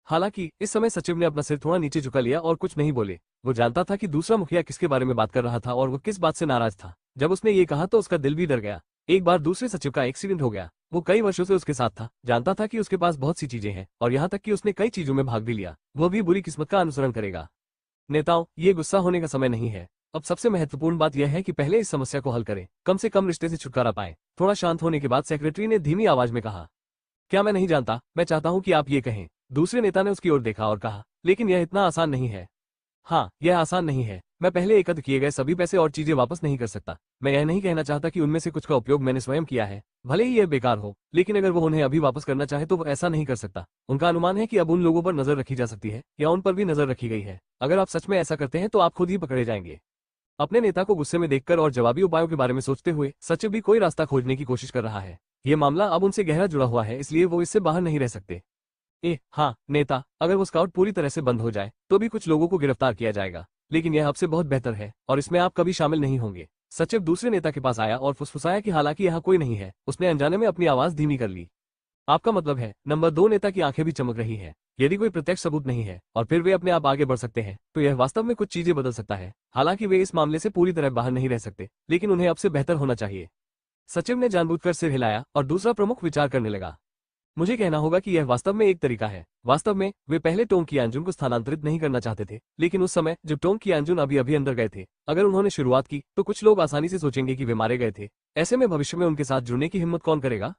हालांकि इस समय सचिव ने अपना सिर थोड़ा नीचे झुका लिया और कुछ नहीं बोले। वो जानता था कि दूसरा मुखिया किसके बारे में बात कर रहा था और वो किस बात से नाराज था। जब उसने ये कहा तो उसका दिल भी डर गया। एक बार दूसरे सचिव का एक्सीडेंट हो गया। वो कई वर्षों से उसके साथ था, जानता था कि उसके पास बहुत सी चीजें हैं और यहाँ तक कि उसने कई चीजों में भाग भी लिया। वो भी बुरी किस्मत का अनुसरण करेगा। नेताओं, ये गुस्सा होने का समय नहीं है। अब सबसे महत्वपूर्ण बात यह है कि पहले इस समस्या को हल करें, कम से कम रिश्ते से छुटकारा पाएं। थोड़ा शांत होने के बाद सेक्रेटरी ने धीमी आवाज में कहा, क्या मैं नहीं जानता, मैं चाहता हूं कि आप ये कहें। दूसरे नेता ने उसकी ओर देखा और कहा, लेकिन यह इतना आसान नहीं है। हाँ, यह आसान नहीं है। मैं पहले एकत्र किए गए सभी पैसे और चीजें वापस नहीं कर सकता। मैं यह नहीं कहना चाहता कि उनमें से कुछ का उपयोग मैंने स्वयं किया है, भले ही यह बेकार हो, लेकिन अगर वो उन्हें अभी वापस करना चाहे तो वो ऐसा नहीं कर सकता। उनका अनुमान है कि अब उन लोगों पर नजर रखी जा सकती है या उन पर भी नजर रखी गई है। अगर आप सच में ऐसा करते हैं तो आप खुद ही पकड़े जाएंगे। अपने नेता को गुस्से में देखकर और जवाबी उपायों के बारे में सोचते हुए सचिव भी कोई रास्ता खोजने की कोशिश कर रहा है। ये मामला अब उनसे गहरा जुड़ा हुआ है, इसलिए वो इससे बाहर नहीं रह सकते। हाँ नेता, अगर वो स्काउट पूरी तरह से बंद हो जाए तो भी कुछ लोगों को गिरफ्तार किया जाएगा, लेकिन यह आपसे बहुत बेहतर है और इसमें आप कभी शामिल नहीं होंगे। सचिव दूसरे नेता के पास आया और फुसफुसाया कि हालांकि यहाँ कोई नहीं है। उसने अनजाने में अपनी आवाज धीमी कर ली। आपका मतलब है? नंबर 2 नेता की आंखें भी चमक रही है। यदि कोई प्रत्यक्ष सबूत नहीं है और फिर वे अपने आप आगे बढ़ सकते हैं तो यह वास्तव में कुछ चीजें बदल सकता है। हालांकि वे इस मामले से पूरी तरह बाहर नहीं रह सकते, लेकिन उन्हें अब से बेहतर होना चाहिए। सचिव ने जानबूझकर सिर हिलाया और दूसरा प्रमुख विचार करने लगा। मुझे कहना होगा कि यह वास्तव में एक तरीका है। वास्तव में वे पहले टोंग कियांजुन को स्थानांतरित नहीं करना चाहते थे, लेकिन उस समय जब टोंग कियांजुन अभी अभी अंदर गए थे, अगर उन्होंने शुरुआत की तो कुछ लोग आसानी से सोचेंगे कि वे मारे गए थे। ऐसे में भविष्य में उनके साथ जुड़ने की हिम्मत कौन करेगा?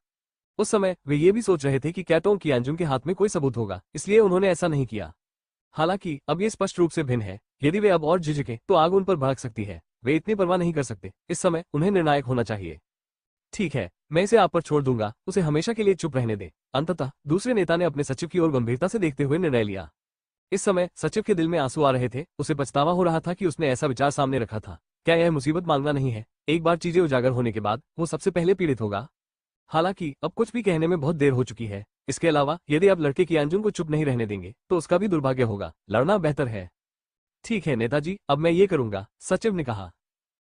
उस समय वे ये भी सोच रहे थे कि क्या टोंग कियांजुन के हाथ में कोई सबूत होगा, इसलिए उन्होंने ऐसा नहीं किया। हालांकि अब ये स्पष्ट रूप से भिन्न है। यदि वे अब और झिझके तो आग उन पर भड़क सकती है। वे इतनी परवाह नहीं कर सकते। इस समय उन्हें निर्णायक होना चाहिए। ठीक है, मैं इसे आप पर छोड़ दूंगा, उसे हमेशा के लिए चुप रहने दें। अंततः दूसरे नेता ने अपने सचिव की ओर गंभीरता से देखते हुए निर्णय लिया। इस समय सचिव के दिल में आंसू आ रहे थे। उसे पछतावा हो रहा था कि उसने ऐसा विचार सामने रखा था। क्या यह मुसीबत मांगना नहीं है? एक बार चीजें उजागर होने के बाद वो सबसे पहले पीड़ित होगा। हालांकि अब कुछ भी कहने में बहुत देर हो चुकी है। इसके अलावा यदि आप लड़के कियांजुन को चुप नहीं रहने देंगे तो उसका भी दुर्भाग्य होगा। लड़ना बेहतर है। ठीक है नेताजी, अब मैं ये करूंगा, सचिव ने कहा।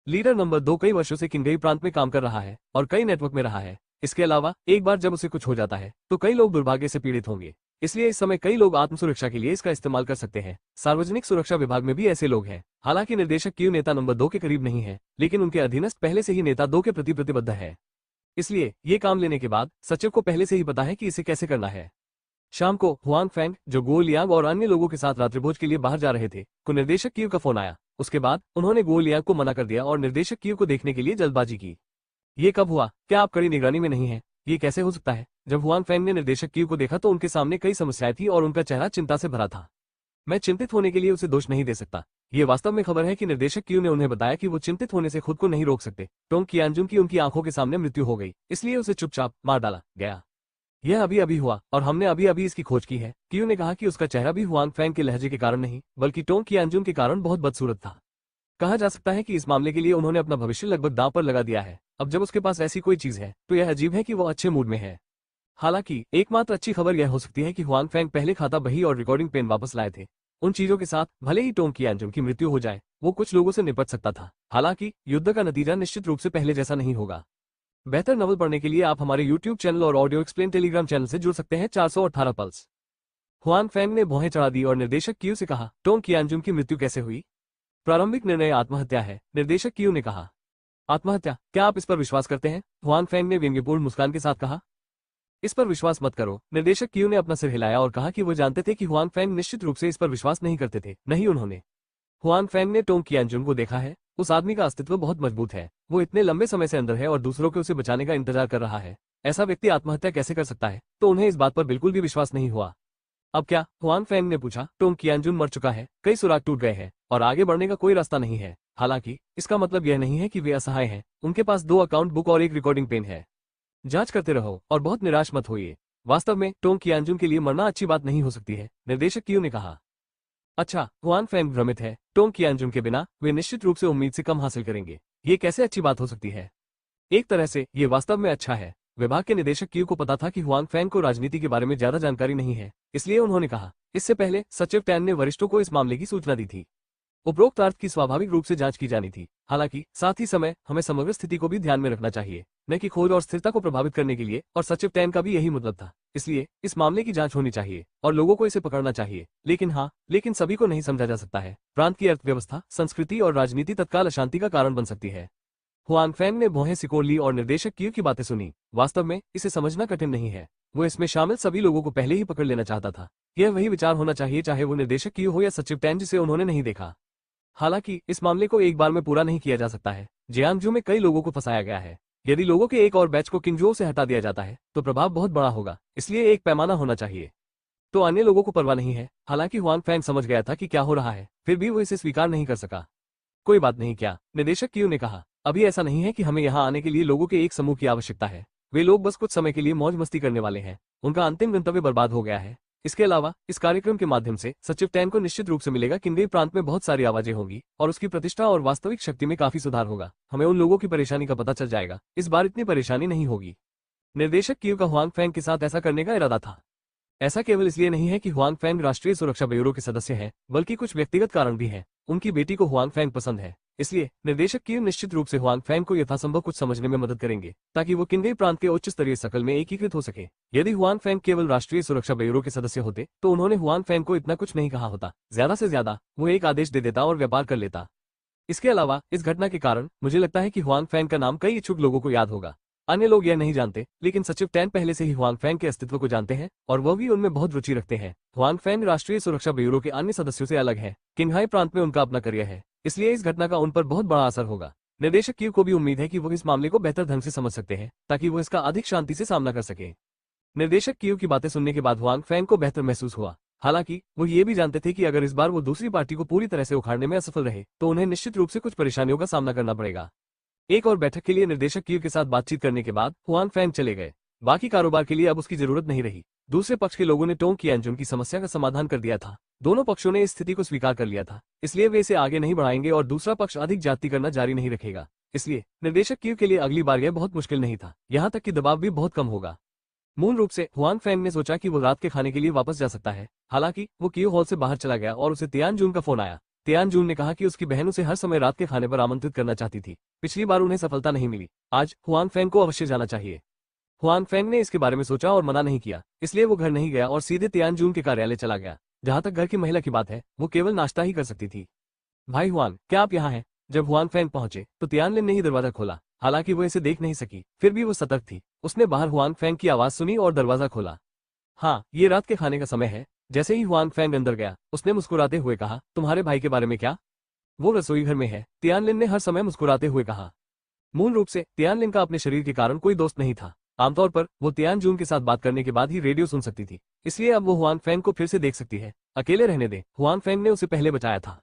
लीडर नंबर 2 कई वर्षों से किंगई प्रांत में काम कर रहा है और कई नेटवर्क में रहा है। इसके अलावा एक बार जब उसे कुछ हो जाता है तो कई लोग दुर्भाग्य से पीड़ित होंगे, इसलिए इस समय कई लोग आत्मसुरक्षा के लिए इसका इस्तेमाल कर सकते हैं। सार्वजनिक सुरक्षा विभाग में भी ऐसे लोग हैं। हालांकि निर्देशक क्यू नेता नंबर 2 के करीब नहीं है, लेकिन उनके अधीनस्थ पहले से ही नेता 2 के प्रति प्रतिबद्ध है। इसलिए ये काम लेने के बाद सचिव को पहले से ही पता है कि इसे कैसे करना है। शाम को हुआंग फैंग, जो गो लियांग और अन्य लोगों के साथ रात्रिभोज के लिए बाहर जा रहे थे, को निर्देशक क्यू का फोन आया। उसके बाद उन्होंने गो लियांग को मना कर दिया और निर्देशक क्यू को देखने के लिए जल्दबाजी की। ये कब हुआ? क्या आप कड़ी निगरानी में नहीं हैं? ये कैसे हो सकता है? जब हुआंग फैंग ने निर्देशक क्यू को देखा तो उनके सामने कई समस्याएं थी और उनका चेहरा चिंता से भरा था। मैं चिंतित होने के लिए उसे दोष नहीं दे सकता। ये वास्तव में खबर है कि निर्देशक क्यू ने उन्हें बताया कि वो चिंतित होने से खुद को नहीं रोक सकते। टोंग कियांजुन की उनकी आंखों के सामने मृत्यु हो गई, इसलिए उसे चुपचाप मार डाला गया। यह अभी अभी हुआ और हमने अभी अभी इसकी खोज की है। क्यू ने कहा कि उसका चेहरा भी हुआंग फैंग के लहजे के कारण नहीं, बल्कि टोंग कियांजुन के कारण बहुत बदसूरत था। कहा जा सकता है कि इस मामले के लिए उन्होंने अपना भविष्य लगभग दांव पर लगा दिया है। अब जब उसके पास ऐसी कोई चीज है तो यह अजीब है कि वो अच्छे मूड में है। हालांकि एकमात्र अच्छी खबर यह हो सकती है कि हुआंग फैंग पहले खाता बही और रिकॉर्डिंग पेन वापस लाए थे। उन चीजों के साथ भले ही टोंग कियांजुन की मृत्यु हो जाए, वो कुछ लोगों से निपट सकता था। हालांकि युद्ध का नतीजा निश्चित रूप से पहले जैसा नहीं होगा। बेहतर नॉवल पढ़ने के लिए आप हमारे यूट्यूब चैनल और ऑडियो एक्सप्लेन टेलीग्राम चैनल से जुड़ सकते हैं। 418 पल्स। हुआन फैंग ने भौहें चढ़ा दी और निर्देशक क्यू से कहा, टोंग कियांजुन की मृत्यु कैसे हुई? प्रारंभिक निर्णय आत्महत्या है, निर्देशक क्यू ने कहा। आत्महत्या? क्या आप इस पर विश्वास करते हैं? हुआन फैंग ने व्यंग्यपूर्ण मुस्कान के साथ कहा। इस पर विश्वास मत करो, निर्देशक क्यू ने अपना सिर हिलाया और कहा कि वो जानते थे कि हुआन फैंग निश्चित रूप से इस पर विश्वास नहीं करते थे। नहीं, उन्होंने। हुआन फैंग ने टोंग कियांजुन को देखा है। उस आदमी का अस्तित्व बहुत मजबूत है। वो इतने लंबे समय से अंदर है और दूसरों के उसे बचाने का इंतजार कर रहा है। ऐसा व्यक्ति आत्महत्या कैसे कर सकता है? तो उन्हें इस बात पर बिल्कुल भी विश्वास नहीं हुआ। अब क्या? हुआन फैंग ने पूछा। टोंग कियांजुन मर चुका है, कई सुराग टूट गए हैं और आगे बढ़ने का कोई रास्ता नहीं है। हालांकि इसका मतलब यह नहीं है कि वे असहाय हैं। उनके पास 2 अकाउंट बुक और एक रिकॉर्डिंग पेन है। जांच करते रहो और बहुत निराश मत होइए। वास्तव में टोंग कियांजुन के लिए मरना अच्छी बात नहीं हो सकती है, निर्देशक क्यू ने कहा। अच्छा, हुआन फैंग भ्रमित है। टोंग कियांजुन के बिना वे निश्चित रूप से उम्मीद से कम हासिल करेंगे। ये कैसे अच्छी बात हो सकती है? एक तरह से ये वास्तव में अच्छा है। विभाग के निदेशक क्यू को पता था कि हुआन फैंग को राजनीति के बारे में ज्यादा जानकारी नहीं है, इसलिए उन्होंने कहा। इससे पहले सचिव टैन ने वरिष्ठों को इस मामले की सूचना दी थी। उपरोक्त अर्थ की स्वाभाविक रूप से जांच की जानी थी। हालांकि साथ ही समय हमें समग्र स्थिति को भी ध्यान में रखना चाहिए, न कि खोज और स्थिरता को प्रभावित करने के लिए, और सचिव टैन का भी यही मतलब था। इसलिए इस मामले की जांच होनी चाहिए और लोगों को इसे पकड़ना चाहिए। लेकिन सभी को नहीं समझा जा सकता है। प्रांत की अर्थव्यवस्था, संस्कृति और राजनीति तत्काल अशांति का कारण बन सकती है। हुआन फैंग ने भौहें सिकोड़ ली और निर्देशक क्यू की बातें सुनी। वास्तव में इसे समझना कठिन नहीं है। वो इसमें शामिल सभी लोगों को पहले ही पकड़ लेना चाहता था। यह वही विचार होना चाहिए, चाहे वो निर्देशक क्यू हो या सचिव टैन जिसे उन्होंने नहीं देखा। हालांकि इस मामले को एक बार में पूरा नहीं किया जा सकता है। जियांगजू में कई लोगों को फंसाया गया है। यदि लोगों के एक और बैच को किंगजू से हटा दिया जाता है तो प्रभाव बहुत बड़ा होगा, इसलिए एक पैमाना होना चाहिए। तो अन्य लोगों को परवाह नहीं है। हालांकि हुआन फैंग समझ गया था कि क्या हो रहा है, फिर भी वो इसे स्वीकार नहीं कर सका। कोई बात नहीं, क्या? निदेशक क्यू ने कहा। अभी ऐसा नहीं है कि हमें यहाँ आने के लिए लोगों के एक समूह की आवश्यकता है। वे लोग बस कुछ समय के लिए मौज मस्ती करने वाले हैं। उनका अंतिम गंतव्य बर्बाद हो गया है। इसके अलावा इस कार्यक्रम के माध्यम से सचिव टैन को निश्चित रूप से मिलेगा। किन्गई प्रांत में बहुत सारी आवाजें होंगी और उसकी प्रतिष्ठा और वास्तविक शक्ति में काफी सुधार होगा। हमें उन लोगों की परेशानी का पता चल जाएगा। इस बार इतनी परेशानी नहीं होगी। निर्देशक क्यू का हुआन फैंग के साथ ऐसा करने का इरादा था। ऐसा केवल इसलिए नहीं है कि हुआन फैंग राष्ट्रीय सुरक्षा ब्यूरो के सदस्य हैं, बल्कि कुछ व्यक्तिगत कारण भी हैं। उनकी बेटी को हुआन फैंग पसंद है, इसलिए निर्देशक क्यू निश्चित रूप से हुआन फैंग को यथासंभव कुछ समझने में मदद करेंगे, ताकि वो किन्गई प्रांत के उच्च स्तरीय सर्कल में एकीकृत हो सके। यदि हुआन फैंग केवल राष्ट्रीय सुरक्षा ब्यूरो के सदस्य होते तो उन्होंने हुआन फैंग को इतना कुछ नहीं कहा होता। ज्यादा से ज्यादा वो एक आदेश दे देता और व्यापार कर लेता। इसके अलावा इस घटना के कारण मुझे लगता है कि हुआन फैंग का नाम कई इच्छुक लोगों को याद होगा। अन्य लोग यह नहीं जानते, लेकिन सचिव टैन पहले से ही हुआन फैंग के अस्तित्व को जानते हैं और वह भी उनमें बहुत रुचि रखते हैं। हुआन फैंग राष्ट्रीय सुरक्षा ब्यूरो के अन्य सदस्यों से अलग है। किन्घाई प्रांत में उनका अपना करियर है, इसलिए इस घटना का उन पर बहुत बड़ा असर होगा। निर्देशक क्यू को भी उम्मीद है कि वो इस मामले को बेहतर ढंग से समझ सकते हैं, ताकि वो इसका अधिक शांति से सामना कर सके। निर्देशक क्यू की बातें सुनने के बाद हुआन फैंग को बेहतर महसूस हुआ। हालांकि वो ये भी जानते थे कि अगर इस बार वो दूसरी पार्टी को पूरी तरह से उखाड़ने में असफल रहे तो उन्हें निश्चित रूप से कुछ परेशानियों का सामना करना पड़ेगा। एक और बैठक के लिए निर्देशक क्यू के साथ बातचीत करने के बाद हुआन फैंग चले गए। बाकी कारोबार के लिए अब उसकी जरूरत नहीं रही। दूसरे पक्ष के लोगों ने टोंग कियांजुन की समस्या का समाधान कर दिया था। दोनों पक्षों ने इस स्थिति को स्वीकार कर लिया था, इसलिए वे इसे आगे नहीं बढ़ाएंगे और दूसरा पक्ष अधिक जाति करना जारी नहीं रखेगा। इसलिए निर्देशक क्यू के लिए अगली बार यह बहुत मुश्किल नहीं था, यहाँ तक कि दबाव भी बहुत कम होगा। मूल रूप से हुआन फैंग ने सोचा कि वो रात के खाने के लिए वापस जा सकता है। हालांकि वो क्यू हॉल से बाहर चला गया और उसे तियानजून का फोन आया। तियानजून ने कहा कि उसकी बहन उसे हर समय रात के खाने पर आमंत्रित करना चाहती थी। पिछली बार उन्हें सफलता नहीं मिली, आज हुआन फैंग को अवश्य जाना चाहिए। हुआन फैंग ने इसके बारे में सोचा और मना नहीं किया, इसलिए वो घर नहीं गया और सीधे तियानजून के कार्यालय चला गया। जहां तक घर की महिला की बात है, वो केवल नाश्ता ही कर सकती थी। भाई हुआन, क्या आप यहाँ हैं? जब हुआन फैंग पहुंचे तो तियानलिन ने ही दरवाजा खोला। हालांकि वो इसे देख नहीं सकी, फिर भी वो सतर्क थी। उसने बाहर हुआन फैंग की आवाज सुनी और दरवाजा खोला। हाँ, ये रात के खाने का समय है। जैसे ही हुआन फैंग अंदर गया, उसने मुस्कुराते हुए कहा, तुम्हारे भाई के बारे में क्या? वो रसोई घर में है, तियानलिन ने हर समय मुस्कुराते हुए कहा। मूल रूप से तियानलिन का अपने शरीर के कारण कोई दोस्त नहीं था। आमतौर पर वो तियानजून के साथ बात करने के बाद ही रेडियो सुन सकती थी, इसलिए अब वो हुआन फैंग को फिर से देख सकती है। अकेले रहने दे, हुआन फैंग ने उसे पहले बचाया था।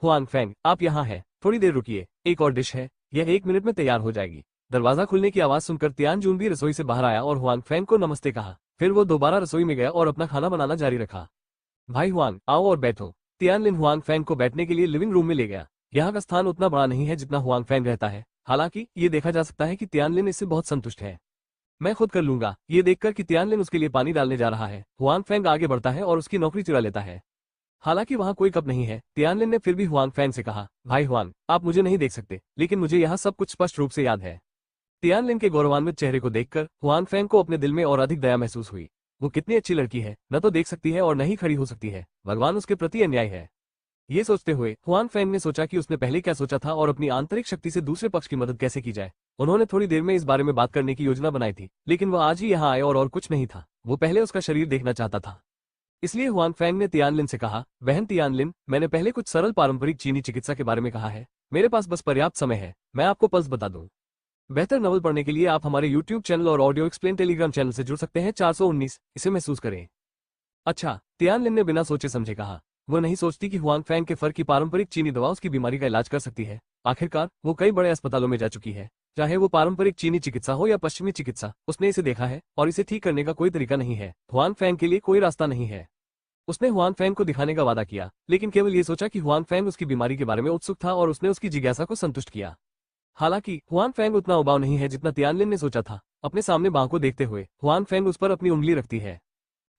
हुआन फैंग, आप यहाँ हैं? थोड़ी देर रुकिए, एक और डिश है, यह 1 मिनट में तैयार हो जाएगी। दरवाजा खुलने की आवाज सुनकर तियानजून भी रसोई से बाहर आया और हुआन फैंग को नमस्ते कहा। फिर वो दोबारा रसोई में गया और अपना खाना बनाना जारी रखा। भाई हुआन, आओ और बैठो। तियानलिन हुआन फैंग को बैठने के लिए लिविंग रूम में ले गया। यहाँ का स्थान उतना बड़ा नहीं है जितना हुआन फैंग रहता है। हालांकि ये देखा जा सकता है कि तियानलिन इससे बहुत संतुष्ट है। मैं खुद कर लूंगा। ये देखकर कि तियानलिन उसके लिए पानी डालने जा रहा है, हुआन फैंग आगे बढ़ता है और उसकी नौकरी चुरा लेता है। हालांकि वहां कोई कप नहीं है, तियानलिन ने फिर भी हुआंग फैंग से कहा, भाई हुआंग, आप मुझे नहीं देख सकते, लेकिन मुझे यह सब कुछ स्पष्ट रूप से याद है। तियानलिन के गौरवान्वित चेहरे को देखकर हुआंग फैंग को अपने दिल में और अधिक दया महसूस हुई। वो कितनी अच्छी लड़की है, न तो देख सकती है और न ही खड़ी हो सकती है। भगवान उसके प्रति अन्याय है। ये सोचते हुए हुआंग फैंग ने सोचा कि उसने पहले क्या सोचा था और अपनी आंतरिक शक्ति से दूसरे पक्ष की मदद कैसे की जाए। उन्होंने थोड़ी देर में इस बारे में बात करने की योजना बनाई थी, लेकिन वह आज ही यहाँ आए और कुछ नहीं था। वो पहले उसका शरीर देखना चाहता था। इसलिए हुआंग फैंग ने तियानलिन से कहा, बहन तियानलिन, मैंने पहले कुछ सरल पारंपरिक चीनी चिकित्सा के बारे में कहा है। मेरे पास बस पर्याप्त समय है, मैं आपको पल्स बता दूं। बेहतर नॉवल पढ़ने के लिए आप हमारे YouTube चैनल और ऑडियो एक्सप्लेन टेलीग्राम चैनल से जुड़ सकते हैं। 419 इसे महसूस करें। अच्छा, तियानलिन ने बिना सोचे समझे कहा। वो नहीं सोचती कि हुआंग फैंग के फर की पारंपरिक चीनी दवा उसकी बीमारी का इलाज कर सकती है। आखिरकार वो कई बड़े अस्पतालों में जा चुकी है, चाहे वो पारंपरिक चीनी चिकित्सा हो या पश्चिमी चिकित्सा, उसने इसे देखा है और इसे ठीक करने का कोई तरीका नहीं है। हुआंग फैंग के लिए कोई रास्ता नहीं है। उसने हुआंग फैंग को दिखाने का वादा किया, लेकिन केवल ये सोचा कि हुआंग फैंग उसकी बीमारी के बारे में उत्सुक था और उसने उसकी जिज्ञासा को संतुष्ट किया। हालांकि हुआंग फैंग उतना उबाऊ नहीं है जितना तियानलिन ने सोचा था। अपने सामने बांह को देखते हुए हुआंग फैंग उस पर अपनी उंगली रखती है।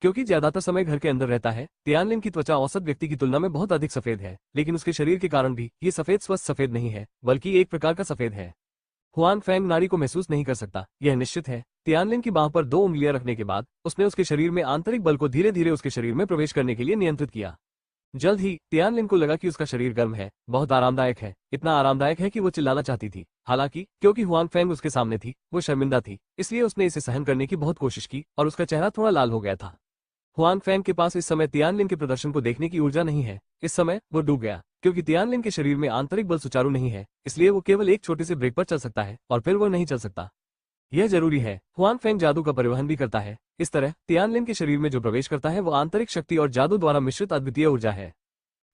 क्योंकि ज्यादातर समय घर के अंदर रहता है, तियानलिन की त्वचा औसत व्यक्ति की तुलना में बहुत अधिक सफेद है, लेकिन उसके शरीर के कारण भी ये सफेद स्वस्थ सफेद नहीं है, बल्कि एक प्रकार का सफेद है। हुआंग फैंग नारी को महसूस नहीं कर सकता, यह निश्चित है। तियानलिन की बांह पर 2 उंगलियां रखने के बाद उसने उसके शरीर में आंतरिक बल को धीरे धीरे उसके शरीर में प्रवेश करने के लिए नियंत्रित किया। जल्द ही तियानलिन को लगा कि उसका शरीर गर्म है, बहुत आरामदायक है, इतना आरामदायक है कि वो चिल्लाना चाहती थी। हालांकि क्योंकि हुआंग फैंग उसके सामने थी, वो शर्मिंदा थी, इसलिए उसने इसे सहन करने की बहुत कोशिश की और उसका चेहरा थोड़ा लाल हो गया था। हुआंग फैंग के पास इस समय तियानलिन के प्रदर्शन को देखने की ऊर्जा नहीं है। इस समय वो डूब गया, क्योंकि तियानलिन के शरीर में आंतरिक बल सुचारू नहीं है, इसलिए वो केवल एक छोटे से ब्रेक पर चल सकता है और फिर वो नहीं चल सकता। यह जरूरी है, हुआंग फैंग जादू का परिवहन भी करता है। इस तरह तियानलिन के शरीर में जो प्रवेश करता है वो आंतरिक शक्ति और जादू द्वारा मिश्रित अद्वितीय ऊर्जा है।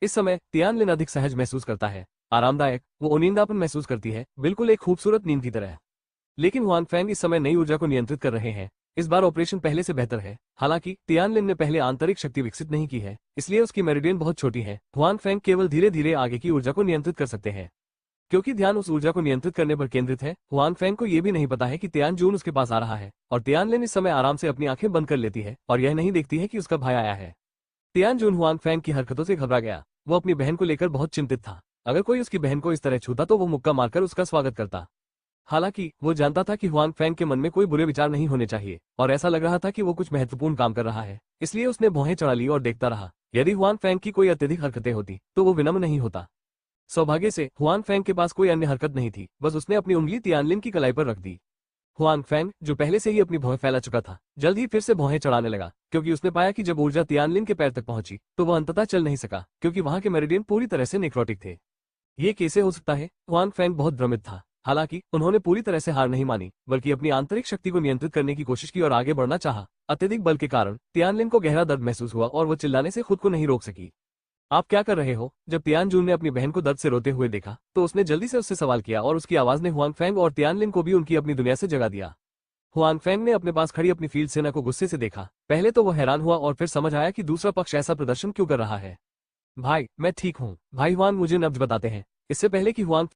इस समय तियानलिन अधिक सहज महसूस करता है, आरामदायक, वो उनींदापन महसूस करती है, बिल्कुल एक खूबसूरत नींद की तरह। लेकिन हुआंग फैंग इस समय नई ऊर्जा को नियंत्रित कर रहे हैं। इस बार ऑपरेशन पहले से बेहतर है। हालांकि तियानलिन ने पहले आंतरिक शक्ति विकसित नहीं की है, इसलिए उसकी मेरिडियन बहुत छोटी है। हुआंग फैंग केवल धीरे धीरे आगे की ऊर्जा को नियंत्रित कर सकते हैं। क्योंकि ध्यान उस ऊर्जा को नियंत्रित करने पर केंद्रित है, हुआंग फैंग को यह भी नहीं पता है कि तियानजून उसके पास आ रहा है, और तियानलिन इस समय आराम से अपनी आंखें बंद कर लेती है और यह नहीं देखती है कि उसका भाई आया है। तियानजून हुआंग फैंग की हरकतों से घबरा गया। वो अपनी बहन को लेकर बहुत चिंतित था। अगर कोई उसकी बहन को इस तरह छूता तो वो मुक्का मारकर उसका स्वागत करता। हालांकि वो जानता था कि हुआंग फैंग के मन में कोई बुरे विचार नहीं होने चाहिए, और ऐसा लग रहा था कि वो कुछ महत्वपूर्ण काम कर रहा है, इसलिए उसने भौहें चढ़ा ली और देखता रहा। यदि हुआंग फैंग की कोई अत्यधिक हरकतें होती तो वो विनम्र नहीं होता। सौभाग्य से हुआंग फैंग के पास कोई अन्य हरकत नहीं थी, बस उसने अपनी उंगली तियानलिन की कलाई पर रख दी। हुआंग फैंग, जो पहले से ही अपनी भौहें फैला चुका था, जल्द ही फिर से भौहें चढ़ाने लगा, क्योंकि उसने पाया कि जब ऊर्जा तियानलिन के पैर तक पहुंची तो वह अंततः चल नहीं सका, क्योंकि वहां के मेरिडियन पूरी तरह से नेक्रोटिक थे। ये कैसे हो सकता है? हुआंग फैंग बहुत भ्रमित था। हालांकि उन्होंने पूरी तरह से हार नहीं मानी, बल्कि अपनी आंतरिक शक्ति को नियंत्रित करने की कोशिश की और आगे बढ़ना चाहा। अत्यधिक बल के कारण तियानलिन को गहरा दर्द महसूस हुआ और वो चिल्लाने से खुद को नहीं रोक सकी। आप क्या कर रहे हो? जब तियानजून ने अपनी बहन को दर्द से रोते हुए देखा तो उसने जल्दी से उससे सवाल किया और उसकी आवाज ने हुआंग फैंग और तियानलिन को भी उनकी अपनी दुनिया से जगा दिया। हुआंग फैंग ने अपने पास खड़ी अपनी फील्ड सेना को गुस्से से देखा। पहले तो वह हैरान हुआ और फिर समझ आया कि दूसरा पक्ष ऐसा प्रदर्शन क्यों कर रहा है। भाई, मैं ठीक हूँ। भाई हुआंग मुझे नब्ज बताते हैं। इससे पहले कि हुआंग